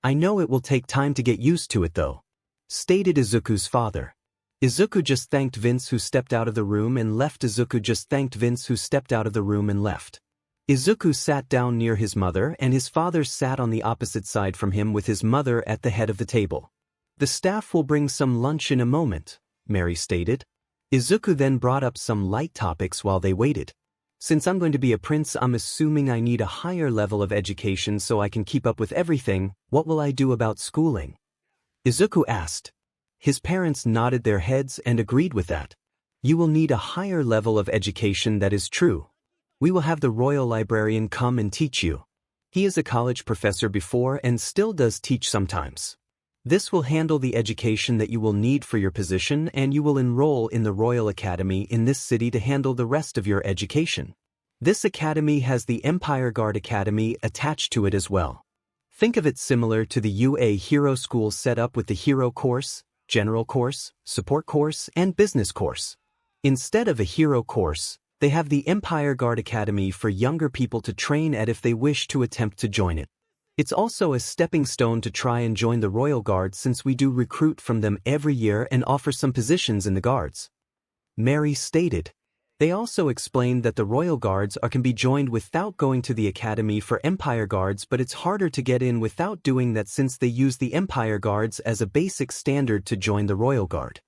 I know it will take time to get used to it though," stated Izuku's father. Izuku just thanked Vince, who stepped out of the room and left. Izuku sat down near his mother and his father sat on the opposite side from him with his mother at the head of the table. "The staff will bring some lunch in a moment," Mary stated. Izuku then brought up some light topics while they waited. "Since I'm going to be a prince, I'm assuming I need a higher level of education so I can keep up with everything. What will I do about schooling?" Izuku asked. His parents nodded their heads and agreed with that. "You will need a higher level of education, that is true. We will have the royal librarian come and teach you. He is a college professor before and still does teach sometimes. This will handle the education that you will need for your position, and you will enroll in the Royal Academy in this city to handle the rest of your education. This academy has the Empire Guard Academy attached to it as well. Think of it similar to the UA Hero School set up with the Hero Course, General Course, Support Course, and Business Course. Instead of a Hero Course, they have the Empire Guard Academy for younger people to train at if they wish to attempt to join it. It's also a stepping stone to try and join the Royal Guard since we do recruit from them every year and offer some positions in the Guards," Mary stated. They also explained that the Royal Guards can be joined without going to the Academy for Empire Guards, but it's harder to get in without doing that since they use the Empire Guards as a basic standard to join the Royal Guard.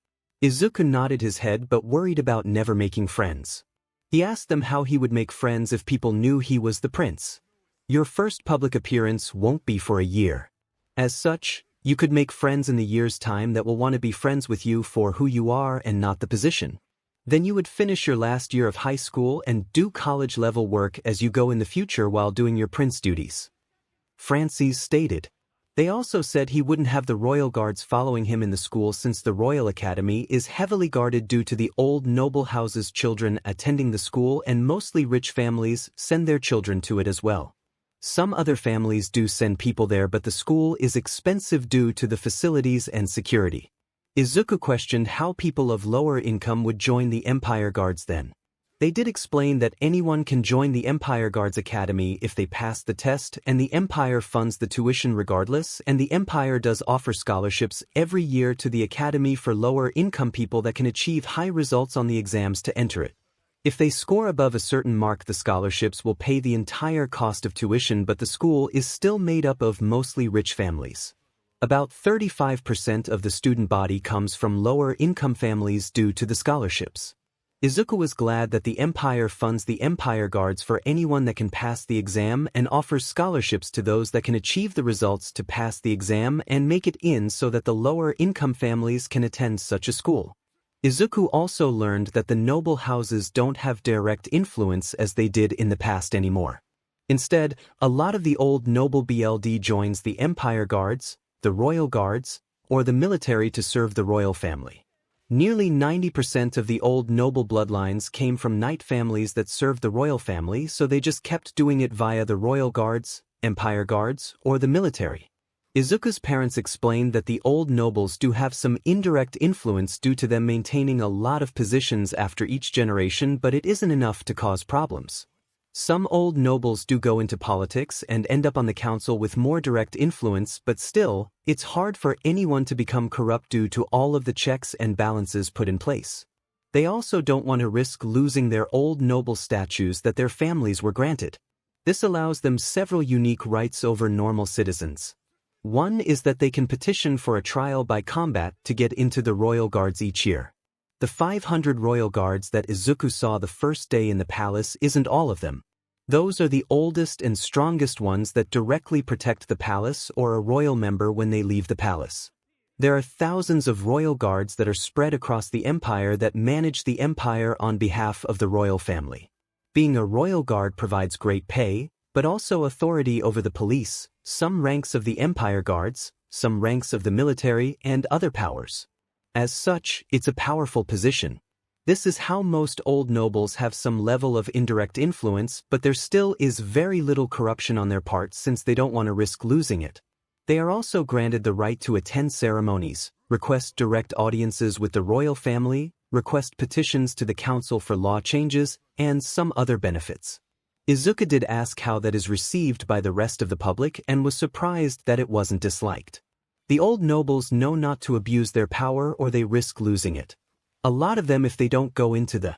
Izuku nodded his head but worried about never making friends. He asked them how he would make friends if people knew he was the prince. "Your first public appearance won't be for a year. As such, you could make friends in the year's time that will want to be friends with you for who you are and not the position. Then you would finish your last year of high school and do college-level work as you go in the future while doing your prince duties," Francis stated. They also said he wouldn't have the royal guards following him in the school since the Royal Academy is heavily guarded due to the old noble house's children attending the school, and mostly rich families send their children to it as well. Some other families do send people there, but the school is expensive due to the facilities and security. Izuku questioned how people of lower income would join the Empire Guards then. They did explain that anyone can join the Empire Guards Academy if they pass the test, and the Empire funds the tuition regardless, and the Empire does offer scholarships every year to the Academy for lower income people that can achieve high results on the exams to enter it. If they score above a certain mark, the scholarships will pay the entire cost of tuition, but the school is still made up of mostly rich families. About 35% of the student body comes from lower income families due to the scholarships. Izuku was glad that the Empire funds the Empire Guards for anyone that can pass the exam and offers scholarships to those that can achieve the results to pass the exam and make it in so that the lower-income families can attend such a school. Izuku also learned that the noble houses don't have direct influence as they did in the past anymore. Instead, a lot of the old noble BLD joins the Empire Guards, the Royal Guards, or the military to serve the royal family. Nearly 90% of the old noble bloodlines came from knight families that served the royal family, so they just kept doing it via the Royal Guards, Empire Guards, or the military. Izuku's parents explained that the old nobles do have some indirect influence due to them maintaining a lot of positions after each generation, but it isn't enough to cause problems. Some old nobles do go into politics and end up on the council with more direct influence, but still, it's hard for anyone to become corrupt due to all of the checks and balances put in place. They also don't want to risk losing their old noble statues that their families were granted. This allows them several unique rights over normal citizens. One is that they can petition for a trial by combat to get into the Royal Guards each year. The 500 Royal Guards that Izuku saw the first day in the palace isn't all of them. Those are the oldest and strongest ones that directly protect the palace or a royal member when they leave the palace. There are thousands of Royal Guards that are spread across the empire that manage the empire on behalf of the royal family. Being a Royal Guard provides great pay, but also authority over the police, some ranks of the Empire Guards, some ranks of the military, and other powers. As such, it's a powerful position. This is how most old nobles have some level of indirect influence, but there still is very little corruption on their part since they don't want to risk losing it. They are also granted the right to attend ceremonies, request direct audiences with the royal family, request petitions to the council for law changes, and some other benefits. Izuku did ask how that is received by the rest of the public and was surprised that it wasn't disliked. The old nobles know not to abuse their power or they risk losing it. A lot of them, if they don't go into the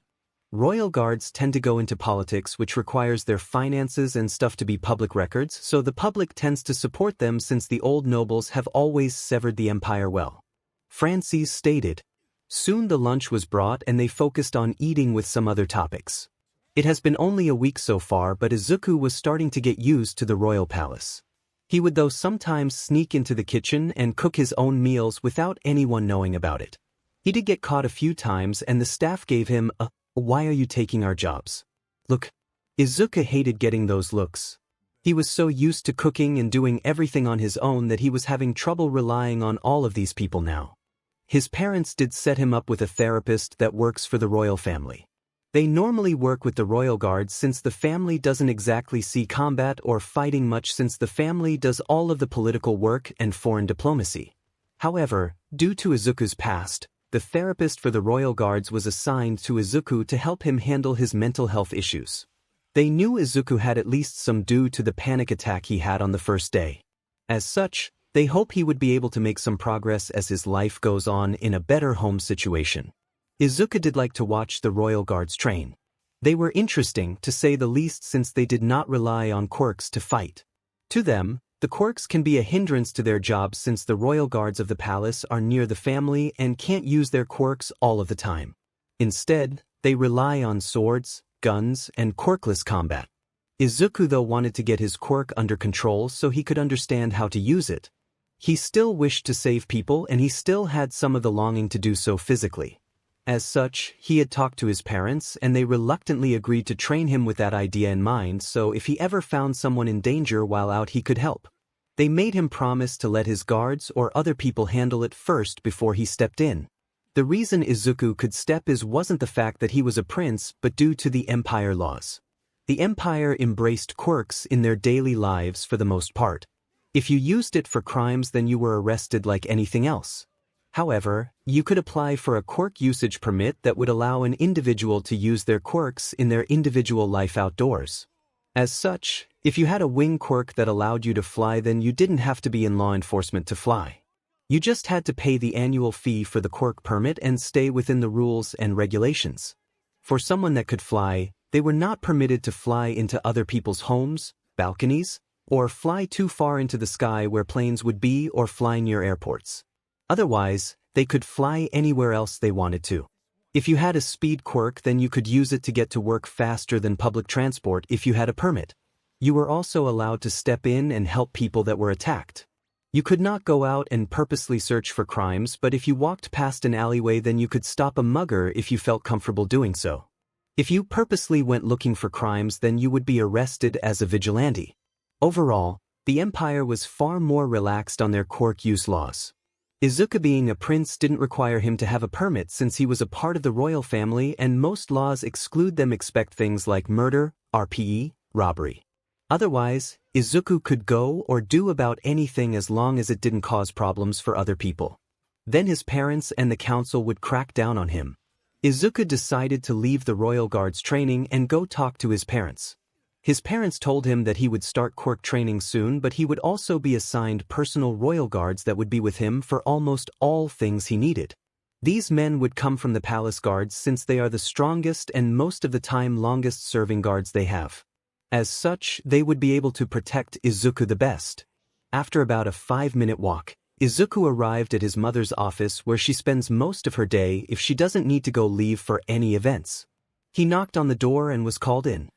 Royal Guards, tend to go into politics, which requires their finances and stuff to be public records, so the public tends to support them since the old nobles have always severed the empire well. Francis stated. Soon the lunch was brought and they focused on eating with some other topics. It has been only a week so far, but Izuku was starting to get used to the royal palace. He would though sometimes sneak into the kitchen and cook his own meals without anyone knowing about it. He did get caught a few times and the staff gave him a "Why are you taking our jobs?" look. Izuku hated getting those looks. He was so used to cooking and doing everything on his own that he was having trouble relying on all of these people now. His parents did set him up with a therapist that works for the royal family. They normally work with the Royal Guards since the family doesn't exactly see combat or fighting much since the family does all of the political work and foreign diplomacy. However, due to Izuku's past, the therapist for the Royal Guards was assigned to Izuku to help him handle his mental health issues. They knew Izuku had at least some due to the panic attack he had on the first day. As such, they hope he would be able to make some progress as his life goes on in a better home situation. Izuku did like to watch the Royal Guards train. They were interesting, to say the least, since they did not rely on quirks to fight. To them, the quirks can be a hindrance to their jobs since the Royal Guards of the palace are near the family and can't use their quirks all of the time. Instead, they rely on swords, guns, and quirkless combat. Izuku though wanted to get his quirk under control so he could understand how to use it. He still wished to save people and he still had some of the longing to do so physically. As such, he had talked to his parents and they reluctantly agreed to train him with that idea in mind, so if he ever found someone in danger while out he could help. They made him promise to let his guards or other people handle it first before he stepped in. The reason Izuku could step in wasn't the fact that he was a prince but due to the empire laws. The empire embraced quirks in their daily lives for the most part. If you used it for crimes then you were arrested like anything else. However, you could apply for a quirk usage permit that would allow an individual to use their quirks in their individual life outdoors. As such, if you had a wing quirk that allowed you to fly then you didn't have to be in law enforcement to fly. You just had to pay the annual fee for the quirk permit and stay within the rules and regulations. For someone that could fly, they were not permitted to fly into other people's homes, balconies, or fly too far into the sky where planes would be or fly near airports. Otherwise, they could fly anywhere else they wanted to. If you had a speed quirk, then you could use it to get to work faster than public transport if you had a permit. You were also allowed to step in and help people that were attacked. You could not go out and purposely search for crimes, but if you walked past an alleyway, then you could stop a mugger if you felt comfortable doing so. If you purposely went looking for crimes, then you would be arrested as a vigilante. Overall, the empire was far more relaxed on their quirk use laws. Izuku, being a prince, didn't require him to have a permit since he was a part of the royal family, and most laws exclude them except things like murder, RPE, robbery. Otherwise, Izuku could go or do about anything as long as it didn't cause problems for other people. Then his parents and the council would crack down on him. Izuku decided to leave the royal guard's training and go talk to his parents. His parents told him that he would start quirk training soon, but he would also be assigned personal royal guards that would be with him for almost all things he needed. These men would come from the palace guards since they are the strongest and most of the time longest serving guards they have. As such, they would be able to protect Izuku the best. After about a 5-minute walk, Izuku arrived at his mother's office, where she spends most of her day if she doesn't need to go leave for any events. He knocked on the door and was called in.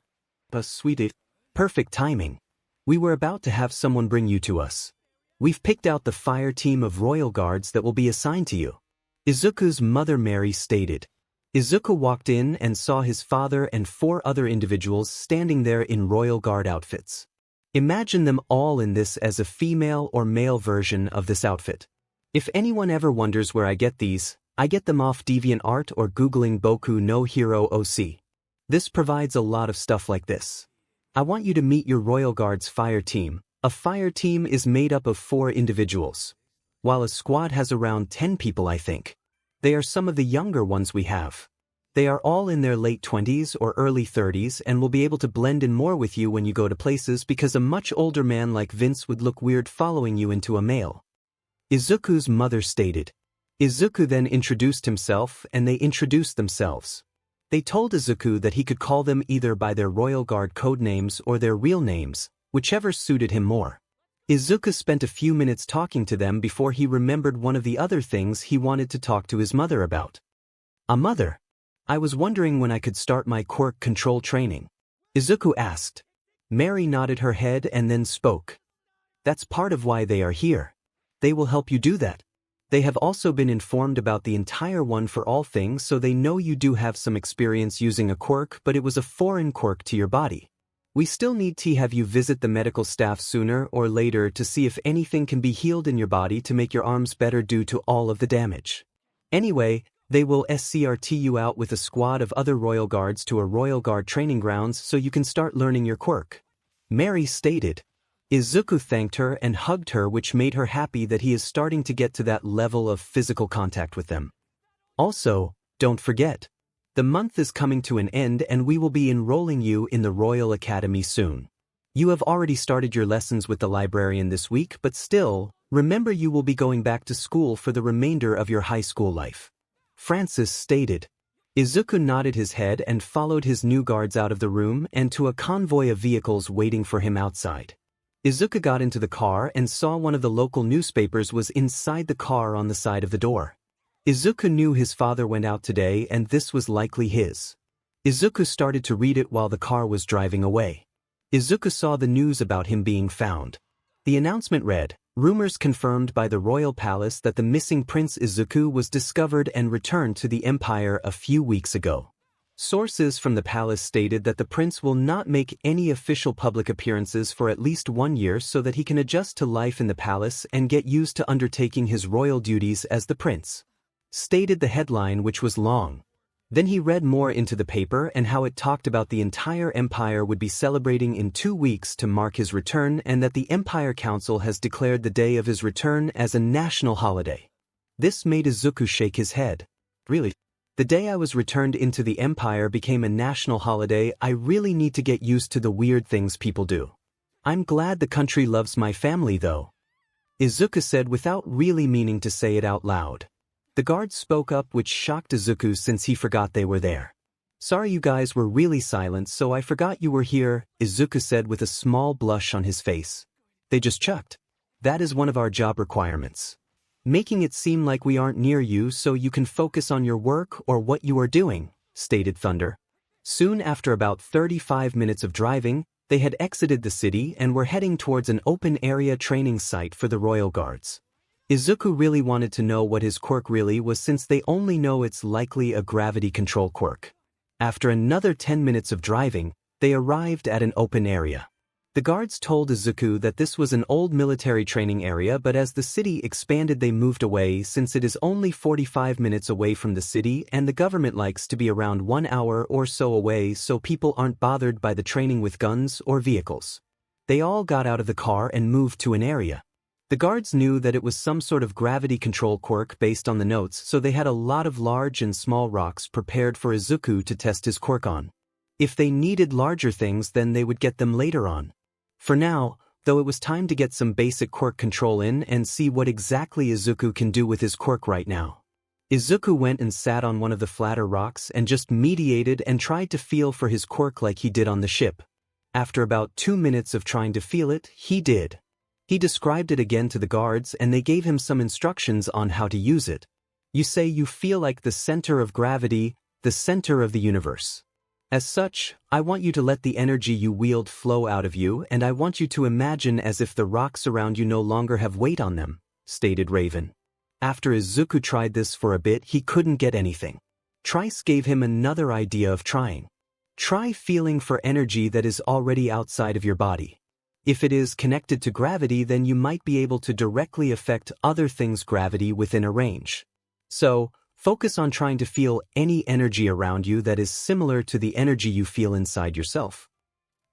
Sweetie, perfect timing. We were about to have someone bring you to us. We've picked out the fire team of royal guards that will be assigned to you, Izuku's mother Mary stated. Izuku walked in and saw his father and 4 other individuals standing there in royal guard outfits. Imagine them all in this as a female or male version of this outfit. If anyone ever wonders where I get these, I get them off DeviantArt or googling Boku no Hero OC. This provides a lot of stuff like this. I want you to meet your royal guard's fire team. A fire team is made up of 4 individuals, while a squad has around 10 people, I think. They are some of the younger ones we have. They are all in their late 20s or early 30s and will be able to blend in more with you when you go to places, because a much older man like Vince would look weird following you into a male, Izuku's mother stated. Izuku then introduced himself and they introduced themselves. They told Izuku that he could call them either by their royal guard code names or their real names, whichever suited him more. Izuku spent a few minutes talking to them before he remembered one of the other things he wanted to talk to his mother about. Mother, I was wondering when I could start my quirk control training, Izuku asked. Mary nodded her head and then spoke. That's part of why they are here. They will help you do that. They have also been informed about the entire one for all things, so they know you do have some experience using a quirk, but it was a foreign quirk to your body. We still need to have you visit the medical staff sooner or later to see if anything can be healed in your body to make your arms better due to all of the damage. Anyway, they will escort you out with a squad of other royal guards to a royal guard training grounds so you can start learning your quirk, Mary stated. Izuku thanked her and hugged her, which made her happy that he is starting to get to that level of physical contact with them. Also, don't forget, the month is coming to an end and we will be enrolling you in the Royal Academy soon. You have already started your lessons with the librarian this week, but still, remember you will be going back to school for the remainder of your high school life, Francis stated. Izuku nodded his head and followed his new guards out of the room and to a convoy of vehicles waiting for him outside. Izuku got into the car and saw one of the local newspapers was inside the car on the side of the door. Izuku knew his father went out today and this was likely his. Izuku started to read it while the car was driving away. Izuku saw the news about him being found. The announcement read, rumors confirmed by the royal palace that the missing Prince Izuku was discovered and returned to the empire a few weeks ago. Sources from the palace stated that the prince will not make any official public appearances for at least 1 year so that he can adjust to life in the palace and get used to undertaking his royal duties as the prince, stated the headline, which was long. Then he read more into the paper and how it talked about the entire empire would be celebrating in 2 weeks to mark his return, and that the Empire Council has declared the day of his return as a national holiday. This made Izuku shake his head. Really? The day I was returned into the empire became a national holiday? I really need to get used to the weird things people do. I'm glad the country loves my family though, Izuku said without really meaning to say it out loud. The guards spoke up, which shocked Izuku since he forgot they were there. Sorry, you guys were really silent, so I forgot you were here, Izuku said with a small blush on his face. They just chucked. That is one of our job requirements. making it seem like we aren't near you so you can focus on your work or what you are doing, stated Thunder. Soon after about 35 minutes of driving, they had exited the city and were heading towards an open-area training site for the royal guards. Izuku really wanted to know what his quirk really was since they only know it's likely a gravity control quirk. After another 10 minutes of driving, they arrived at an open area. The guards told Izuku that this was an old military training area, but as the city expanded they moved away since it is only 45 minutes away from the city and the government likes to be around 1 hour or so away so people aren't bothered by the training with guns or vehicles. They all got out of the car and moved to an area. The guards knew that it was some sort of gravity control quirk based on the notes, so they had a lot of large and small rocks prepared for Izuku to test his quirk on. If they needed larger things, then they would get them later on. For now, though, it was time to get some basic quirk control in and see what exactly Izuku can do with his quirk right now. Izuku went and sat on one of the flatter rocks and just mediated and tried to feel for his quirk like he did on the ship. After about 2 minutes of trying to feel it, he did. He described it again to the guards and they gave him some instructions on how to use it. You say you feel like the center of gravity, the center of the universe. As such, I want you to let the energy you wield flow out of you, and I want you to imagine as if the rocks around you no longer have weight on them, stated Raven. After Izuku tried this for a bit, he couldn't get anything. Trice gave him another idea of trying. Try feeling for energy that is already outside of your body. If it is connected to gravity, then you might be able to directly affect other things' gravity within a range. So, focus on trying to feel any energy around you that is similar to the energy you feel inside yourself.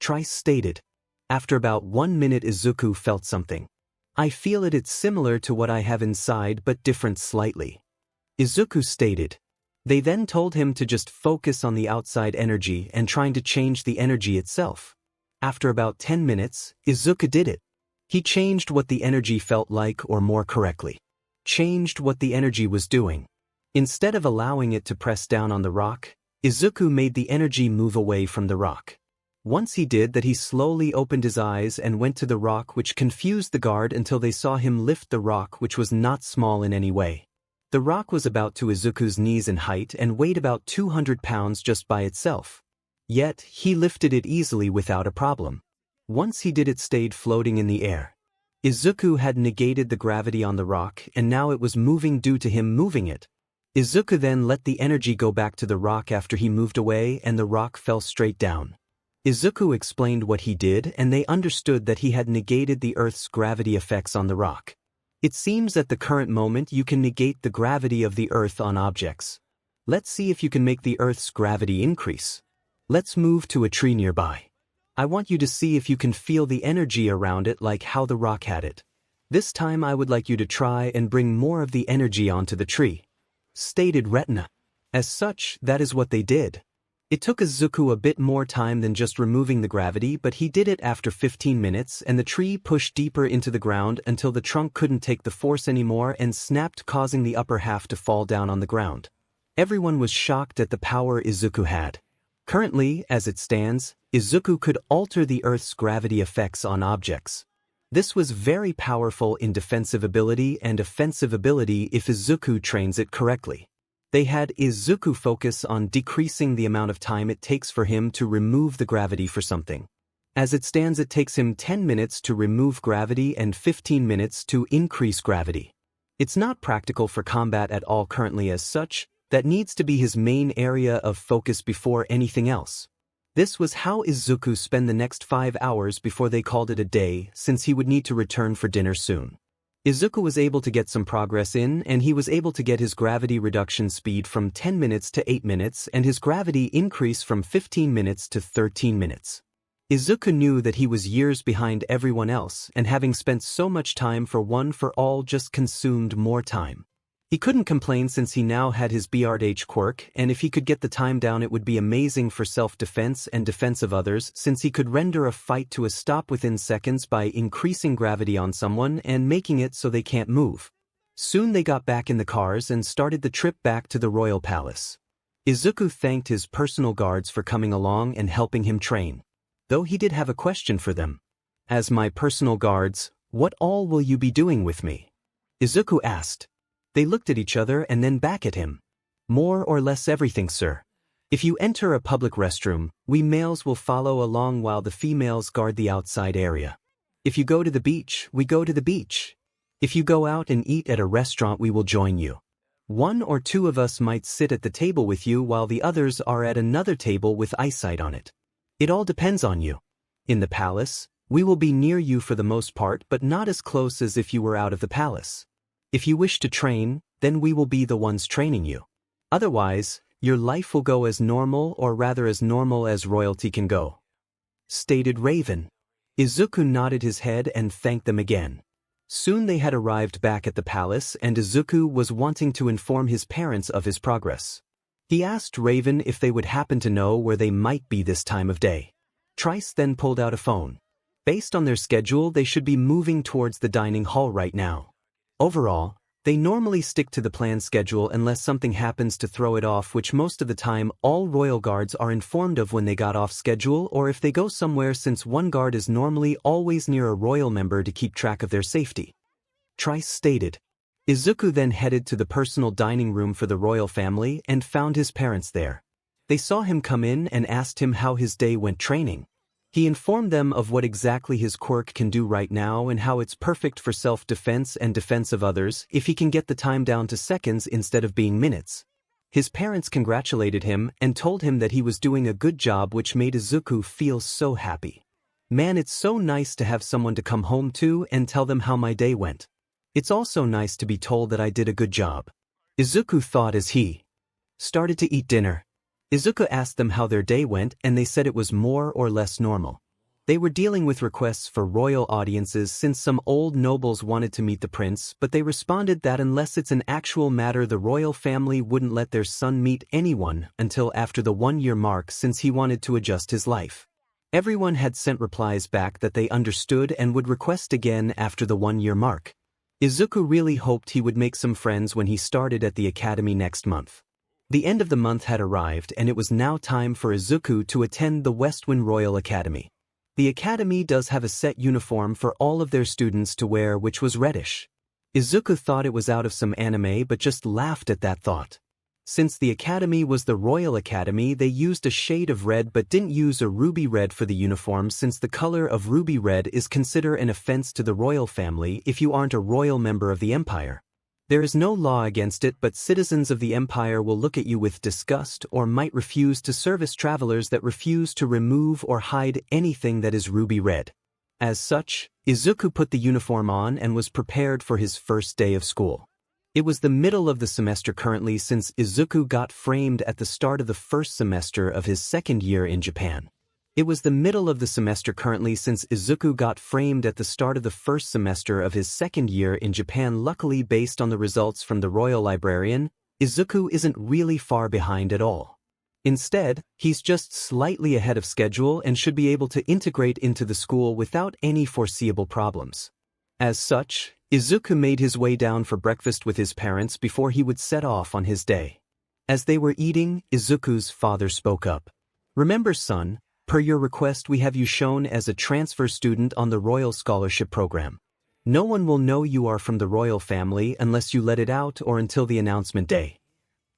Trice stated. After about 1 minute Izuku felt something. I feel it's similar to what I have inside but different slightly. Izuku stated. They then told him to just focus on the outside energy and trying to change the energy itself. After about 10 minutes, Izuku did it. He changed what the energy felt like, or more correctly, changed what the energy was doing. Instead of allowing it to press down on the rock, Izuku made the energy move away from the rock. Once he did that, he slowly opened his eyes and went to the rock, which confused the guard until they saw him lift the rock, which was not small in any way. The rock was about to Izuku's knees in height and weighed about 200 pounds just by itself. Yet, he lifted it easily without a problem. Once he did, it stayed floating in the air. Izuku had negated the gravity on the rock and now it was moving due to him moving it. Izuku then let the energy go back to the rock after he moved away and the rock fell straight down. Izuku explained what he did and they understood that he had negated the Earth's gravity effects on the rock. It seems at the current moment you can negate the gravity of the Earth on objects. Let's see if you can make the Earth's gravity increase. Let's move to a tree nearby. I want you to see if you can feel the energy around it like how the rock had it. This time I would like you to try and bring more of the energy onto the tree, stated Retina. As such, that is what they did. It took Izuku a bit more time than just removing the gravity, but he did it after 15 minutes and the tree pushed deeper into the ground until the trunk couldn't take the force anymore and snapped, causing the upper half to fall down on the ground. Everyone was shocked at the power Izuku had. Currently, as it stands, Izuku could alter the Earth's gravity effects on objects. This was very powerful in defensive ability and offensive ability if Izuku trains it correctly. They had Izuku focus on decreasing the amount of time it takes for him to remove the gravity for something. As it stands, it takes him 10 minutes to remove gravity and 15 minutes to increase gravity. It's not practical for combat at all currently. As such, that needs to be his main area of focus before anything else. This was how Izuku spent the next 5 hours before they called it a day, since he would need to return for dinner soon. Izuku was able to get some progress in and he was able to get his gravity reduction speed from 10 minutes to 8 minutes and his gravity increase from 15 minutes to 13 minutes. Izuku knew that he was years behind everyone else and having spent so much time for one for all just consumed more time. He couldn't complain since he now had his 𝗵𝗃 quirk, and if he could get the time down it would be amazing for self-defense and defense of others, since he could render a fight to a stop within seconds by increasing gravity on someone and making it so they can't move. Soon they got back in the cars and started the trip back to the royal palace. Izuku thanked his personal guards for coming along and helping him train. Though he did have a question for them. As my personal guards, what all will you be doing with me? Izuku asked. They looked at each other and then back at him. More or less everything, sir. If you enter a public restroom, we males will follow along while the females guard the outside area. If you go to the beach, we go to the beach. If you go out and eat at a restaurant, we will join you. One or two of us might sit at the table with you while the others are at another table with eyesight on it. It all depends on you. In the palace, we will be near you for the most part, but not as close as if you were out of the palace. If you wish to train, then we will be the ones training you. Otherwise, your life will go as normal, or rather as normal as royalty can go," stated Raven. Izuku nodded his head and thanked them again. Soon they had arrived back at the palace, and Izuku was wanting to inform his parents of his progress. He asked Raven if they would happen to know where they might be this time of day. Trice then pulled out a phone. Based on their schedule, they should be moving towards the dining hall right now. Overall, they normally stick to the planned schedule unless something happens to throw it off, which most of the time all royal guards are informed of when they got off schedule or if they go somewhere, since one guard is normally always near a royal member to keep track of their safety. Trice stated. Izuku then headed to the personal dining room for the royal family and found his parents there. They saw him come in and asked him how his day went training. He informed them of what exactly his quirk can do right now and how it's perfect for self-defense and defense of others if he can get the time down to seconds instead of being minutes. His parents congratulated him and told him that he was doing a good job, which made Izuku feel so happy. Man, it's so nice to have someone to come home to and tell them how my day went. It's also nice to be told that I did a good job, Izuku thought as he started to eat dinner. Izuku asked them how their day went, and they said it was more or less normal. They were dealing with requests for royal audiences since some old nobles wanted to meet the prince, but they responded that unless it's an actual matter, the royal family wouldn't let their son meet anyone until after the 1-year mark, since he wanted to adjust his life. Everyone had sent replies back that they understood and would request again after the 1-year mark. Izuku really hoped he would make some friends when he started at the academy next month. The end of the month had arrived, and it was now time for Izuku to attend the Westwind Royal Academy. The academy does have a set uniform for all of their students to wear, which was reddish. Izuku thought it was out of some anime but just laughed at that thought. Since the academy was the Royal Academy, they used a shade of red but didn't use a ruby red for the uniform, since the color of ruby red is considered an offense to the royal family if you aren't a royal member of the empire. There is no law against it, but citizens of the empire will look at you with disgust or might refuse to service travelers that refuse to remove or hide anything that is ruby red. As such, Izuku put the uniform on and was prepared for his first day of school. It was the middle of the semester currently, since Izuku got framed at the start of the first semester of his second year in Japan. It was the middle of the semester currently since Izuku got framed at the start of the first semester of his second year in Japan. Luckily, based on the results from the royal librarian, Izuku isn't really far behind at all. Instead, he's just slightly ahead of schedule and should be able to integrate into the school without any foreseeable problems. As such, Izuku made his way down for breakfast with his parents before he would set off on his day. As they were eating, Izuku's father spoke up. "Remember, son, per your request, we have you shown as a transfer student on the Royal Scholarship Program. No one will know you are from the royal family unless you let it out or until the announcement day,"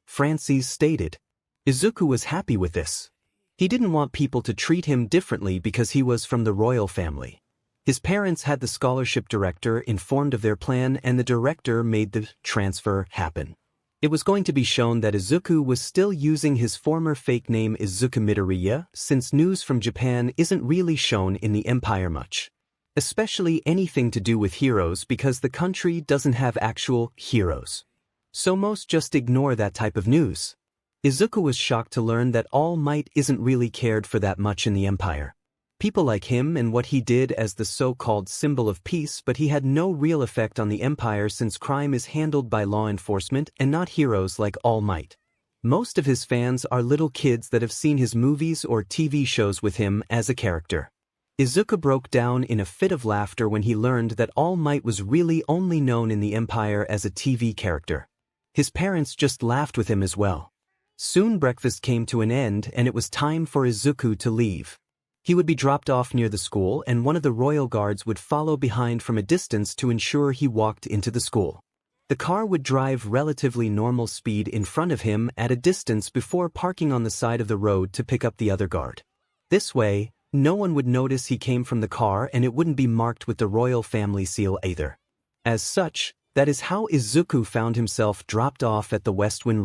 Francis stated. Izuku was happy with this. He didn't want people to treat him differently because he was from the royal family. His parents had the scholarship director informed of their plan, and the director made the transfer happen. It was going to be shown that Izuku was still using his former fake name Izuku Midoriya, since news from Japan isn't really shown in the empire much. Especially anything to do with heroes, because the country doesn't have actual heroes. So most just ignore that type of news. Izuku was shocked to learn that All Might isn't really cared for that much in the empire. People like him and what he did as the so-called symbol of peace, but he had no real effect on the empire since crime is handled by law enforcement and not heroes like All Might. Most of his fans are little kids that have seen his movies or TV shows with him as a character. Izuku broke down in a fit of laughter when he learned that All Might was really only known in the empire as a TV character. His parents just laughed with him as well. Soon breakfast came to an end and it was time for Izuku to leave. He would be dropped off near the school, and one of the royal guards would follow behind from a distance to ensure he walked into the school. The car would drive relatively normal speed in front of him at a distance before parking on the side of the road to pick up the other guard. This way, no one would notice he came from the car and it wouldn't be marked with the royal family seal either. As such, that is how Izuku found himself dropped off at the Westwind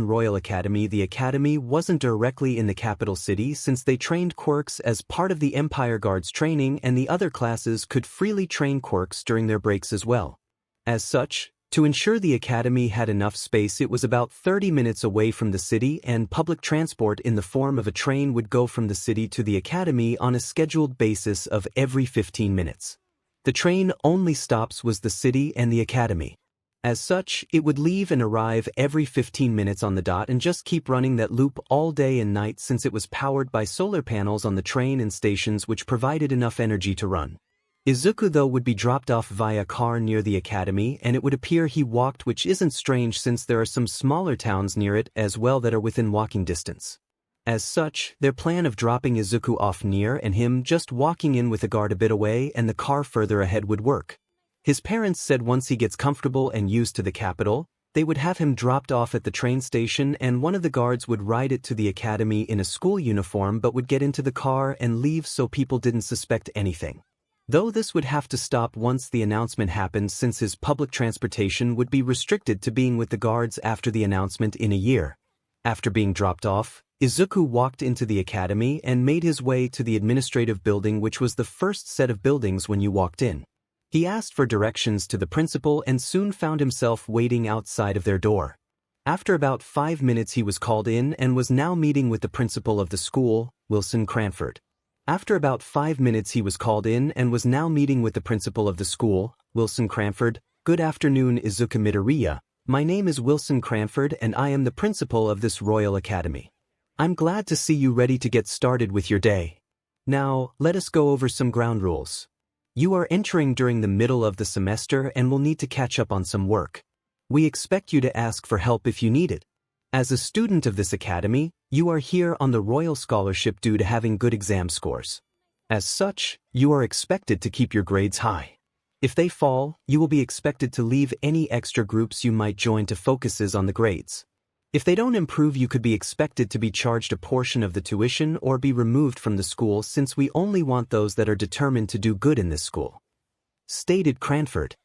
Royal Academy. The academy wasn't directly in the capital city since they trained quirks as part of the Empire Guard's training, and the other classes could freely train quirks during their breaks as well. As such, to ensure the academy had enough space, it was about 30 minutes away from the city, and public transport in the form of a train would go from the city to the academy on a scheduled basis of every 15 minutes. The train only stops was the city and the academy. As such, it would leave and arrive every 15 minutes on the dot and just keep running that loop all day and night since it was powered by solar panels on the train and stations which provided enough energy to run. Izuku though would be dropped off via car near the academy, and it would appear he walked, which isn't strange since there are some smaller towns near it as well that are within walking distance. As such, their plan of dropping Izuku off near and him just walking in with a guard a bit away and the car further ahead would work. His parents said once he gets comfortable and used to the capital, they would have him dropped off at the train station and one of the guards would ride it to the academy in a school uniform but would get into the car and leave so people didn't suspect anything. Though this would have to stop once the announcement happened since his public transportation would be restricted to being with the guards after the announcement in a year. After being dropped off, Izuku walked into the academy and made his way to the administrative building, which was the first set of buildings when you walked in. He asked for directions to the principal and soon found himself waiting outside of their door. After about 5 minutes he was called in and was now meeting with the principal of the school, Wilson Cranford. Good afternoon, Izuku Midoriya. My name is Wilson Cranford and I am the principal of this Royal Academy. I'm glad to see you ready to get started with your day. Now, let us go over some ground rules. You are entering during the middle of the semester and will need to catch up on some work. We expect you to ask for help if you need it. As a student of this academy, you are here on the Royal Scholarship due to having good exam scores. As such, you are expected to keep your grades high. If they fall, you will be expected to leave any extra groups you might join to focuses on the grades. If they don't improve, you could be expected to be charged a portion of the tuition or be removed from the school since we only want those that are determined to do good in this school. Stated Cranford.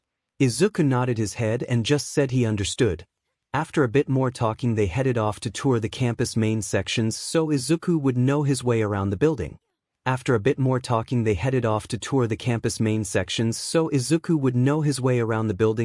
Izuku nodded his head and just said he understood. After a bit more talking they headed off to tour the campus main sections so Izuku would know his way around the building.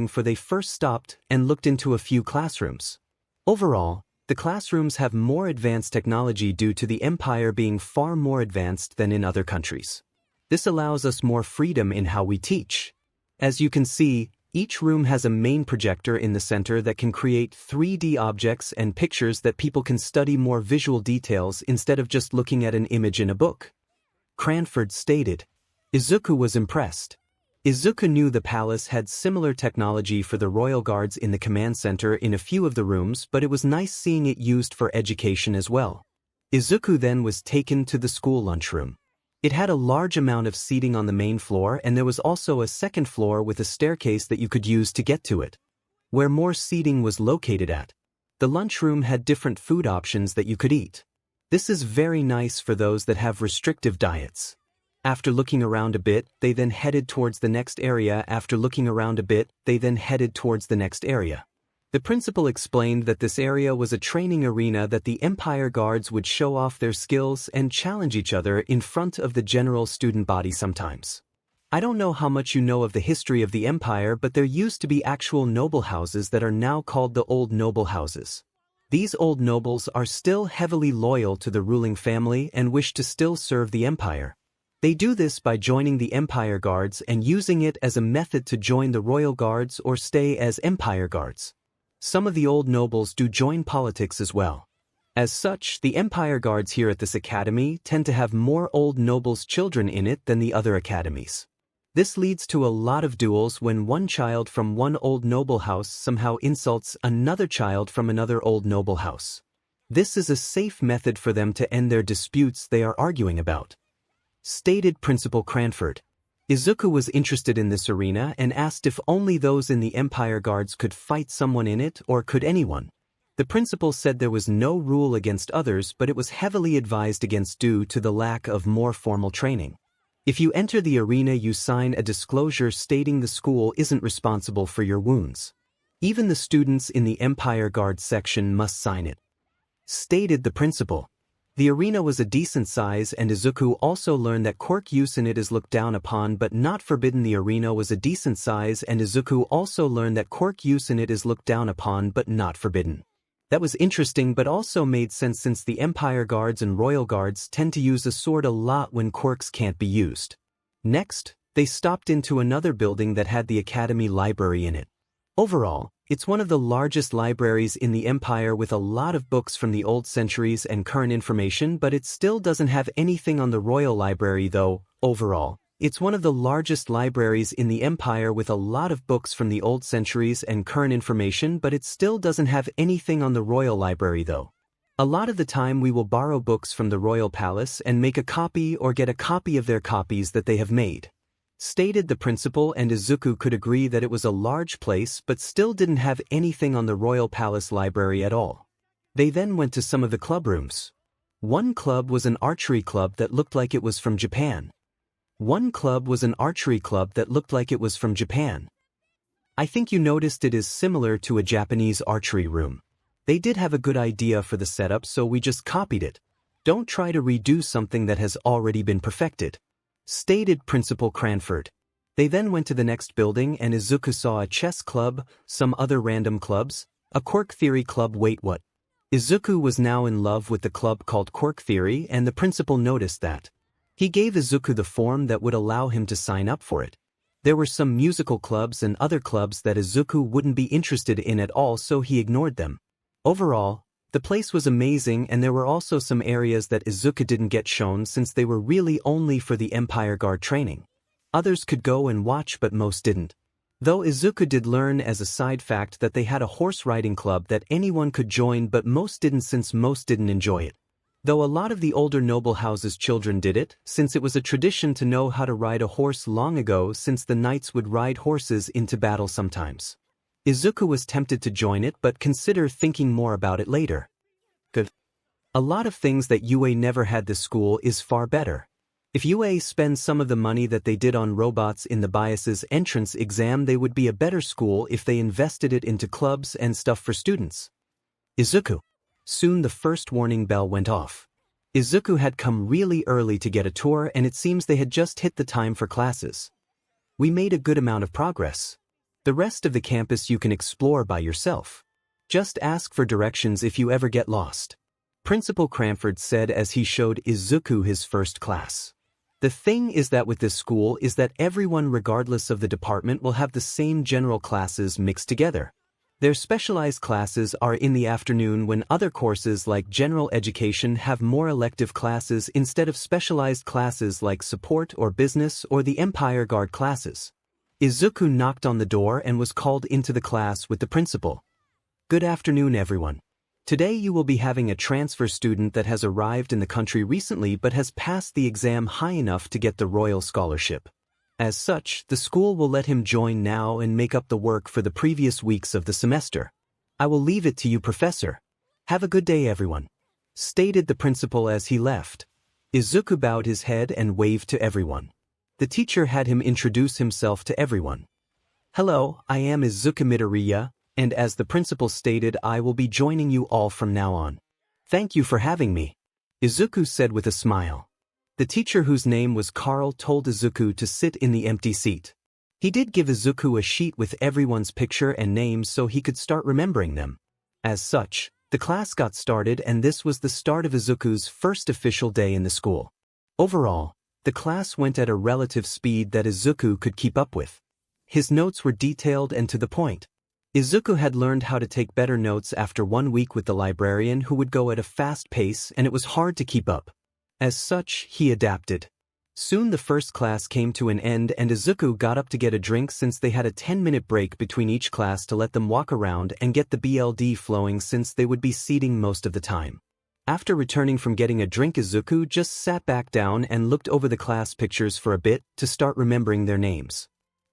For they first stopped and looked into a few classrooms. Overall, the classrooms have more advanced technology due to the Empire being far more advanced than in other countries. This allows us more freedom in how we teach. As you can see, each room has a main projector in the center that can create 3D objects and pictures that people can study more visual details instead of just looking at an image in a book. Cranford stated. Izuku was impressed. Izuku knew the palace had similar technology for the royal guards in the command center in a few of the rooms, but it was nice seeing it used for education as well. Izuku then was taken to the school lunchroom. It had a large amount of seating on the main floor, and there was also a second floor with a staircase that you could use to get to it. Where more seating was located at, the lunchroom had different food options that you could eat. This is very nice for those that have restrictive diets. After looking around a bit, they then headed towards the next area. The principal explained that this area was a training arena that the Empire Guards would show off their skills and challenge each other in front of the general student body sometimes. I don't know how much you know of the history of the Empire, but there used to be actual noble houses that are now called the old noble houses. These old nobles are still heavily loyal to the ruling family and wish to still serve the Empire. They do this by joining the Empire Guards and using it as a method to join the Royal Guards or stay as Empire Guards. Some of the old nobles do join politics as well. As such, the Empire Guards here at this academy tend to have more old nobles' children in it than the other academies. This leads to a lot of duels when one child from one old noble house somehow insults another child from another old noble house. This is a safe method for them to end their disputes they are arguing about. Stated Principal Cranford. Izuku was interested in this arena and asked if only those in the Empire Guards could fight someone in it or could anyone. The principal said there was no rule against others, but it was heavily advised against due to the lack of more formal training. If you enter the arena, you sign a disclosure stating the school isn't responsible for your wounds. Even the students in the Empire Guard section must sign it, stated the principal. The arena was a decent size, and Izuku also learned that quirk use in it is looked down upon but not forbidden. The arena was a decent size, and Izuku also learned that quirk use in it is looked down upon but not forbidden. That was interesting but also made sense since the Empire Guards and Royal Guards tend to use a sword a lot when quirks can't be used. Next, they stopped into another building that had the Academy Library in it. Overall, it's one of the largest libraries in the Empire with a lot of books from the old centuries and current information, but it still doesn't have anything on the Royal Library though. Overall, it's one of the largest libraries in the Empire with a lot of books from the old centuries and current information, but it still doesn't have anything on the Royal Library though. A lot of the time we will borrow books from the Royal Palace and make a copy or get a copy of their copies that they have made, stated the principal, and Izuku could agree that it was a large place but still didn't have anything on the Royal Palace Library at all. They then went to some of the club rooms. One club was an archery club that looked like it was from Japan. I think you noticed it is similar to a Japanese archery room. They did have a good idea for the setup, so we just copied it. Don't try to redo something that has already been perfected, stated Principal Cranford. They then went to the next building and Izuku saw a chess club, some other random clubs, a quirk theory club. Wait, what? Izuku was now in love with the club called Quirk Theory, and the principal noticed that. He gave Izuku the form that would allow him to sign up for it. There were some musical clubs and other clubs that Izuku wouldn't be interested in at all, so he ignored them. Overall, the place was amazing, and there were also some areas that Izuku didn't get shown since they were really only for the Empire Guard training. Others could go and watch, but most didn't. Though Izuku did learn as a side fact that they had a horse riding club that anyone could join, but most didn't since most didn't enjoy it. Though a lot of the older noble houses' children did it, since it was a tradition to know how to ride a horse long ago, since the knights would ride horses into battle sometimes. Izuku was tempted to join it but consider thinking more about it later. Good. A lot of things that UA never had. This school is far better. If UA spends some of the money that they did on robots in the biases entrance exam, they would be a better school if they invested it into clubs and stuff for students. Izuku. Soon the first warning bell went off. Izuku had come really early to get a tour, and it seems they had just hit the time for classes. We made a good amount of progress. The rest of the campus you can explore by yourself. Just ask for directions if you ever get lost, Principal Cranford said as he showed Izuku his first class. The thing is that with this school is that everyone regardless of the department will have the same general classes mixed together. Their specialized classes are in the afternoon, when other courses like general education have more elective classes instead of specialized classes like support or business or the Empire Guard classes. Izuku knocked on the door and was called into the class with the principal. Good afternoon, everyone. Today you will be having a transfer student that has arrived in the country recently but has passed the exam high enough to get the royal scholarship. As such, the school will let him join now and make up the work for the previous weeks of the semester. I will leave it to you, Professor. Have a good day, everyone, stated the principal as he left. Izuku bowed his head and waved to everyone. The teacher had him introduce himself to everyone. Hello, I am Izuku Midoriya, and as the principal stated, I will be joining you all from now on. Thank you for having me, Izuku said with a smile. The teacher, whose name was Carl, told Izuku to sit in the empty seat. He did give Izuku a sheet with everyone's picture and names so he could start remembering them. As such, the class got started, and this was the start of Izuku's first official day in the school. Overall, the class went at a relative speed that Izuku could keep up with. His notes were detailed and to the point. Izuku had learned how to take better notes after 1 week with the librarian, who would go at a fast pace, and it was hard to keep up. As such, he adapted. Soon the first class came to an end and Izuku got up to get a drink since they had a 10-minute break between each class to let them walk around and get the BLD flowing since they would be seating most of the time. After returning from getting a drink, Izuku just sat back down and looked over the class pictures for a bit to start remembering their names.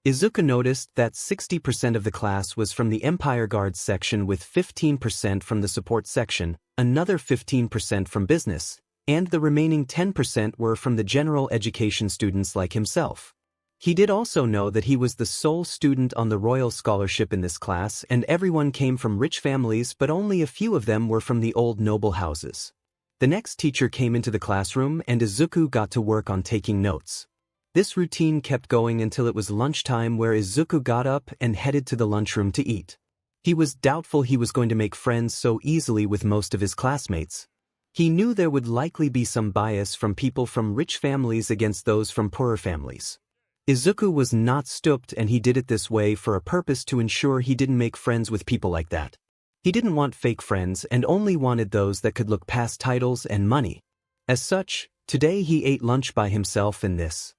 Izuku noticed that 60% of the class was from the Empire Guards section with 15% from the support section, another 15% from business, and the remaining 10% were from the general education students like himself. He did also know that he was the sole student on the royal scholarship in this class, and everyone came from rich families, but only a few of them were from the old noble houses. The next teacher came into the classroom and Izuku got to work on taking notes. This routine kept going until it was lunchtime, where Izuku got up and headed to the lunchroom to eat. He was doubtful he was going to make friends so easily with most of his classmates. He knew there would likely be some bias from people from rich families against those from poorer families. Izuku was not stupid, and he did it this way for a purpose, to ensure he didn't make friends with people like that. He didn't want fake friends and only wanted those that could look past titles and money. As such, today he ate lunch by himself, and this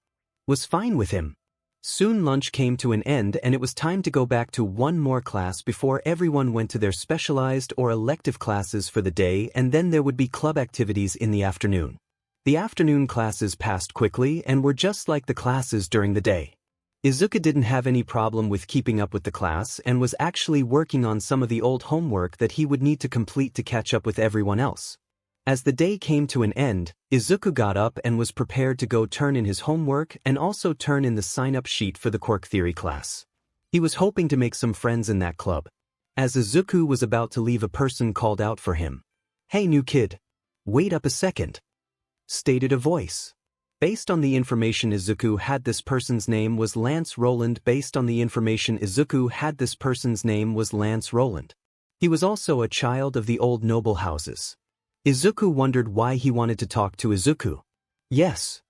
was fine with him. Soon lunch came to an end and it was time to go back to one more class before everyone went to their specialized or elective classes for the day, and then there would be club activities in the afternoon. The afternoon classes passed quickly and were just like the classes during the day. Izuku didn't have any problem with keeping up with the class and was actually working on some of the old homework that he would need to complete to catch up with everyone else. As the day came to an end, Izuku got up and was prepared to go turn in his homework and also turn in the sign-up sheet for the Quirk Theory class. He was hoping to make some friends in that club. As Izuku was about to leave, a person called out for him. "Hey, new kid. Wait up a second," stated a voice. Based on the information Izuku had, this person's name was Lance Roland. He was also a child of the old noble houses. Izuku wondered why he wanted to talk to Izuku. "Yes,"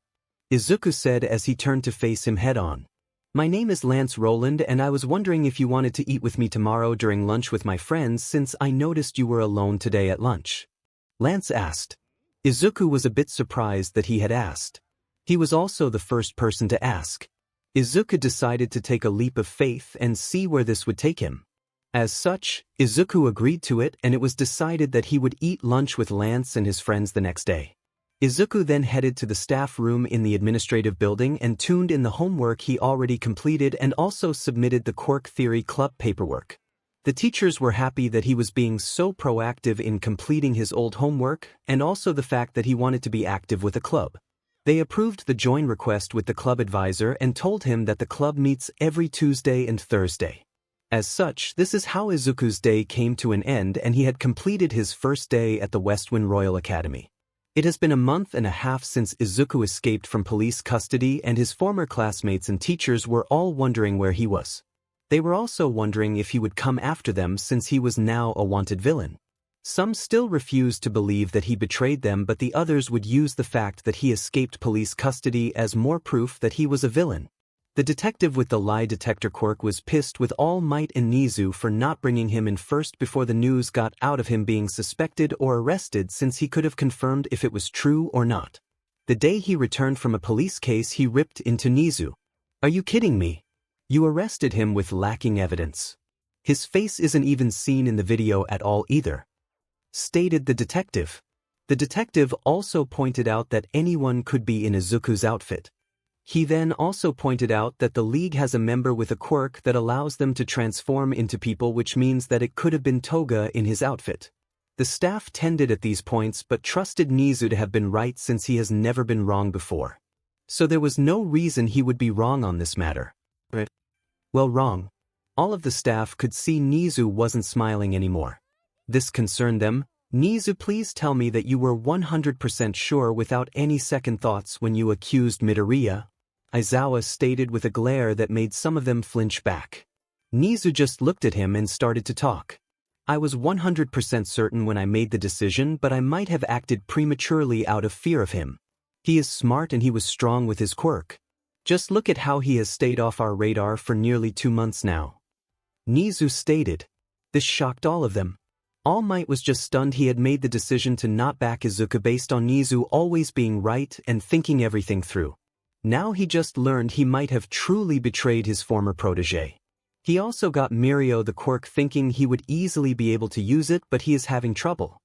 Izuku said as he turned to face him head-on. "My name is Lance Roland, and I was wondering if you wanted to eat with me tomorrow during lunch with my friends, since I noticed you were alone today at lunch," Lance asked. Izuku was a bit surprised that he had asked. He was also the first person to ask. Izuku decided to take a leap of faith and see where this would take him. As such, Izuku agreed to it, and it was decided that he would eat lunch with Lance and his friends the next day. Izuku then headed to the staff room in the administrative building and tuned in the homework he already completed and also submitted the Quirk Theory Club paperwork. The teachers were happy that he was being so proactive in completing his old homework, and also the fact that he wanted to be active with a club. They approved the join request with the club advisor and told him that the club meets every Tuesday and Thursday. As such, this is how Izuku's day came to an end, and he had completed his first day at the Westwind Royal Academy. It has been a month and a half since Izuku escaped from police custody, and his former classmates and teachers were all wondering where he was. They were also wondering if he would come after them, since he was now a wanted villain. Some still refused to believe that he betrayed them, but the others would use the fact that he escaped police custody as more proof that he was a villain. The detective with the lie detector quirk was pissed with All Might and Nizu for not bringing him in first before the news got out of him being suspected or arrested, since he could have confirmed if it was true or not. The day he returned from a police case, he ripped into Nizu. "Are you kidding me? You arrested him with lacking evidence. His face isn't even seen in the video at all either," stated the detective. The detective also pointed out that anyone could be in Izuku's outfit. He then also pointed out that the League has a member with a quirk that allows them to transform into people, which means that it could have been Toga in his outfit. The staff tended at these points but trusted Nizu to have been right, since he has never been wrong before. So there was no reason he would be wrong on this matter. Well, wrong. All of the staff could see Nizu wasn't smiling anymore. This concerned them. "Nizu, please tell me that you were 100% sure without any second thoughts when you accused Midoriya," Aizawa stated with a glare that made some of them flinch back. Nizu just looked at him and started to talk. "I was 100% certain when I made the decision, but I might have acted prematurely out of fear of him. He is smart and he was strong with his quirk. Just look at how he has stayed off our radar for nearly 2 months now," Nizu stated. This shocked all of them. All Might was just stunned. He had made the decision to not back Izuku based on Nizu always being right and thinking everything through. Now he just learned he might have truly betrayed his former protege. He also got Mirio the quirk, thinking he would easily be able to use it, but he is having trouble.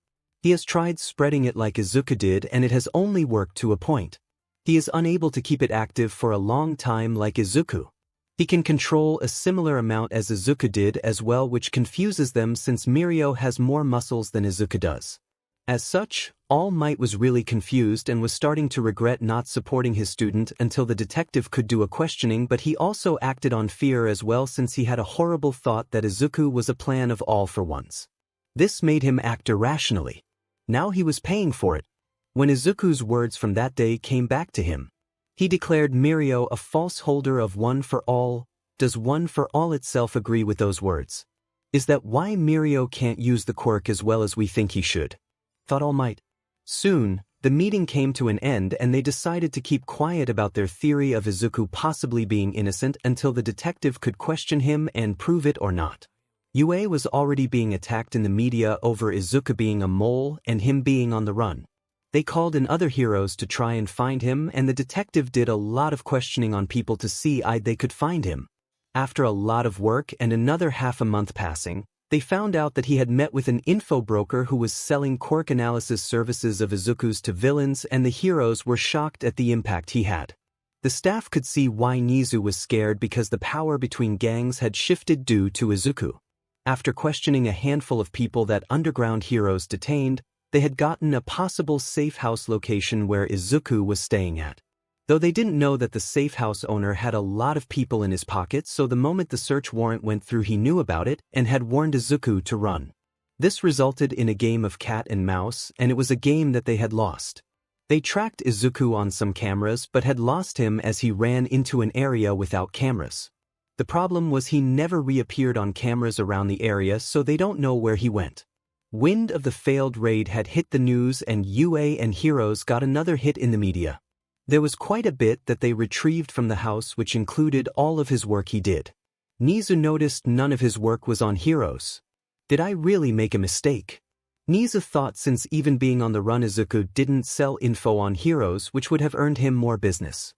He has tried spreading it like Izuku did and it has only worked to a point. He is unable to keep it active for a long time like Izuku. He can control a similar amount as Izuku did as well, which confuses them since Mirio has more muscles than Izuku does. As such, All Might was really confused and was starting to regret not supporting his student until the detective could do a questioning, but he also acted on fear as well since he had a horrible thought that Izuku was a plan of All for One's. This made him act irrationally. Now he was paying for it. When Izuku's words from that day came back to him, he declared Mirio a false holder of One for All. Does One for All itself agree with those words? Is that why Mirio can't use the quirk as well as we think he should? Thought All Might. Soon, the meeting came to an end and they decided to keep quiet about their theory of Izuku possibly being innocent until the detective could question him and prove it or not. Yue was already being attacked in the media over Izuku being a mole and him being on the run. They called in other heroes to try and find him, and the detective did a lot of questioning on people to see if they could find him. After a lot of work and another half a month passing, they found out that he had met with an info broker who was selling quirk analysis services of Izuku's to villains, and the heroes were shocked at the impact he had. The staff could see why Nizu was scared because the power between gangs had shifted due to Izuku. After questioning a handful of people that underground heroes detained, they had gotten a possible safe house location where Izuku was staying at. Though they didn't know that the safe house owner had a lot of people in his pocket, so the moment the search warrant went through he knew about it and had warned Izuku to run. This resulted in a game of cat and mouse, and it was a game that they had lost. They tracked Izuku on some cameras but had lost him as he ran into an area without cameras. The problem was he never reappeared on cameras around the area, so they don't know where he went. Wind of the failed raid had hit the news and Yue and heroes got another hit in the media. There was quite a bit that they retrieved from the house, which included all of his work he did. Nizu noticed none of his work was on heroes. Did I really make a mistake? Nizu thought since even being on the run Izuku didn't sell info on heroes, which would have earned him more business.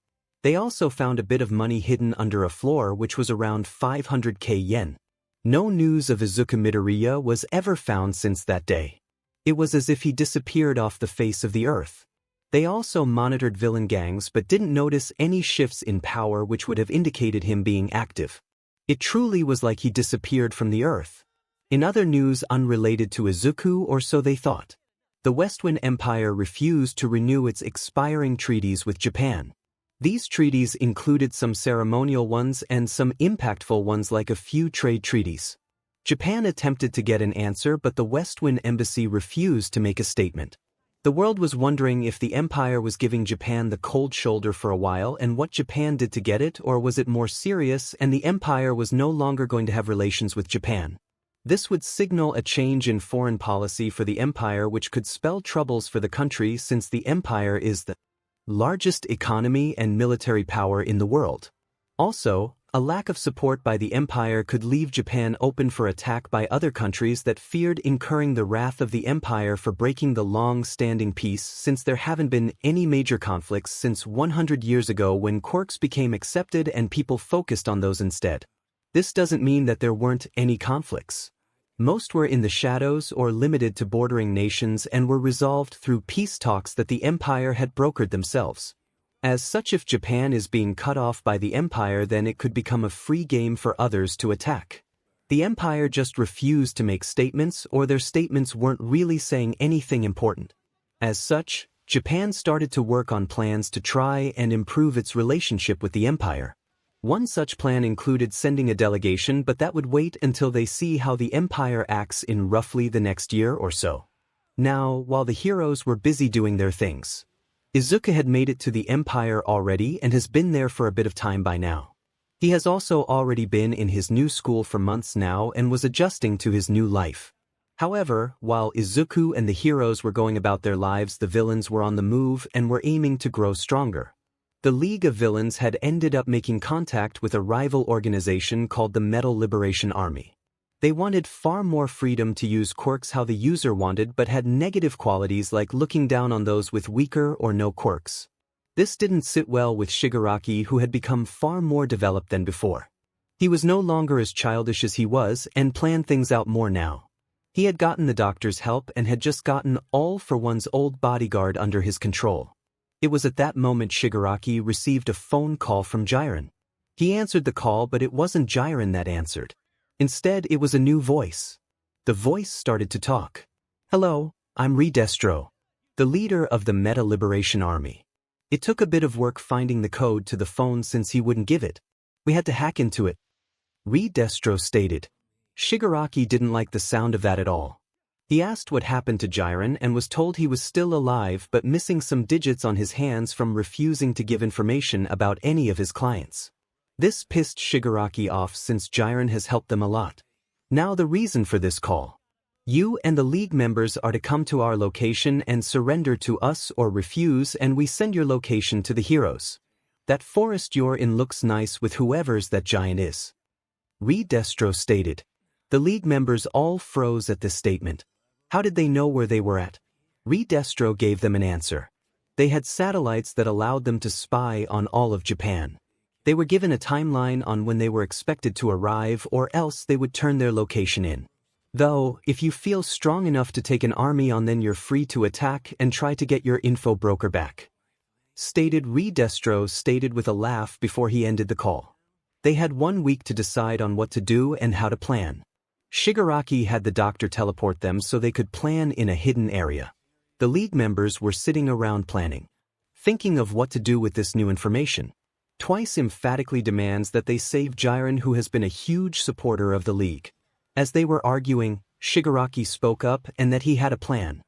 They also found a bit of money hidden under a floor which was around 500k yen. No news of Izuku Midoriya was ever found since that day. It was as if he disappeared off the face of the earth. They also monitored villain gangs but didn't notice any shifts in power which would have indicated him being active. It truly was like he disappeared from the earth. In other news unrelated to Izuku, or so they thought, the Westwind Empire refused to renew its expiring treaties with Japan. These treaties included some ceremonial ones and some impactful ones like a few trade treaties. Japan attempted to get an answer, but the Westwind Embassy refused to make a statement. The world was wondering if the Empire was giving Japan the cold shoulder for a while and what Japan did to get it, or was it more serious and the Empire was no longer going to have relations with Japan. This would signal a change in foreign policy for the Empire, which could spell troubles for the country since the Empire is the largest economy and military power in the world. Also, a lack of support by the Empire could leave Japan open for attack by other countries that feared incurring the wrath of the Empire for breaking the long-standing peace, since there haven't been any major conflicts since 100 years ago when quirks became accepted and people focused on those instead. This doesn't mean that there weren't any conflicts. Most were in the shadows or limited to bordering nations and were resolved through peace talks that the Empire had brokered themselves. As such, if Japan is being cut off by the Empire, then it could become a free game for others to attack. The Empire just refused to make statements, or their statements weren't really saying anything important. As such, Japan started to work on plans to try and improve its relationship with the Empire. One such plan included sending a delegation, but that would wait until they see how the Empire acts in roughly the next year or so. Now, while the heroes were busy doing their things, Izuku had made it to the Empire already and has been there for a bit of time by now. He has also already been in his new school for months now and was adjusting to his new life. However, while Izuku and the heroes were going about their lives, the villains were on the move and were aiming to grow stronger. The League of Villains had ended up making contact with a rival organization called the Metal Liberation Army. They wanted far more freedom to use quirks how the user wanted, but had negative qualities like looking down on those with weaker or no quirks. This didn't sit well with Shigaraki, who had become far more developed than before. He was no longer as childish as he was and planned things out more now. He had gotten the doctor's help and had just gotten 𝗷𝗏𝗏's old bodyguard under his control. It was at that moment Shigaraki received a phone call from Jiren. He answered the call, but it wasn't Jiren that answered. Instead, it was a new voice. The voice started to talk. "Hello, I'm 𝗲𝗏𝗏, the leader of the Meta Liberation Army. It took a bit of work finding the code to the phone since he wouldn't give it. We had to hack into it," 𝗲𝗏𝗏 stated. Shigaraki didn't like the sound of that at all. He asked what happened to Jiren and was told he was still alive but missing some digits on his hands from refusing to give information about any of his clients. This pissed Shigaraki off since Jiren has helped them a lot. Now the reason for this call. You and the League members are to come to our location and surrender to us or refuse, and we send your location to the heroes. That forest you're in looks nice with whoever's that giant is, 𝗲𝗏𝗏 stated. The League members all froze at this statement. How did they know where they were at? 𝗲𝗏𝗏 gave them an answer. They had satellites that allowed them to spy on all of Japan. They were given a timeline on when they were expected to arrive, or else they would turn their location in. Though, if you feel strong enough to take an army on, then you're free to attack and try to get your info broker back, stated 𝗲𝗏𝗏 stated with a laugh before he ended the call. They had 1 week to decide on what to do and how to plan. Shigaraki had the doctor teleport them so they could plan in a hidden area. The League members were sitting around planning, thinking of what to do with this new information. 𝗬𝗏 emphatically demands that they save Jiren, who has been a huge supporter of the League. As they were arguing, Shigaraki spoke up and that he had a plan.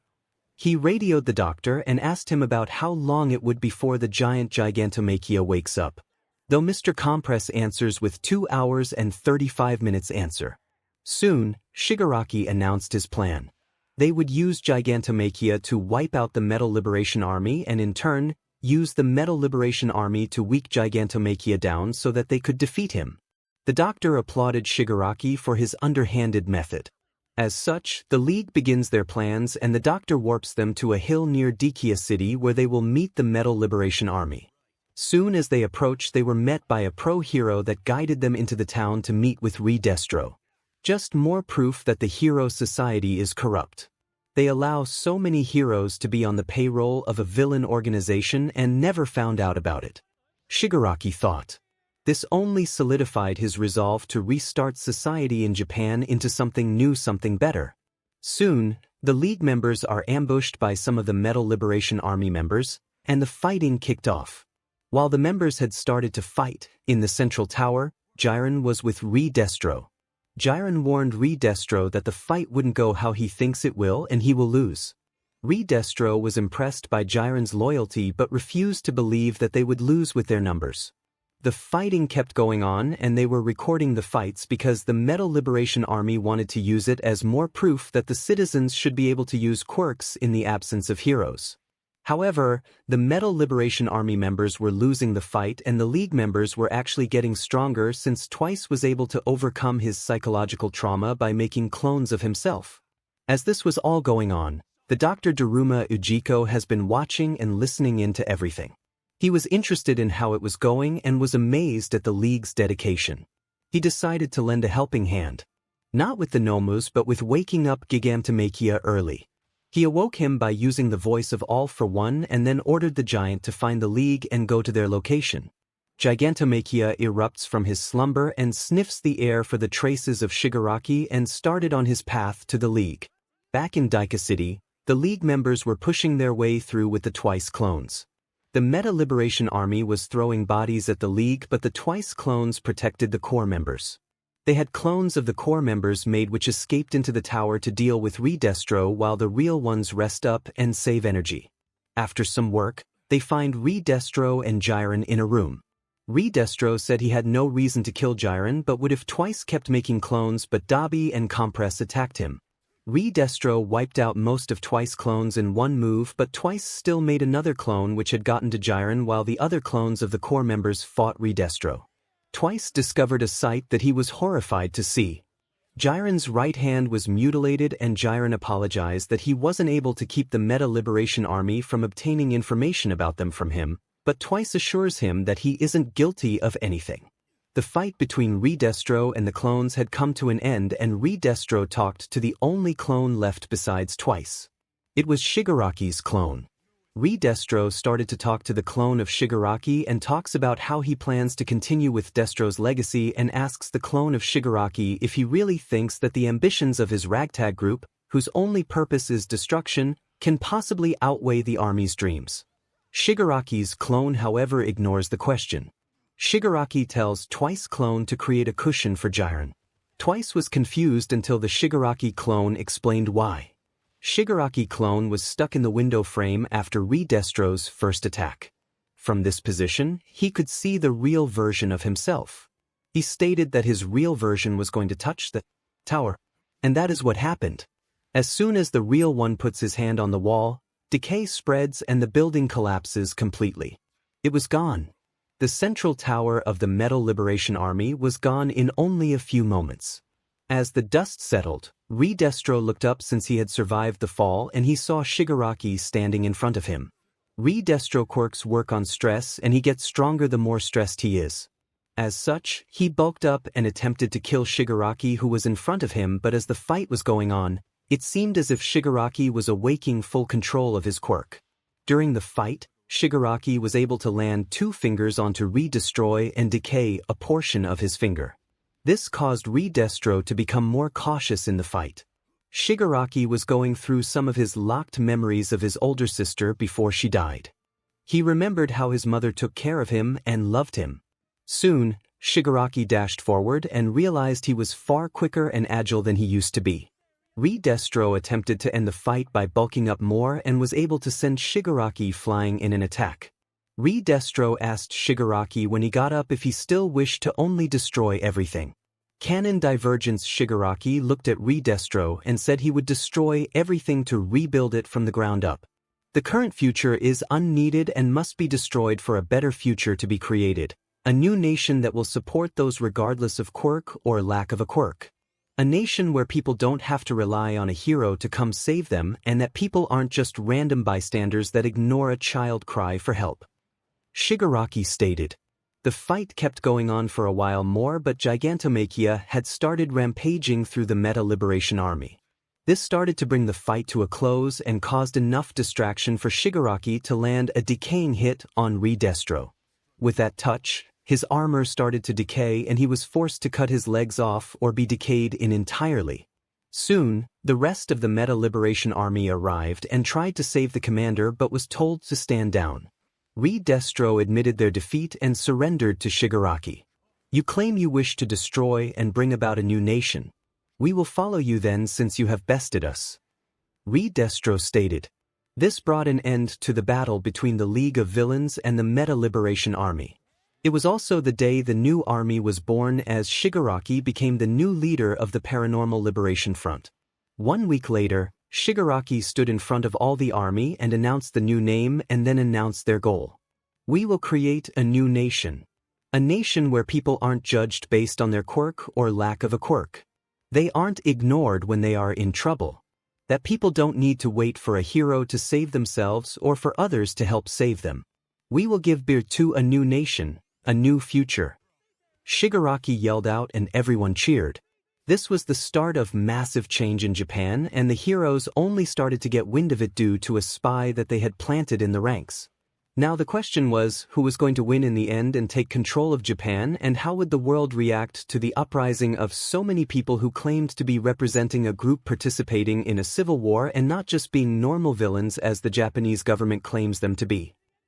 He radioed the doctor and asked him about how long it would before the giant 𝗕𝗓𝗄𝐴𝐴 wakes up. Though Mr. Compress answers with 2 hours and 35 minutes answer. Soon, Shigaraki announced his plan. They would use 𝗕𝗓𝗄𝐴𝐴 to wipe out the Metal Liberation Army and in turn, use the Metal Liberation Army to weak 𝗕𝗓𝗄𝐴𝐴 down so that they could defeat him. The doctor applauded Shigaraki for his underhanded method. As such, the League begins their plans and the doctor warps them to a hill near 𝗕𝗂𝐁 City where they will meet the Metal Liberation Army. Soon as they approached, they were met by a pro-hero that guided them into the town to meet with 𝗲𝗏𝗏. Just more proof that the hero society is corrupt. They allow so many heroes to be on the payroll of a villain organization and never found out about it. Shigaraki thought. This only solidified his resolve to restart society in Japan into something new, something better. Soon, the League members are ambushed by some of the Metal Liberation Army members, and the fighting kicked off. While the members had started to fight, in the central tower, Jiren was with 𝗲𝗏𝗏. Jiren warned 𝗲𝗏𝗏 that the fight wouldn't go how he thinks it will and he will lose. 𝗲𝗏𝗏 was impressed by Jiren's loyalty but refused to believe that they would lose with their numbers. The fighting kept going on and they were recording the fights because the Metal Liberation Army wanted to use it as more proof that the citizens should be able to use quirks in the absence of heroes. However, the Metal Liberation Army members were losing the fight and the League members were actually getting stronger since 𝗬𝗏 was able to overcome his psychological trauma by making clones of himself. As this was all going on, the Dr. Daruma Ujiko has been watching and listening in to everything. He was interested in how it was going and was amazed at the League's dedication. He decided to lend a helping hand. Not with the Nomus but with waking up 𝗕𝗓𝗄𝐴𝐴 early. He awoke him by using the voice of 𝗷𝗏𝗏 and then ordered the giant to find the League and go to their location. 𝗕𝗓𝗄𝐴𝐴 erupts from his slumber and sniffs the air for the traces of Shigaraki and started on his path to the League. Back in 𝗕𝗂𝐁 City, the League members were pushing their way through with the 𝗬𝗏 clones. The Meta Liberation Army was throwing bodies at the League, but the 𝗬𝗏 clones protected the core members. They had clones of the core members made which escaped into the tower to deal with 𝗲𝗏𝗏 while the real ones rest up and save energy. After some work, they find 𝗲𝗏𝗏 and Jiren in a room. 𝗲𝗏𝗏 said he had no reason to kill Jiren but would if 𝗬𝗏 kept making clones, but 𝗳𝗏𝗏 and Compress attacked him. 𝗲𝗏𝗏 wiped out most of 𝗬𝗏's clones in one move, but 𝗬𝗏 still made another clone which had gotten to Jiren while the other clones of the core members fought 𝗲𝗏𝗏. 𝗬𝗏 discovered a sight that he was horrified to see. Jiren's right hand was mutilated and Jiren apologized that he wasn't able to keep the Meta Liberation Army from obtaining information about them from him, but 𝗬𝗏 assures him that he isn't guilty of anything. The fight between 𝗲𝗬𝗧 and the clones had come to an end, and 𝗲𝗬𝗧 talked to the only clone left besides 𝗬𝗧. It was Shigaraki's clone. 𝗲𝗬𝗧 started to talk to the clone of Shigaraki and talks about how he plans to continue with 𝗬𝗧's legacy, and asks the clone of Shigaraki if he really thinks that the ambitions of his ragtag group, whose only purpose is destruction, can possibly outweigh the army's dreams. Shigaraki's clone, however, ignores the question. Shigaraki tells 𝗬𝗧's clone to create a cushion for Jiren. 𝗬𝗧 was confused until the Shigaraki clone explained why. Shigaraki clone was stuck in the window frame after 𝗲𝗬𝗧's first attack. From this position, he could see the real version of himself. He stated that his real version was going to touch the tower. And that is what happened. As soon as the real one puts his hand on the wall, decay spreads and the building collapses completely. It was gone. The central tower of the Metal Liberation Army was gone in only a few moments. As the dust settled, 𝗲𝗬𝗧 looked up since he had survived the fall, and he saw Shigaraki standing in front of him. 𝗲𝗬𝗧 quirks work on stress, and he gets stronger the more stressed he is. As such, he bulked up and attempted to kill Shigaraki, who was in front of him, but as the fight was going on, it seemed as if Shigaraki was awaiting full control of his quirk. During the fight, Shigaraki was able to land 2 fingers onto 𝗲𝗬𝗧 and decay a portion of his finger. This caused 𝗲𝗬𝗧 to become more cautious in the fight. Shigaraki was going through some of his locked memories of his older sister before she died. He remembered how his mother took care of him and loved him. Soon, Shigaraki dashed forward and realized he was far quicker and agile than he used to be. 𝗲𝗬𝗧 attempted to end the fight by bulking up more and was able to send Shigaraki flying in an attack. 𝗲𝗬𝗧 asked Shigaraki when he got up if he still wished to only destroy everything. Canon Divergence Shigaraki looked at 𝗲𝗬𝗧 and said he would destroy everything to rebuild it from the ground up. The current future is unneeded and must be destroyed for a better future to be created, a new nation that will support those regardless of quirk or lack of a quirk. A nation where people don't have to rely on a hero to come save them, and that people aren't just random bystanders that ignore a child cry for help. Shigaraki stated. The fight kept going on for a while more, but 𝗪𝗪𝗪𝗪 had started rampaging through the Metal Liberation Army. This started to bring the fight to a close and caused enough distraction for Shigaraki to land a decaying hit on 𝗲𝗬𝗧. With that touch, his armor started to decay and he was forced to cut his legs off or be decayed in entirely. Soon, the rest of the Metal Liberation Army arrived and tried to save the commander but was told to stand down. 𝗲𝗬𝗧 admitted their defeat and surrendered to Shigaraki. You claim you wish to destroy and bring about a new nation. We will follow you then, since you have bested us. 𝗲𝗬𝗧 stated. This brought an end to the battle between the League of Villains and the Metal Liberation Army. It was also the day the new army was born, as Shigaraki became the new leader of the Paranormal Liberation Front. 1 week later, Shigaraki stood in front of all the army and announced the new name and then announced their goal. We will create a new nation. A nation where people aren't judged based on their quirk or lack of a quirk. They aren't ignored when they are in trouble. That people don't need to wait for a hero to save themselves or for others to help save them. We will give birth to a new nation, a new future. Shigaraki yelled out and everyone cheered. This was the start of massive change in Japan, and the heroes only started to get wind of it due to a spy that they had planted in the ranks. Now the question was, who was going to win in the end and take control of Japan, and how would the world react to the uprising of so many people who claimed to be representing a group participating in a civil war and not just being normal villains as the Japanese government claims them to be.